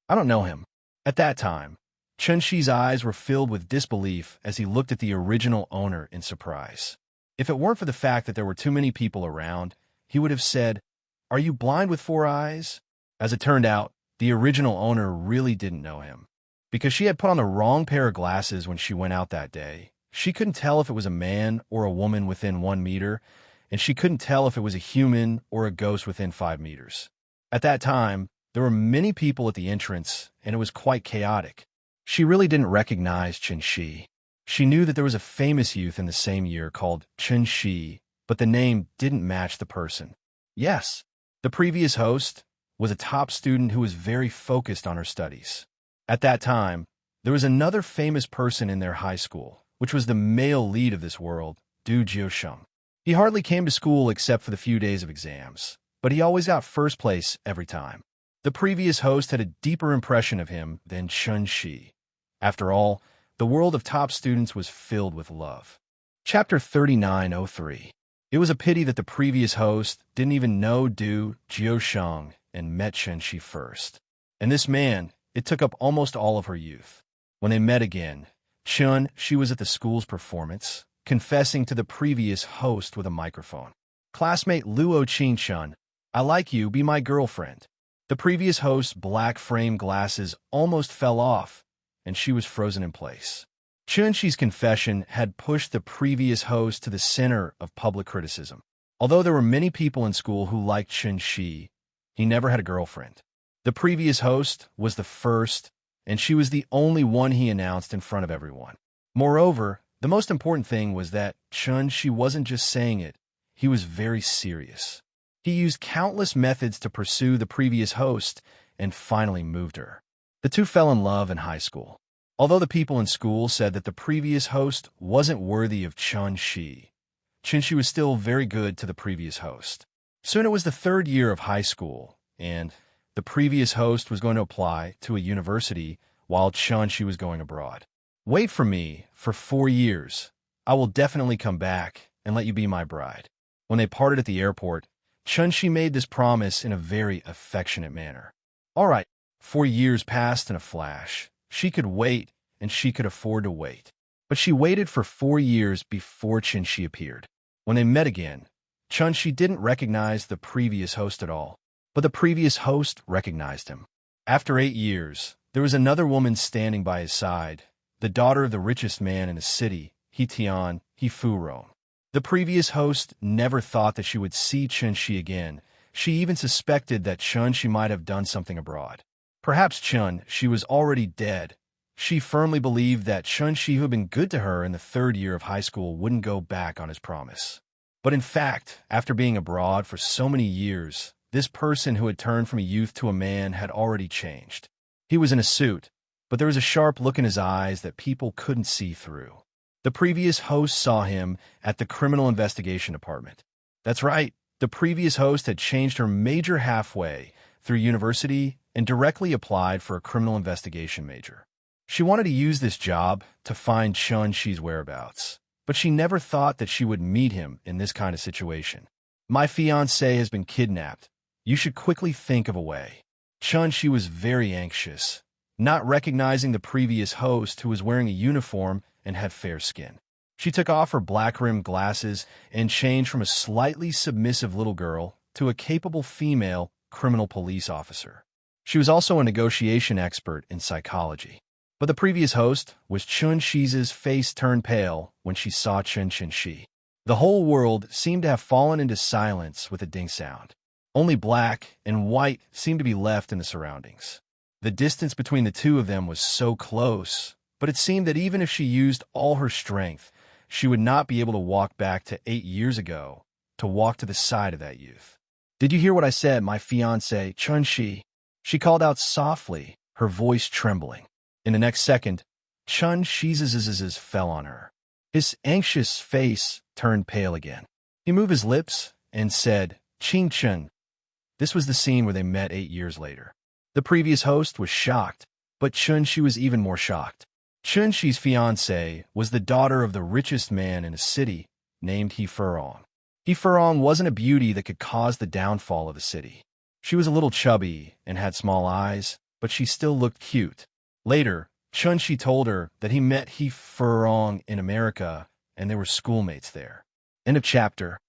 "I don't know him." At that time, Chunxi's eyes were filled with disbelief as he looked at the original owner in surprise. If it weren't for the fact that there were too many people around, he would have said, "Are you blind with 4 eyes?" As it turned out, the original owner really didn't know him. Because she had put on the wrong pair of glasses when she went out that day, she couldn't tell if it was a man or a woman within 1 meter, and she couldn't tell if it was a human or a ghost within 5 meters. At that time, there were many people at the entrance, and it was quite chaotic. She really didn't recognize Chunxi. She knew that there was a famous youth in the same year called Chunxi, but the name didn't match the person. Yes, the previous host was a top student who was very focused on her studies. At that time, there was another famous person in their high school, which was the male lead of this world, Du Jiusheng. He hardly came to school except for the few days of exams, but he always got first place every time. The previous host had a deeper impression of him than Chunxi. After all, the world of top students was filled with love. Chapter 3903. It was a pity that the previous host didn't even know Du Jiusheng and met Chunxi first. And this man, it took up almost all of her youth. When they met again, Chunxi was at the school's performance, confessing to the previous host with a microphone. "Classmate Luo Qingshun, I like you, be my girlfriend." The previous host's black frame glasses almost fell off, and she was frozen in place. Chunxi's confession had pushed the previous host to the center of public criticism. Although there were many people in school who liked Chunxi, he never had a girlfriend. The previous host was the first, and she was the only one he announced in front of everyone. Moreover, the most important thing was that she wasn't just saying it, he was very serious. He used countless methods to pursue the previous host and finally moved her. The two fell in love in high school. Although the people in school said that the previous host wasn't worthy of Chun-Shi was still very good to the previous host. Soon it was the third year of high school, and the previous host was going to apply to a university while Chun-Shi was going abroad. Wait for me for 4 years. I will definitely come back and let you be my bride. When they parted at the airport, Chun-Shi made this promise in a very affectionate manner. All right, 4 years passed in a flash. She could wait, and she could afford to wait. But she waited for 4 years before Chun-Shi appeared. When they met again, Chun-Shi didn't recognize the previous host at all, but the previous host recognized him. After 8 years, there was another woman standing by his side, the daughter of the richest man in the city, He-Furong. The previous host never thought that she would see Chun-Shi again. She even suspected that Chun-Shi might have done something abroad. Perhaps Chun-Shi was already dead. She firmly believed that Chun-Shi, who had been good to her in the third year of high school, wouldn't go back on his promise. But in fact, after being abroad for so many years, this person who had turned from a youth to a man had already changed. He was in a suit, but there was a sharp look in his eyes that people couldn't see through. The previous host saw him at the criminal investigation department. That's right, the previous host had changed her major halfway through university and directly applied for a criminal investigation major. She wanted to use this job to find Chun-Shi's whereabouts, but she never thought that she would meet him in this kind of situation. My fiancé has been kidnapped. You should quickly think of a way. Chun-Shi was very anxious, not recognizing the previous host who was wearing a uniform and had fair skin. She took off her black-rimmed glasses and changed from a slightly submissive little girl to a capable female criminal police officer. She was also a negotiation expert in psychology. But the previous host was Chun-Shi's face turned pale when she saw Chun-Shi. The whole world seemed to have fallen into silence with a ding sound. Only black and white seemed to be left in the surroundings. The distance between the two of them was so close, but it seemed that even if she used all her strength, she would not be able to walk back to 8 years ago, to walk to the side of that youth. Did you hear what I said, my fiancé, Chun-Shi? She called out softly, her voice trembling. In the next second, Chun-Shi's fell on her. His anxious face turned pale again. He moved his lips and said, Ching-Chun. This was the scene where they met 8 years later. The previous host was shocked, but Chun-Shi was even more shocked. Chun-Shi's fiancée was the daughter of the richest man in a city named He-Furong. He-Furong wasn't a beauty that could cause the downfall of the city. She was a little chubby and had small eyes, but she still looked cute. Later, Chun-Shi told her that he met He-Furong in America and they were schoolmates there. End of chapter.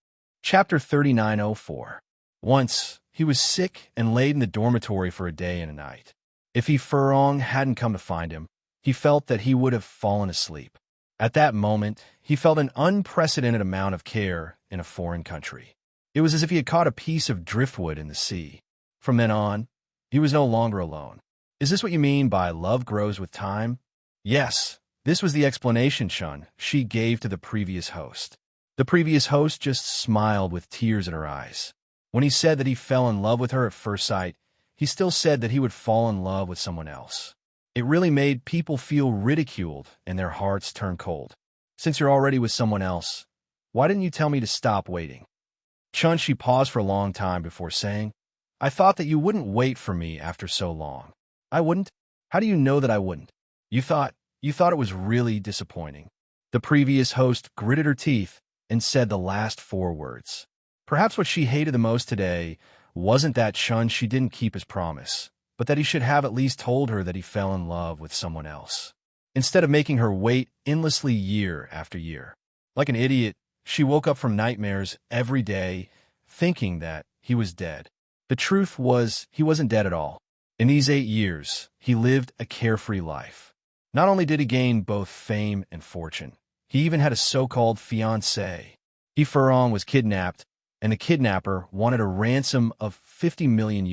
Chapter 3904. Once, he was sick and laid in the dormitory for a day and a night. If He-Furong hadn't come to find him, he felt that he would have fallen asleep. At that moment, he felt an unprecedented amount of care in a foreign country. It was as if he had caught a piece of driftwood in the sea. From then on, he was no longer alone. Is this what you mean by love grows with time? Yes, this was the explanation Chun-Shi gave to the previous host. The previous host just smiled with tears in her eyes. When he said that he fell in love with her at first sight, he still said that he would fall in love with someone else. It really made people feel ridiculed and their hearts turn cold. Since you're already with someone else, why didn't you tell me to stop waiting? Chun-Shi paused for a long time before saying, I thought that you wouldn't wait for me after so long. I wouldn't? How do you know that I wouldn't? You thought it was really disappointing. The previous host gritted her teeth and said the last 4 words. Perhaps what she hated the most today wasn't that Chun-Shi didn't keep his promise, but that he should have at least told her that he fell in love with someone else, instead of making her wait endlessly year after year. Like an idiot, she woke up from nightmares every day, thinking that he was dead. The truth was, he wasn't dead at all. In these 8 years, he lived a carefree life. Not only did he gain both fame and fortune, he even had a so-called fiancée. He-Furong was kidnapped, and the kidnapper wanted a ransom of $50 million.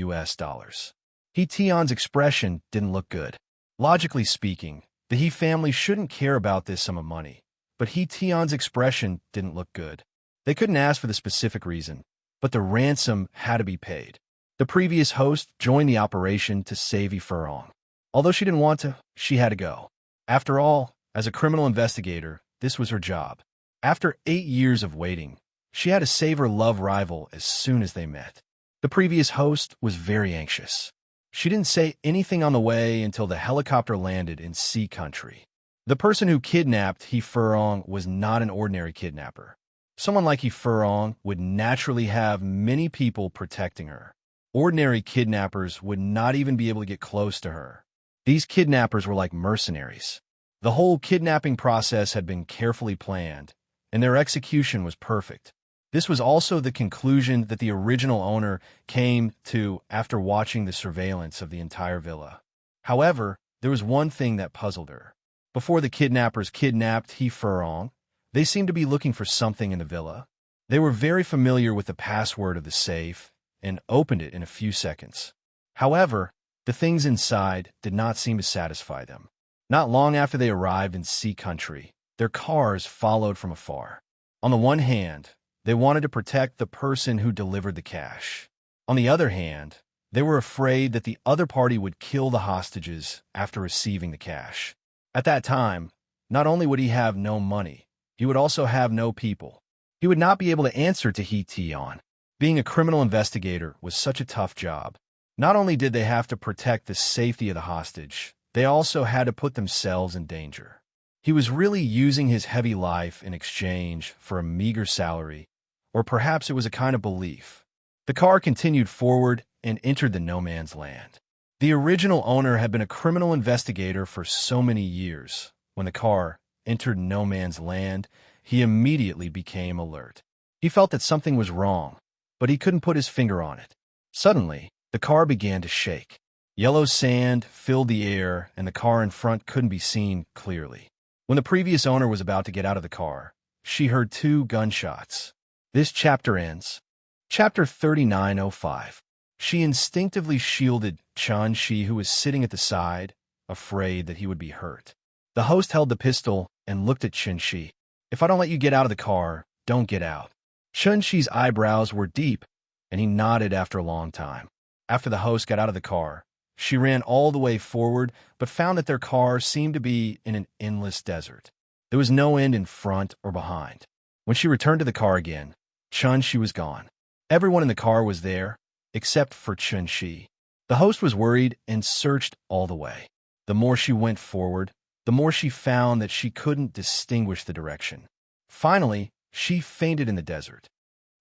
He Tion's expression didn't look good. Logically speaking, the He family shouldn't care about this sum of money, but He Tion's expression didn't look good. They couldn't ask for the specific reason, but the ransom had to be paid. The previous host joined the operation to save Yi Furong. Although she didn't want to, she had to go. After all, as a criminal investigator, this was her job. After 8 years of waiting, she had to save her love rival as soon as they met. The previous host was very anxious. She didn't say anything on the way until the helicopter landed in sea country. The person who kidnapped He Furong was not an ordinary kidnapper. Someone like He Furong would naturally have many people protecting her. Ordinary kidnappers would not even be able to get close to her. These kidnappers were like mercenaries. The whole kidnapping process had been carefully planned, and their execution was perfect. This was also the conclusion that the original owner came to after watching the surveillance of the entire villa. However, there was one thing that puzzled her. Before the kidnappers kidnapped He Furong, they seemed to be looking for something in the villa. They were very familiar with the password of the safe and opened it in a few seconds. However, the things inside did not seem to satisfy them. Not long after they arrived in sea country, their cars followed from afar. On the one hand, they wanted to protect the person who delivered the cash. On the other hand, they were afraid that the other party would kill the hostages after receiving the cash. At that time, not only would he have no money, he would also have no people. He would not be able to answer to He Tion. Being a criminal investigator was such a tough job. Not only did they have to protect the safety of the hostage, they also had to put themselves in danger. He was really using his heavy life in exchange for a meager salary, or perhaps it was a kind of belief. The car continued forward and entered the no man's land. The original owner had been a criminal investigator for so many years. When the car entered no man's land, he immediately became alert. He felt that something was wrong, but he couldn't put his finger on it. Suddenly, the car began to shake. Yellow sand filled the air, and the car in front couldn't be seen clearly. When the previous owner was about to get out of the car, she heard 2 gunshots. This chapter ends. Chapter 3905. She instinctively shielded Chan Shi, who was sitting at the side, afraid that he would be hurt. The host held the pistol and looked at Chen Shi. "If I don't let you get out of the car, don't get out." Chen Shi's eyebrows were deep, and he nodded after a long time. After the host got out of the car, she ran all the way forward, but found that their car seemed to be in an endless desert. There was no end in front or behind. When she returned to the car again, Chen Shi was gone. Everyone in the car was there, except for Chen Shi. The host was worried and searched all the way. The more she went forward, the more she found that she couldn't distinguish the direction. Finally, she fainted in the desert.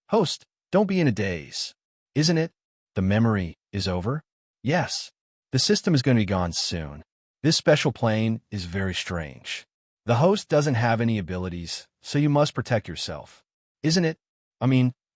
"Host, don't be in a daze. Isn't it? The memory is over?" "Yes. The system is going to be gone soon. This special plane is very strange. The host doesn't have any abilities, so you must protect yourself. Isn't it?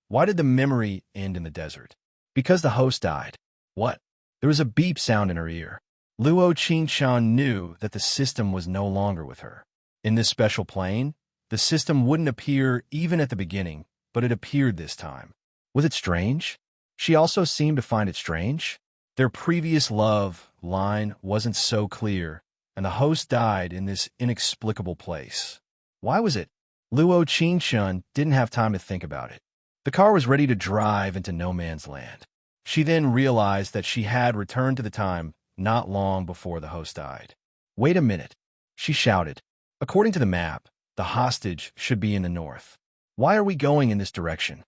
Why did the memory end in the desert?" "Because the host died." "What?" There was a beep sound in her ear. Luo Qingshan knew that the system was no longer with her. In this special plane, the system wouldn't appear even at the beginning, but it appeared this time. Was it strange? She also seemed to find it strange. Their previous love line wasn't so clear, and the host died in this inexplicable place. Why was it? Luo Qingshan didn't have time to think about it. The car was ready to drive into no man's land. She then realized that she had returned to the time not long before the host died. "Wait a minute," she shouted. "According to the map, the hostage should be in the north. Why are we going in this direction?"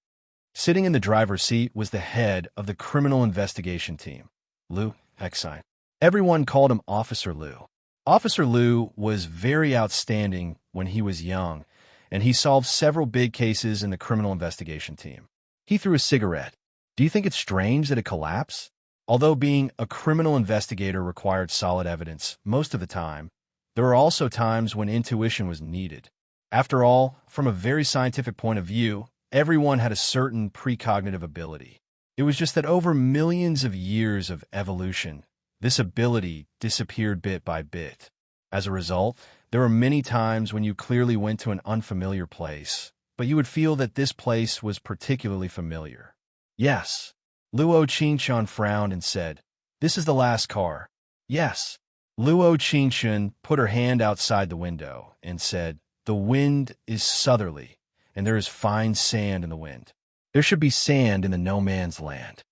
Sitting in the driver's seat was the head of the criminal investigation team, Lu Exine. Everyone called him Officer Lu. Officer Lu was very outstanding when he was young, and he solved several big cases in the criminal investigation team. He threw a cigarette. "Do you think it's strange that it collapsed?" Although being a criminal investigator required solid evidence most of the time, there were also times when intuition was needed. After all, from a very scientific point of view, everyone had a certain precognitive ability. It was just that over millions of years of evolution, this ability disappeared bit by bit. As a result, there were many times when you clearly went to an unfamiliar place, but you would feel that this place was particularly familiar. "Yes." Luo Qingshan frowned and said, This is the last car. Yes. Luo Qingxun put her hand outside the window and said, "The wind is southerly, and there is fine sand in the wind. There should be sand in the no man's land."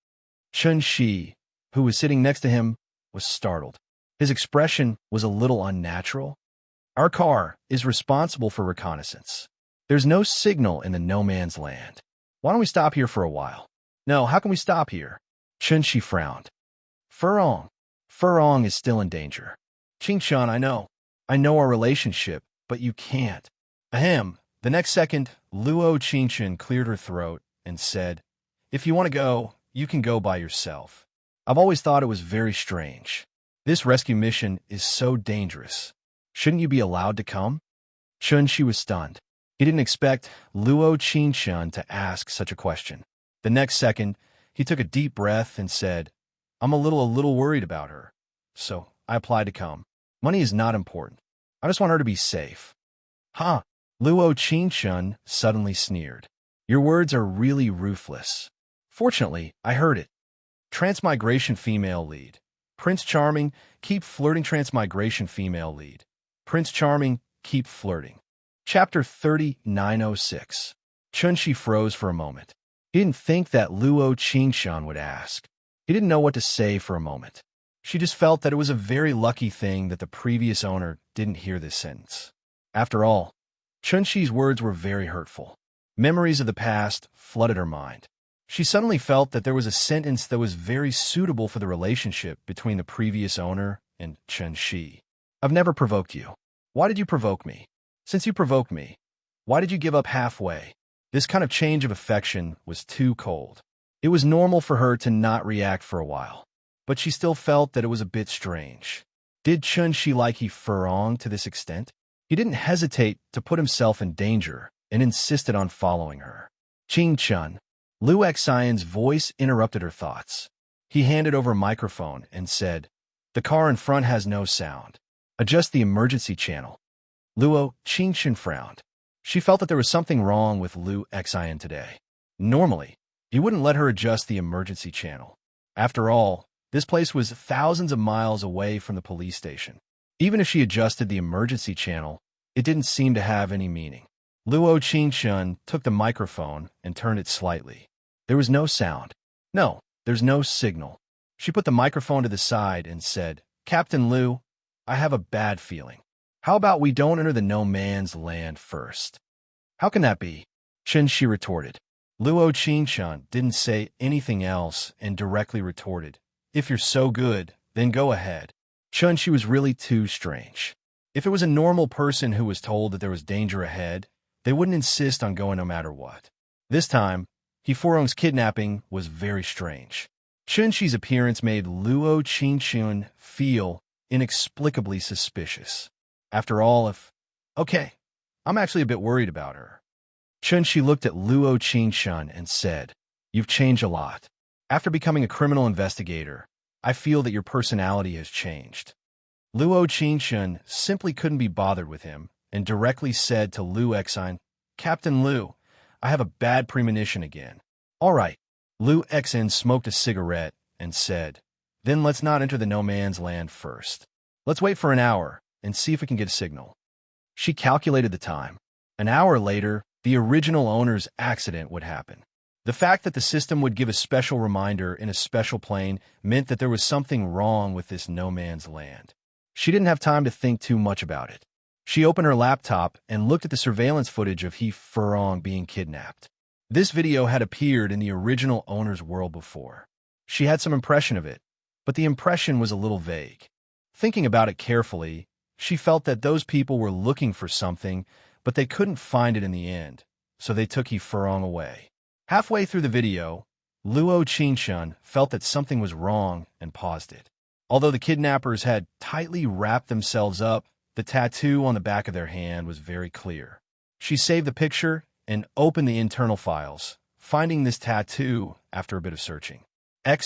Chun Shi, who was sitting next to him, was startled. His expression was a little unnatural. "Our car is responsible for reconnaissance. There's no signal in the no man's land. Why don't we stop here for a while?" "No, how can we stop here?" Chun Shi frowned. Furong is still in danger." "Qingxun, I know our relationship, but you can't." Ahem. The next second, Luo Qingxun cleared her throat and said, "If you want to go, you can go by yourself. I've always thought it was very strange. This rescue mission is so dangerous. Shouldn't you be allowed to come?" Chun Shi was stunned. He didn't expect Luo Qingxun to ask such a question. The next second, he took a deep breath and said, "I'm a little worried about her, so I applied to come. Money is not important. I just want her to be safe." "Huh?" Luo Qingxun suddenly sneered. "Your words are really ruthless." "Fortunately, I heard it. Transmigration female lead. Prince Charming, keep flirting. Transmigration female lead. Prince Charming, keep flirting." Chapter 3906. Chun Shi froze for a moment. He didn't think that Luo Qingxun would ask. He didn't know what to say for a moment. She just felt that it was a very lucky thing that the previous owner didn't hear this sentence. After all, Chun Shi's words were very hurtful. Memories of the past flooded her mind. She suddenly felt that there was a sentence that was very suitable for the relationship between the previous owner and Chun Shi. "I've never provoked you. Why did you provoke me? Since you provoked me, why did you give up halfway?" This kind of change of affection was too cold. It was normal for her to not react for a while, but she still felt that it was a bit strange. Did Chun Shi like He Furong to this extent? He didn't hesitate to put himself in danger and insisted on following her. "Qingxun." Lu Xian's voice interrupted her thoughts. He handed over a microphone and said, "The car in front has no sound. Adjust the emergency channel." Luo Qingxun frowned. She felt that there was something wrong with Lu Xian today. Normally, he wouldn't let her adjust the emergency channel. After all, this place was thousands of miles away from the police station. Even if she adjusted the emergency channel, it didn't seem to have any meaning. Luo Qingxun took the microphone and turned it slightly. There was no sound. "No, there's no signal." She put the microphone to the side and said, "Captain Lu, I have a bad feeling. How about we don't enter the no man's land first?" "How can that be?" Chun Shi retorted. Luo Qingxun didn't say anything else and directly retorted, "If you're so good, then go ahead." Chun Shi was really too strange. If it was a normal person who was told that there was danger ahead, they wouldn't insist on going no matter what. This time, He Furong's kidnapping was very strange. Chun Shi's appearance made Luo Qingxun feel inexplicably suspicious. After all, okay, I'm actually a bit worried about her. Chun Shi looked at Luo Qingxun and said, "You've changed a lot. After becoming a criminal investigator, I feel that your personality has changed." Luo Qingxun simply couldn't be bothered with him and directly said to Lu Xian, "Captain Lu, I have a bad premonition again." "All right." Lu Xian smoked a cigarette and said, "Then let's not enter the no man's land first. Let's wait for an hour and see if we can get a signal." She calculated the time. An hour later, the original owner's accident would happen. The fact that the system would give a special reminder in a special plane meant that there was something wrong with this no man's land. She didn't have time to think too much about it. She opened her laptop and looked at the surveillance footage of He Furong being kidnapped. This video had appeared in the original owner's world before. She had some impression of it, but the impression was a little vague. Thinking about it carefully, she felt that those people were looking for something, but they couldn't find it in the end, so they took He Furong away. Halfway through the video, Luo Qingxun felt that something was wrong and paused it. Although the kidnappers had tightly wrapped themselves up, the tattoo on the back of their hand was very clear. She saved the picture and opened the internal files, finding this tattoo after a bit of searching.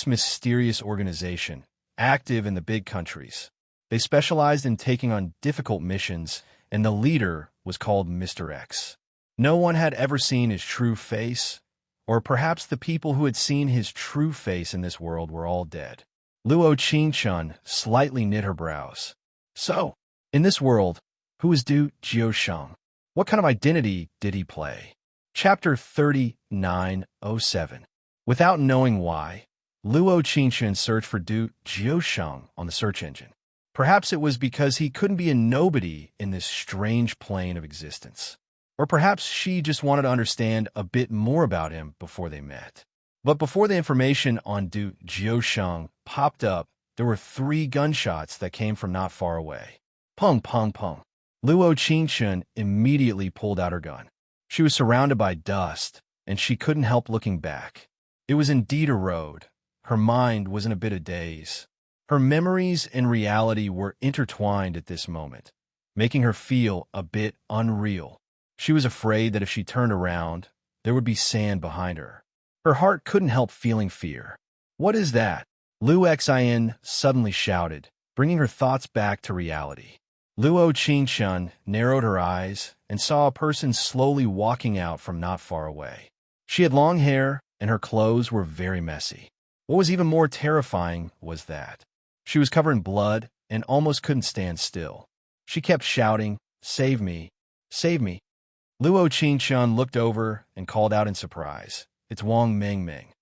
Mysterious organization, active in the big countries. They specialized in taking on difficult missions, and the leader was called Mr. X. No one had ever seen his true face, or perhaps the people who had seen his true face in this world were all dead. Luo Qingchun slightly knit her brows. So, in this world, who is Du Jiusheng? What kind of identity did he play? Chapter 3907. Without knowing why, Luo Qingchun searched for Du Jiusheng on the search engine. Perhaps it was because he couldn't be a nobody in this strange plane of existence. Or perhaps she just wanted to understand a bit more about him before they met. But before the information on Du Jiusheng popped up, there were 3 gunshots that came from not far away. Pung, pung, pung. Luo Qingchun immediately pulled out her gun. She was surrounded by dust, and she couldn't help looking back. It was indeed a road. Her mind was in a bit of daze. Her memories and reality were intertwined at this moment, making her feel a bit unreal. She was afraid that if she turned around, there would be sand behind her. Her heart couldn't help feeling fear. What is that? Lu Xin suddenly shouted, bringing her thoughts back to reality. Luo Qingchun narrowed her eyes and saw a person slowly walking out from not far away. She had long hair, and her clothes were very messy. What was even more terrifying was that she was covered in blood and almost couldn't stand still. She kept shouting, "Save me! Save me!" Luo Qingchun looked over and called out in surprise, "It's Wang Mengmeng."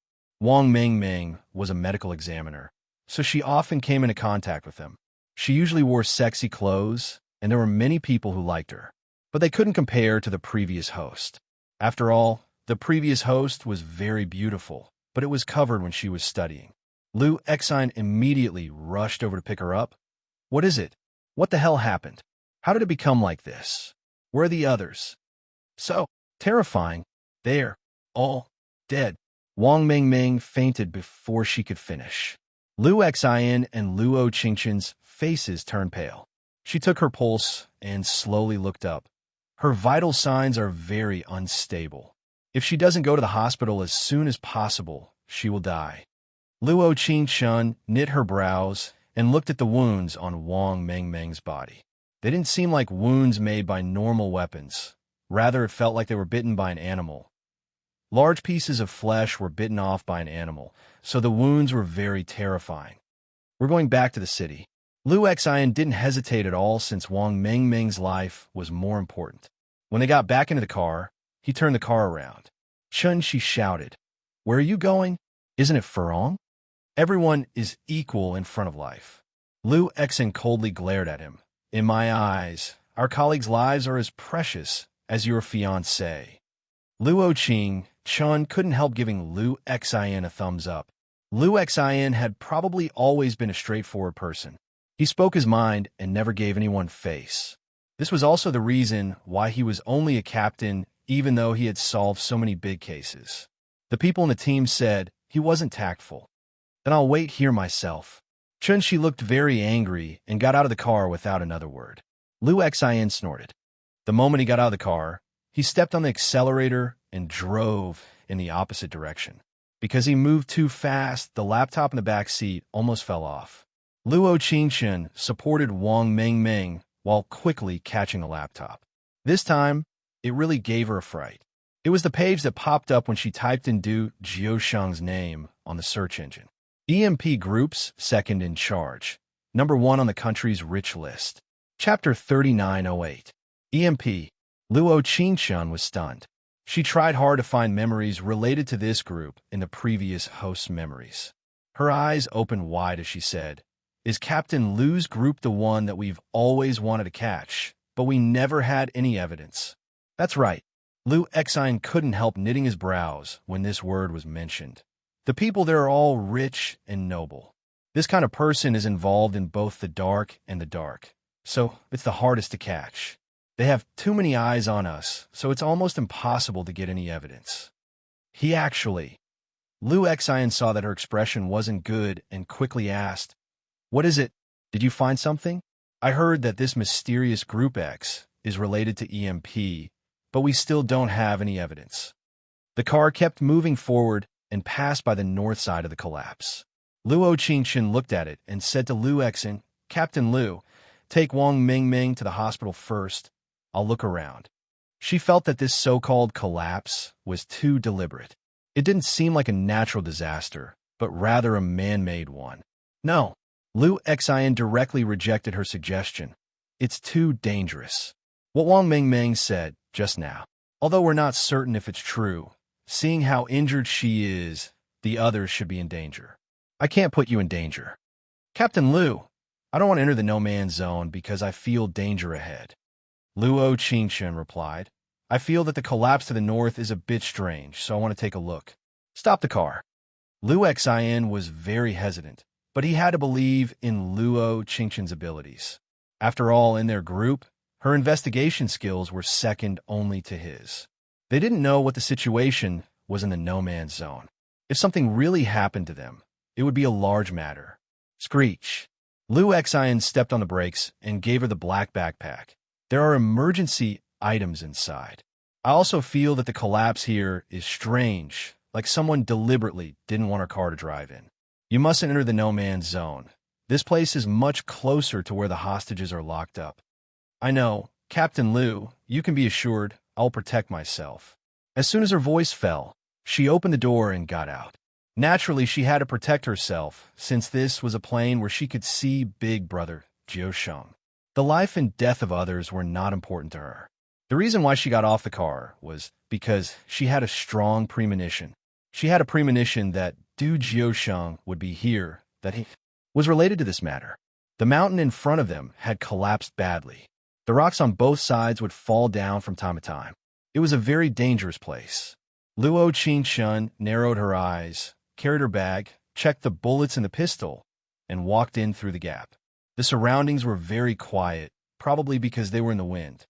Wang Mengmeng was a medical examiner, so she often came into contact with him. She usually wore sexy clothes, and there were many people who liked her, but they couldn't compare to the previous host. After all, the previous host was very beautiful, but it was covered when she was studying. Lu Xin immediately rushed over to pick her up. "What is it? What the hell happened? How did it become like this? Where are the others?" "So terrifying. They're all dead." Wang Mengmeng fainted before she could finish. Lu Xin and Luo Qingchun's faces turned pale. She took her pulse and slowly looked up. Her vital signs are very unstable. If she doesn't go to the hospital as soon as possible, she will die. Luo Qingchun knit her brows and looked at the wounds on Wang Mengmeng's body. They didn't seem like wounds made by normal weapons. Rather, it felt like they were bitten by an animal. Large pieces of flesh were bitten off by an animal, so the wounds were very terrifying. "We're going back to the city." Lu Xin didn't hesitate at all since Wang Mengmeng's life was more important. When they got back into the car, he turned the car around. "Chun," she shouted. "Where are you going? Isn't it Furong?" "Everyone is equal in front of life." Lu Xin coldly glared at him. "In my eyes, our colleagues' lives are as precious as your fiancé." Luo Qingchun couldn't help giving Lu Xin a thumbs up. Lu Xin had probably always been a straightforward person. He spoke his mind and never gave anyone face. This was also the reason why he was only a captain even though he had solved so many big cases. The people in the team said he wasn't tactful. "Then I'll wait here myself." Chun-Shi looked very angry and got out of the car without another word. Lu Xin snorted. The moment he got out of the car, he stepped on the accelerator and drove in the opposite direction. Because he moved too fast, the laptop in the back seat almost fell off. Luo Qingchun supported Wang Mengmeng while quickly catching the laptop. This time, it really gave her a fright. It was the page that popped up when she typed in Du Jiusheng's name on the search engine. EMP Group's second in charge. Number 1 on the country's rich list. Chapter 3908. EMP. Luo Qingchun was stunned. She tried hard to find memories related to this group in the previous host's memories. Her eyes opened wide as she said, "Is Captain Lu's group the one that we've always wanted to catch, but we never had any evidence?" That's right. Lu Xin couldn't help knitting his brows when this word was mentioned. The people there are all rich and noble. This kind of person is involved in both the dark and the dark, so it's the hardest to catch. They have too many eyes on us, so it's almost impossible to get any evidence. Lu Xin saw that her expression wasn't good and quickly asked, "What is it? Did you find something? I heard that this mysterious Group X is related to EMP, but we still don't have any evidence." The car kept moving forward and passed by the north side of the collapse. Luo Qingchun looked at it and said to Lu Xin, "Captain Lu, take Wang Mengmeng to the hospital first. I'll look around." She felt that this so-called collapse was too deliberate. It didn't seem like a natural disaster, but rather a man-made one. No. Lu Xin directly rejected her suggestion. It's too dangerous. What Wang Mingming said just now. Although we're not certain if it's true, seeing how injured she is, the others should be in danger. I can't put you in danger. Captain Lu, I don't want to enter the no-man's zone because I feel danger ahead. Luo Qingchen replied. I feel that the collapse to the north is a bit strange, so I want to take a look. Stop the car. Lu Xin was very hesitant, but he had to believe in Luo Qingchen's abilities. After all, in their group, her investigation skills were second only to his. They didn't know what the situation was in the no-man's zone. If something really happened to them, it would be a large matter. Screech. Lu Xin stepped on the brakes and gave her the black backpack. There are emergency items inside. I also feel that the collapse here is strange, like someone deliberately didn't want her car to drive in. You mustn't enter the no-man's zone. This place is much closer to where the hostages are locked up. I know, Captain Lu, you can be assured I'll protect myself. As soon as her voice fell, she opened the door and got out. Naturally, she had to protect herself, since this was a plane where she could see Big Brother Jiu Sheng. The life and death of others were not important to her. The reason why she got off the car was because she had a strong premonition. She had a premonition that Du Jiusheng would be here, that he was related to this matter. The mountain in front of them had collapsed badly. The rocks on both sides would fall down from time to time. It was a very dangerous place. Luo Qingshun narrowed her eyes, carried her bag, checked the bullets in the pistol, and walked in through the gap. The surroundings were very quiet, probably because they were in the wind.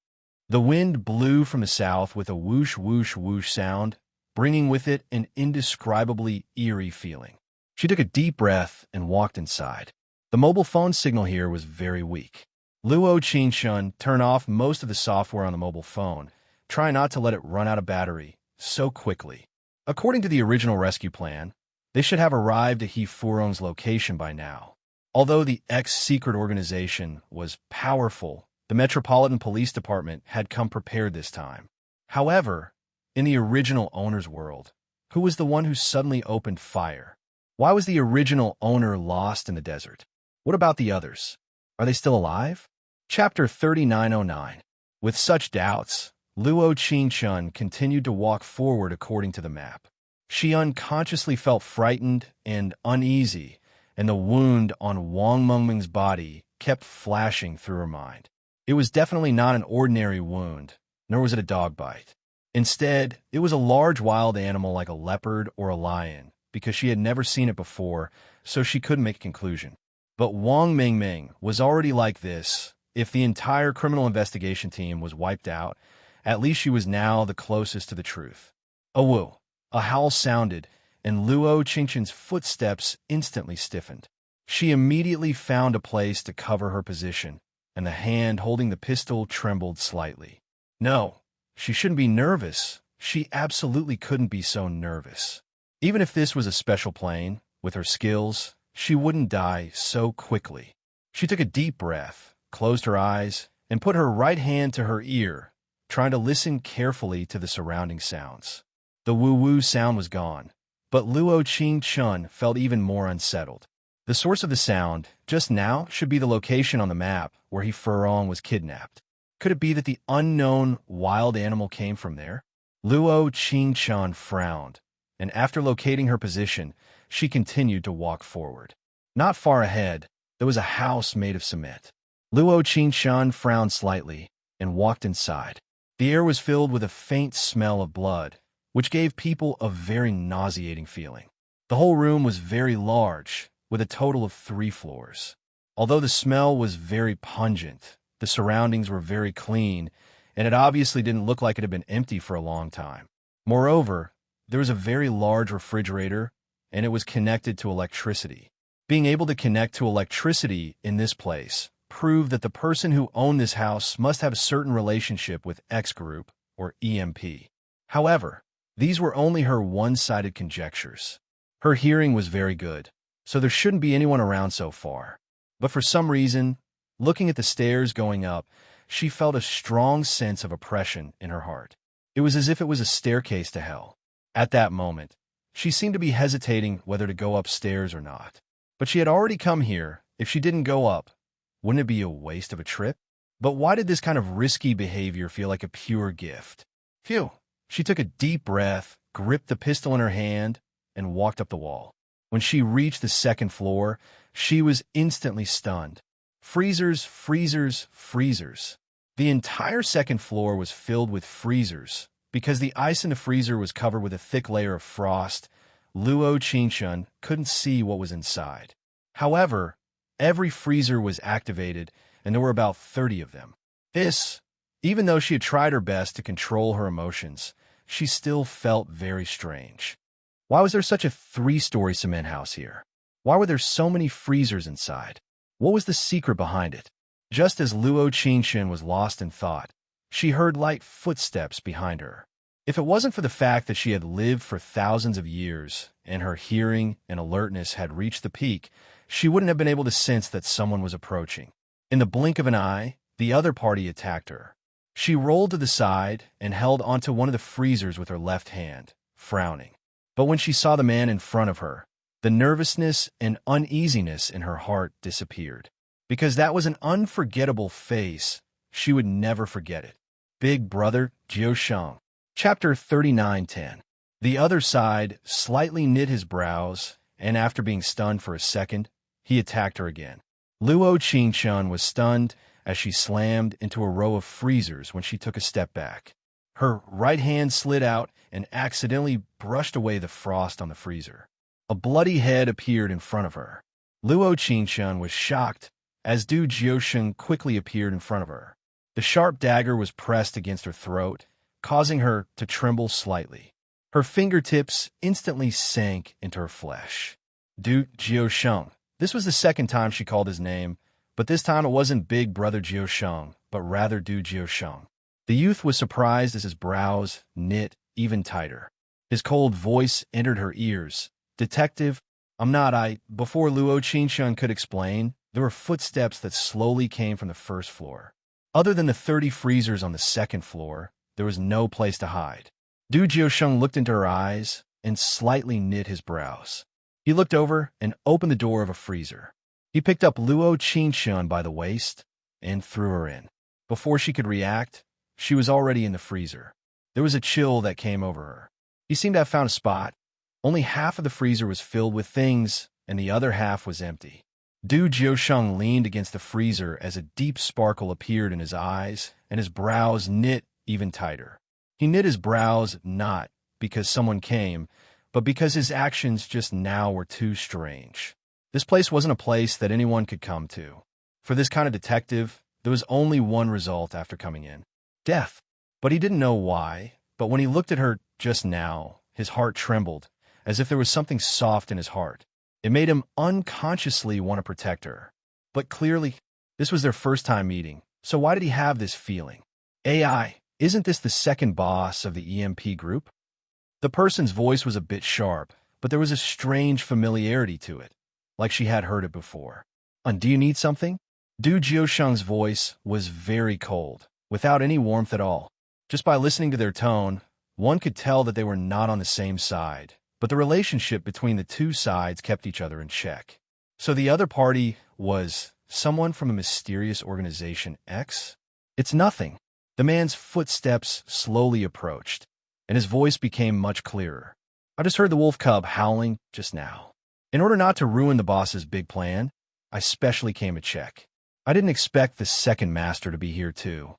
The wind blew from the south with a whoosh, whoosh, whoosh sound, bringing with it an indescribably eerie feeling. She took a deep breath and walked inside. The mobile phone signal here was very weak. Luo Qingshun turned off most of the software on the mobile phone, trying not to let it run out of battery so quickly. According to the original rescue plan, they should have arrived at He Furong's location by now. Although the ex-secret organization was powerful, the Metropolitan Police Department had come prepared this time. However, in the original owner's world, who was the one who suddenly opened fire? Why was the original owner lost in the desert? What about the others? Are they still alive? Chapter 3909. With such doubts, Luo Qingchun continued to walk forward according to the map. She unconsciously felt frightened and uneasy, and the wound on Wang Mengming's body kept flashing through her mind. It was definitely not an ordinary wound, nor was it a dog bite. Instead, it was a large wild animal like a leopard or a lion, because she had never seen it before, so she couldn't make a conclusion. But Wang Mingming was already like this. If the entire criminal investigation team was wiped out, at least she was now the closest to the truth. A woo! A howl sounded, and Luo Qingchen's footsteps instantly stiffened. She immediately found a place to cover her position, and the hand holding the pistol trembled slightly. No, she shouldn't be nervous. She absolutely couldn't be so nervous. Even if this was a special plane, with her skills, she wouldn't die so quickly. She took a deep breath, closed her eyes, and put her right hand to her ear, trying to listen carefully to the surrounding sounds. The woo-woo sound was gone, but Luo Qingchun felt even more unsettled. The source of the sound, just now, should be the location on the map where He Furong was kidnapped. Could it be that the unknown wild animal came from there? Luo Qingchun frowned, and after locating her position, she continued to walk forward. Not far ahead, there was a house made of cement. Luo Qingchun frowned slightly and walked inside. The air was filled with a faint smell of blood, which gave people a very nauseating feeling. The whole room was very large, with a total of 3 floors. Although the smell was very pungent, the surroundings were very clean, and it obviously didn't look like it had been empty for a long time. Moreover, there was a very large refrigerator, and it was connected to electricity. Being able to connect to electricity in this place proved that the person who owned this house must have a certain relationship with X Group, or EMP. However, these were only her one-sided conjectures. Her hearing was very good, so there shouldn't be anyone around so far. But for some reason, looking at the stairs going up, she felt a strong sense of oppression in her heart. It was as if it was a staircase to hell. At that moment, she seemed to be hesitating whether to go upstairs or not. But she had already come here. If she didn't go up, wouldn't it be a waste of a trip? But why did this kind of risky behavior feel like a pure gift? Phew. She took a deep breath, gripped the pistol in her hand, and walked up the wall. When she reached the second floor, she was instantly stunned. Freezers, freezers, freezers. The entire second floor was filled with freezers. Because the ice in the freezer was covered with a thick layer of frost, Luo Qingshun couldn't see what was inside. However, every freezer was activated, and there were about 30 of them. Even though she had tried her best to control her emotions, she still felt very strange. Why was there such a 3-story cement house here? Why were there so many freezers inside? What was the secret behind it? Just as Luo Qingshun was lost in thought, she heard light footsteps behind her. If it wasn't for the fact that she had lived for thousands of years and her hearing and alertness had reached the peak, she wouldn't have been able to sense that someone was approaching. In the blink of an eye, the other party attacked her. She rolled to the side and held onto one of the freezers with her left hand, frowning. But when she saw the man in front of her, the nervousness and uneasiness in her heart disappeared. Because that was an unforgettable face, she would never forget it. Big Brother Jiusheng. Chapter 39:10. The other side slightly knit his brows, and after being stunned for a second, he attacked her again. Luo Qingshun was stunned as she slammed into a row of freezers when she took a step back. Her right hand slid out and accidentally brushed away the frost on the freezer. A bloody head appeared in front of her. Luo Qingshun was shocked as Du Jiusheng quickly appeared in front of her. The sharp dagger was pressed against her throat, causing her to tremble slightly. Her fingertips instantly sank into her flesh. Du Jiusheng. This was the second time she called his name, but this time it wasn't Big Brother Jiusheng, but rather Du Jiusheng. The youth was surprised as his brows knit even tighter. His cold voice entered her ears. Detective, I'm not I. Before Luo Qingshun could explain, there were footsteps that slowly came from the first floor. Other than the 30 freezers on the second floor, there was no place to hide. Du Jiusheng looked into her eyes and slightly knit his brows. He looked over and opened the door of a freezer. He picked up Luo Qingshun by the waist and threw her in. Before she could react, she was already in the freezer. There was a chill that came over her. He seemed to have found a spot. Only half of the freezer was filled with things, and the other half was empty. Du Jiusheng leaned against the freezer as a deep sparkle appeared in his eyes, and his brows knit even tighter. He knit his brows not because someone came, but because his actions just now were too strange. This place wasn't a place that anyone could come to. For this kind of detective, there was only one result after coming in: death. But he didn't know why. But when he looked at her just now, his heart trembled, as if there was something soft in his heart. It made him unconsciously want to protect her. But clearly, this was their first time meeting, so why did he have this feeling? AI, isn't this the second boss of the EMP group? The person's voice was a bit sharp, but there was a strange familiarity to it, like she had heard it before. Do you need something? Du Jiusheng's voice was very cold, without any warmth at all. Just by listening to their tone, one could tell that they were not on the same side. But the relationship between the two sides kept each other in check. So the other party was someone from a mysterious organization X? It's nothing. The man's footsteps slowly approached, and his voice became much clearer. I just heard the wolf cub howling just now. In order not to ruin the boss's big plan, I specially came to check. I didn't expect the second master to be here too.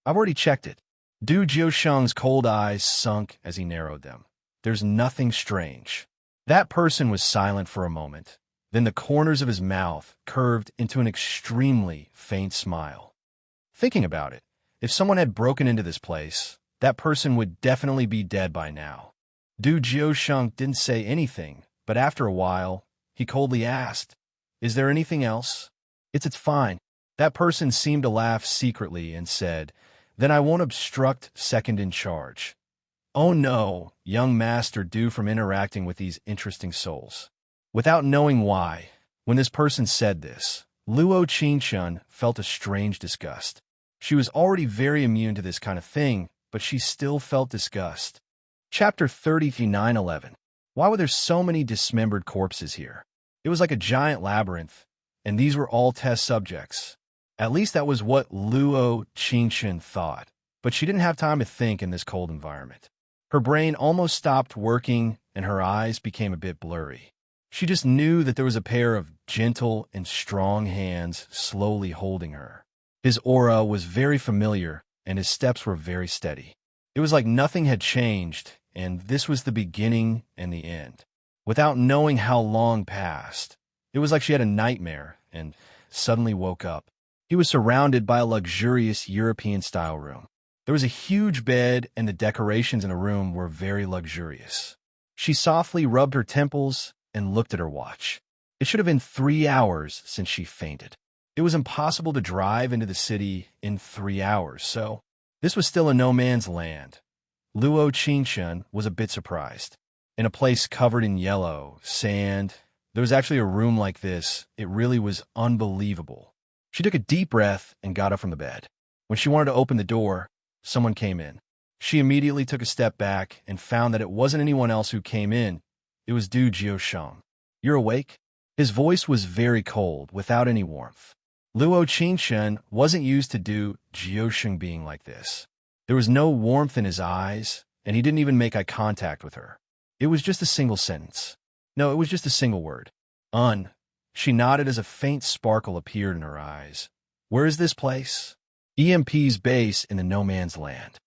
I've already checked it. Du Jiusheng's cold eyes sunk as he narrowed them. There's nothing strange. That person was silent for a moment. Then the corners of his mouth curved into an extremely faint smile. Thinking about it, if someone had broken into this place, that person would definitely be dead by now. Du Jiusheng didn't say anything, but after a while, he coldly asked, "Is there anything else?" It's fine." That person seemed to laugh secretly and said, "Then I won't obstruct second in charge." Oh no, young master due from interacting with these interesting souls. Without knowing why, when this person said this, Luo Qingshun felt a strange disgust. She was already very immune to this kind of thing, but she still felt disgust. Chapter 39:11. Why were there so many dismembered corpses here? It was like a giant labyrinth, and these were all test subjects. At least that was what Luo Qingshan thought, but she didn't have time to think in this cold environment. Her brain almost stopped working, and her eyes became a bit blurry. She just knew that there was a pair of gentle and strong hands slowly holding her. His aura was very familiar, and his steps were very steady. It was like nothing had changed, and this was the beginning and the end. Without knowing how long passed, it was like she had a nightmare and suddenly woke up. He was surrounded by a luxurious European-style room. There was a huge bed, and the decorations in the room were very luxurious. She softly rubbed her temples and looked at her watch. It should have been 3 hours since she fainted. It was impossible to drive into the city in 3 hours, so this was still a no-man's land. Luo Qingshan was a bit surprised. In a place covered in yellow, sand, there was actually a room like this. It really was unbelievable. She took a deep breath and got up from the bed. When she wanted to open the door, someone came in. She immediately took a step back and found that it wasn't anyone else who came in. It was Du Jiusheng. "You're awake?" His voice was very cold, without any warmth. Luo Qingshan wasn't used to Du Jiusheng being like this. There was no warmth in his eyes, and he didn't even make eye contact with her. It was just a single sentence. No, it was just a single word. She nodded as a faint sparkle appeared in her eyes. "Where is this place?" "EMP's base in the no man's land."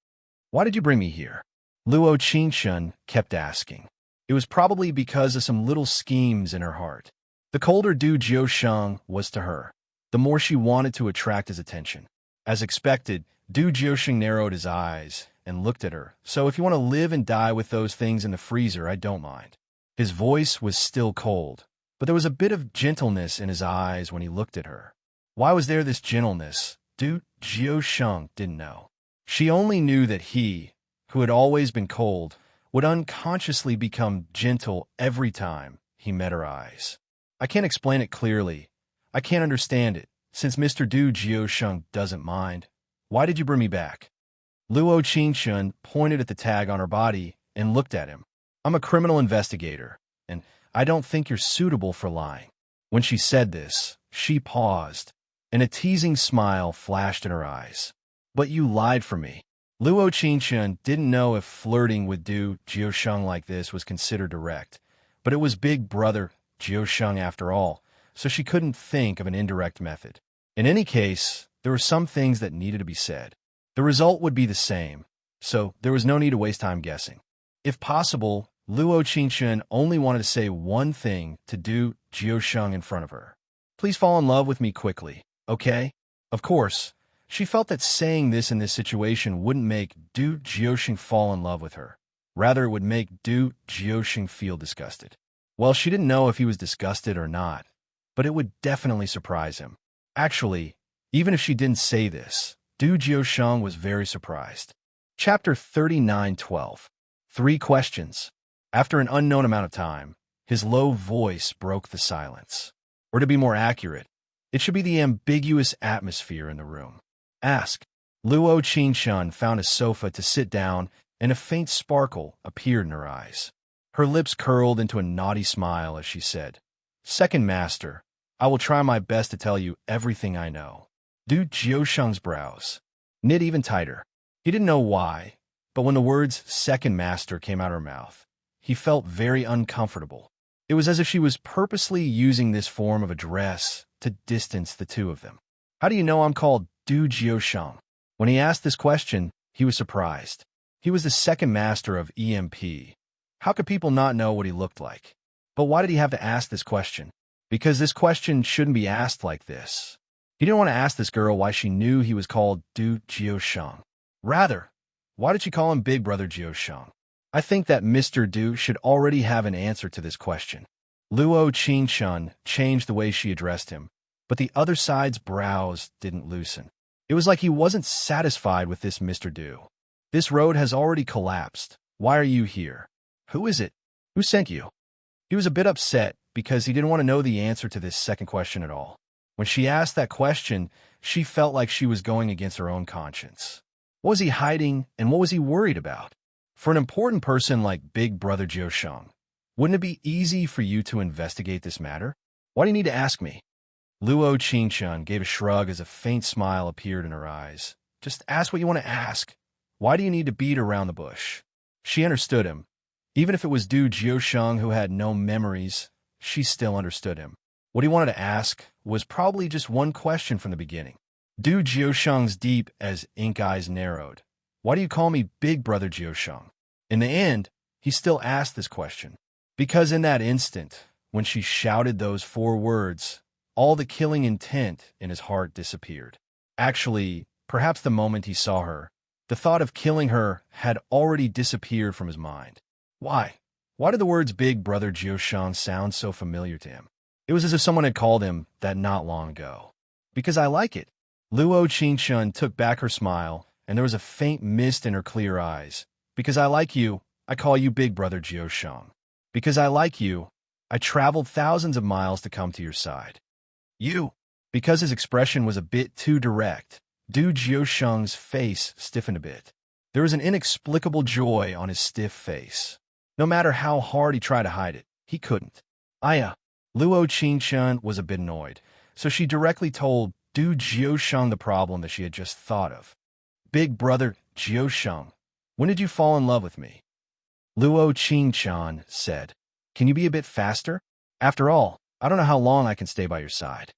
"Why did you bring me here?" Luo Qingshan kept asking. It was probably because of some little schemes in her heart. The colder Du Jiusheng was to her, the more she wanted to attract his attention. As expected, Du Jiusheng narrowed his eyes and looked at her. "So if you want to live and die with those things in the freezer, I don't mind." His voice was still cold, but there was a bit of gentleness in his eyes when he looked at her. Why was there this gentleness? Du Jiusheng didn't know. She only knew that he, who had always been cold, would unconsciously become gentle every time he met her eyes. "I can't explain it clearly. I can't understand it, since Mr. Du Jiusheng doesn't mind. Why did you bring me back?" Luo Qingshan pointed at the tag on her body and looked at him. "I'm a criminal investigator, and I don't think you're suitable for lying." When she said this, she paused, and a teasing smile flashed in her eyes. "But you lied for me." Luo Qingshan didn't know if flirting with Du Jiusheng like this was considered direct, but it was Big Brother Jiusheng after all, so she couldn't think of an indirect method. In any case, there were some things that needed to be said. The result would be the same, so there was no need to waste time guessing. If possible, Luo Qingshan only wanted to say one thing to Du Jiusheng in front of her. "Please fall in love with me quickly, okay?" Of course, she felt that saying this in this situation wouldn't make Du Jiusheng fall in love with her. Rather, it would make Du Jiusheng feel disgusted. Well, she didn't know if he was disgusted or not, but it would definitely surprise him. Actually, even if she didn't say this, Du Jiusheng was very surprised. Chapter 39:12. 3 questions. After an unknown amount of time, his low voice broke the silence. Or to be more accurate, it should be the ambiguous atmosphere in the room. "Ask." Luo Qingshan found a sofa to sit down, and a faint sparkle appeared in her eyes. Her lips curled into a naughty smile as she said, "Second Master, I will try my best to tell you everything I know." Du Jiusheng's brows knit even tighter. He didn't know why, but when the words "Second Master" came out of her mouth, he felt very uncomfortable. It was as if she was purposely using this form of address to distance the two of them. "How do you know I'm called Du Jiusheng?" When he asked this question, he was surprised. He was the second master of EMP. How could people not know what he looked like? But why did he have to ask this question? Because this question shouldn't be asked like this. He didn't want to ask this girl why she knew he was called Du Jiusheng. Rather, why did she call him Big Brother Jiusheng? I think that Mr. Du should already have an answer to this question. Luo Qingshan changed the way she addressed him, but the other side's brows didn't loosen. It was like he wasn't satisfied with this Mr. Du. "This road has already collapsed. Why are you here? Who is it? Who sent you?" He was a bit upset because he didn't want to know the answer to this second question at all. When she asked that question, she felt like she was going against her own conscience. What was he hiding, and what was he worried about? For an important person like Big Brother Jiusheng, wouldn't it be easy for you to investigate this matter? Why do you need to ask me? Luo Qingchun gave a shrug as a faint smile appeared in her eyes. Just ask what you want to ask. Why do you need to beat around the bush? She understood him. Even if it was Du Jiusheng who had no memories, she still understood him. What he wanted to ask was probably just one question from the beginning. Du Jiusheng's deep as ink eyes narrowed. Why do you call me Big Brother Jiusheng? In the end, he still asked this question. Because in that instant, when she shouted those 4 words, all the killing intent in his heart disappeared. Actually, perhaps the moment he saw her, the thought of killing her had already disappeared from his mind. Why? Why did the words Big Brother Jiusheng sound so familiar to him? It was as if someone had called him that not long ago. Because I like it. Luo Qingchun took back her smile, and there was a faint mist in her clear eyes. Because I like you, I call you Big Brother Jiusheng. Because I like you, I traveled thousands of miles to come to your side. You. Because his expression was a bit too direct, Du Jiusheng's face stiffened a bit. There was an inexplicable joy on his stiff face. No matter how hard he tried to hide it, he couldn't. Luo Qingchun was a bit annoyed, so she directly told Du Jiusheng the problem that she had just thought of. Big Brother Jiusheng, when did you fall in love with me? Luo Qingchun said, Can you be a bit faster? After all, I don't know how long I can stay by your side.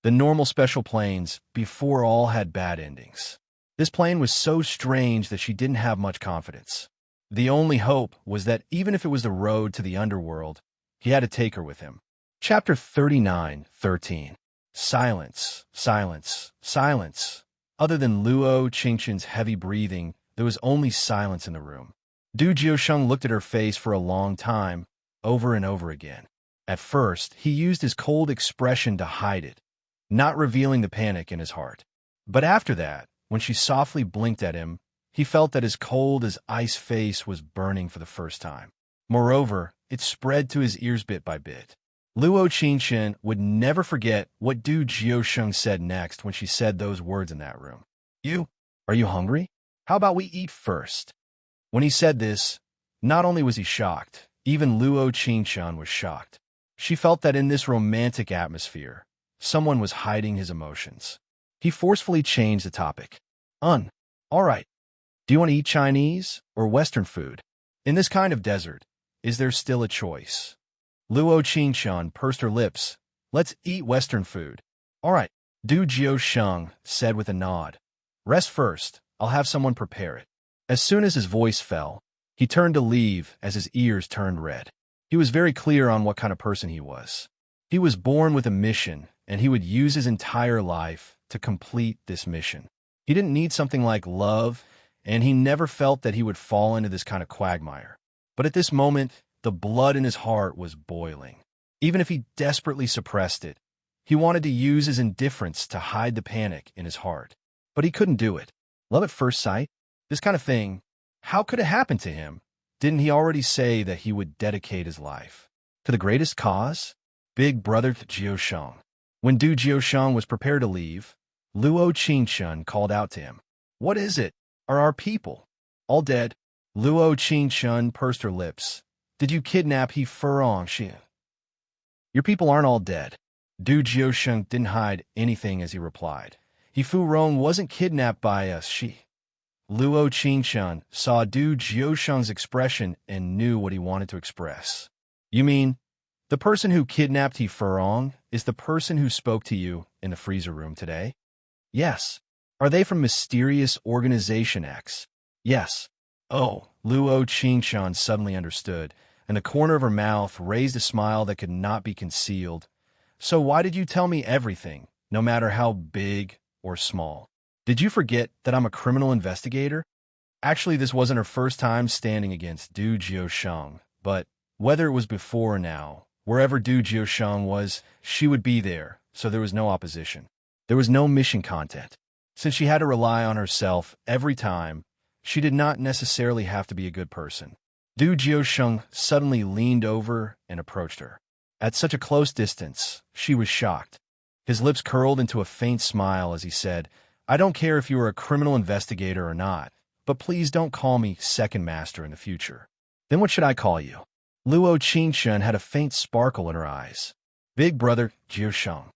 The normal special planes, before all, had bad endings. This plane was so strange that she didn't have much confidence. The only hope was that even if it was the road to the underworld, he had to take her with him. Chapter 39:13. Silence, silence, silence. Other than Luo Qingchun's heavy breathing, there was only silence in the room. Du Jiusheng looked at her face for a long time, over and over again. At first, he used his cold expression to hide it, not revealing the panic in his heart. But after that, when she softly blinked at him, he felt that his cold as ice face was burning for the first time. Moreover, it spread to his ears bit by bit. Luo Qingchun would never forget what Du Jiusheng said next when she said those words in that room. Are you hungry? How about we eat first? When he said this, not only was he shocked, even Luo Qingchun was shocked. She felt that in this romantic atmosphere, someone was hiding his emotions. He forcefully changed the topic. All right. Do you want to eat Chinese or Western food? In this kind of desert, is there still a choice? Luo Qingchun pursed her lips. Let's eat Western food. All right, Du Jiusheng said with a nod. Rest first. I'll have someone prepare it. As soon as his voice fell, he turned to leave as his ears turned red. He was very clear on what kind of person he was. He was born with a mission, and he would use his entire life to complete this mission. He didn't need something like love, and he never felt that he would fall into this kind of quagmire. But at this moment, the blood in his heart was boiling. Even if he desperately suppressed it, he wanted to use his indifference to hide the panic in his heart. But he couldn't do it. Love at first sight? This kind of thing, how could it happen to him? Didn't he already say that he would dedicate his life to the greatest cause? Big Brother Jiusheng. When Du Jiusheng was prepared to leave, Luo Qingchun called out to him. What is it? Are our people all dead? Luo Qingchun pursed her lips. Did you kidnap He Furong Xie? Your people aren't all dead. Du Jiusheng didn't hide anything as he replied. He Furong wasn't kidnapped by us, she. Luo Qingchun saw Du Jiusheng's expression and knew what he wanted to express. You mean, the person who kidnapped He Furong is the person who spoke to you in the freezer room today? Yes. Are they from mysterious Organization X? Yes. Oh, Luo Qingchun suddenly understood, and the corner of her mouth raised a smile that could not be concealed. So why did you tell me everything, no matter how big or small? Did you forget that I'm a criminal investigator? Actually, this wasn't her first time standing against Du Jiusheng, but whether it was before or now, wherever Du Jiusheng was, she would be there, so there was no opposition. There was no mission content. Since she had to rely on herself every time, she did not necessarily have to be a good person. Du Jiusheng suddenly leaned over and approached her. At such a close distance, she was shocked. His lips curled into a faint smile as he said, I don't care if you are a criminal investigator or not, but please don't call me Second Master in the future. Then what should I call you? Luo Qingchun had a faint sparkle in her eyes. Big brother Jiu Shang.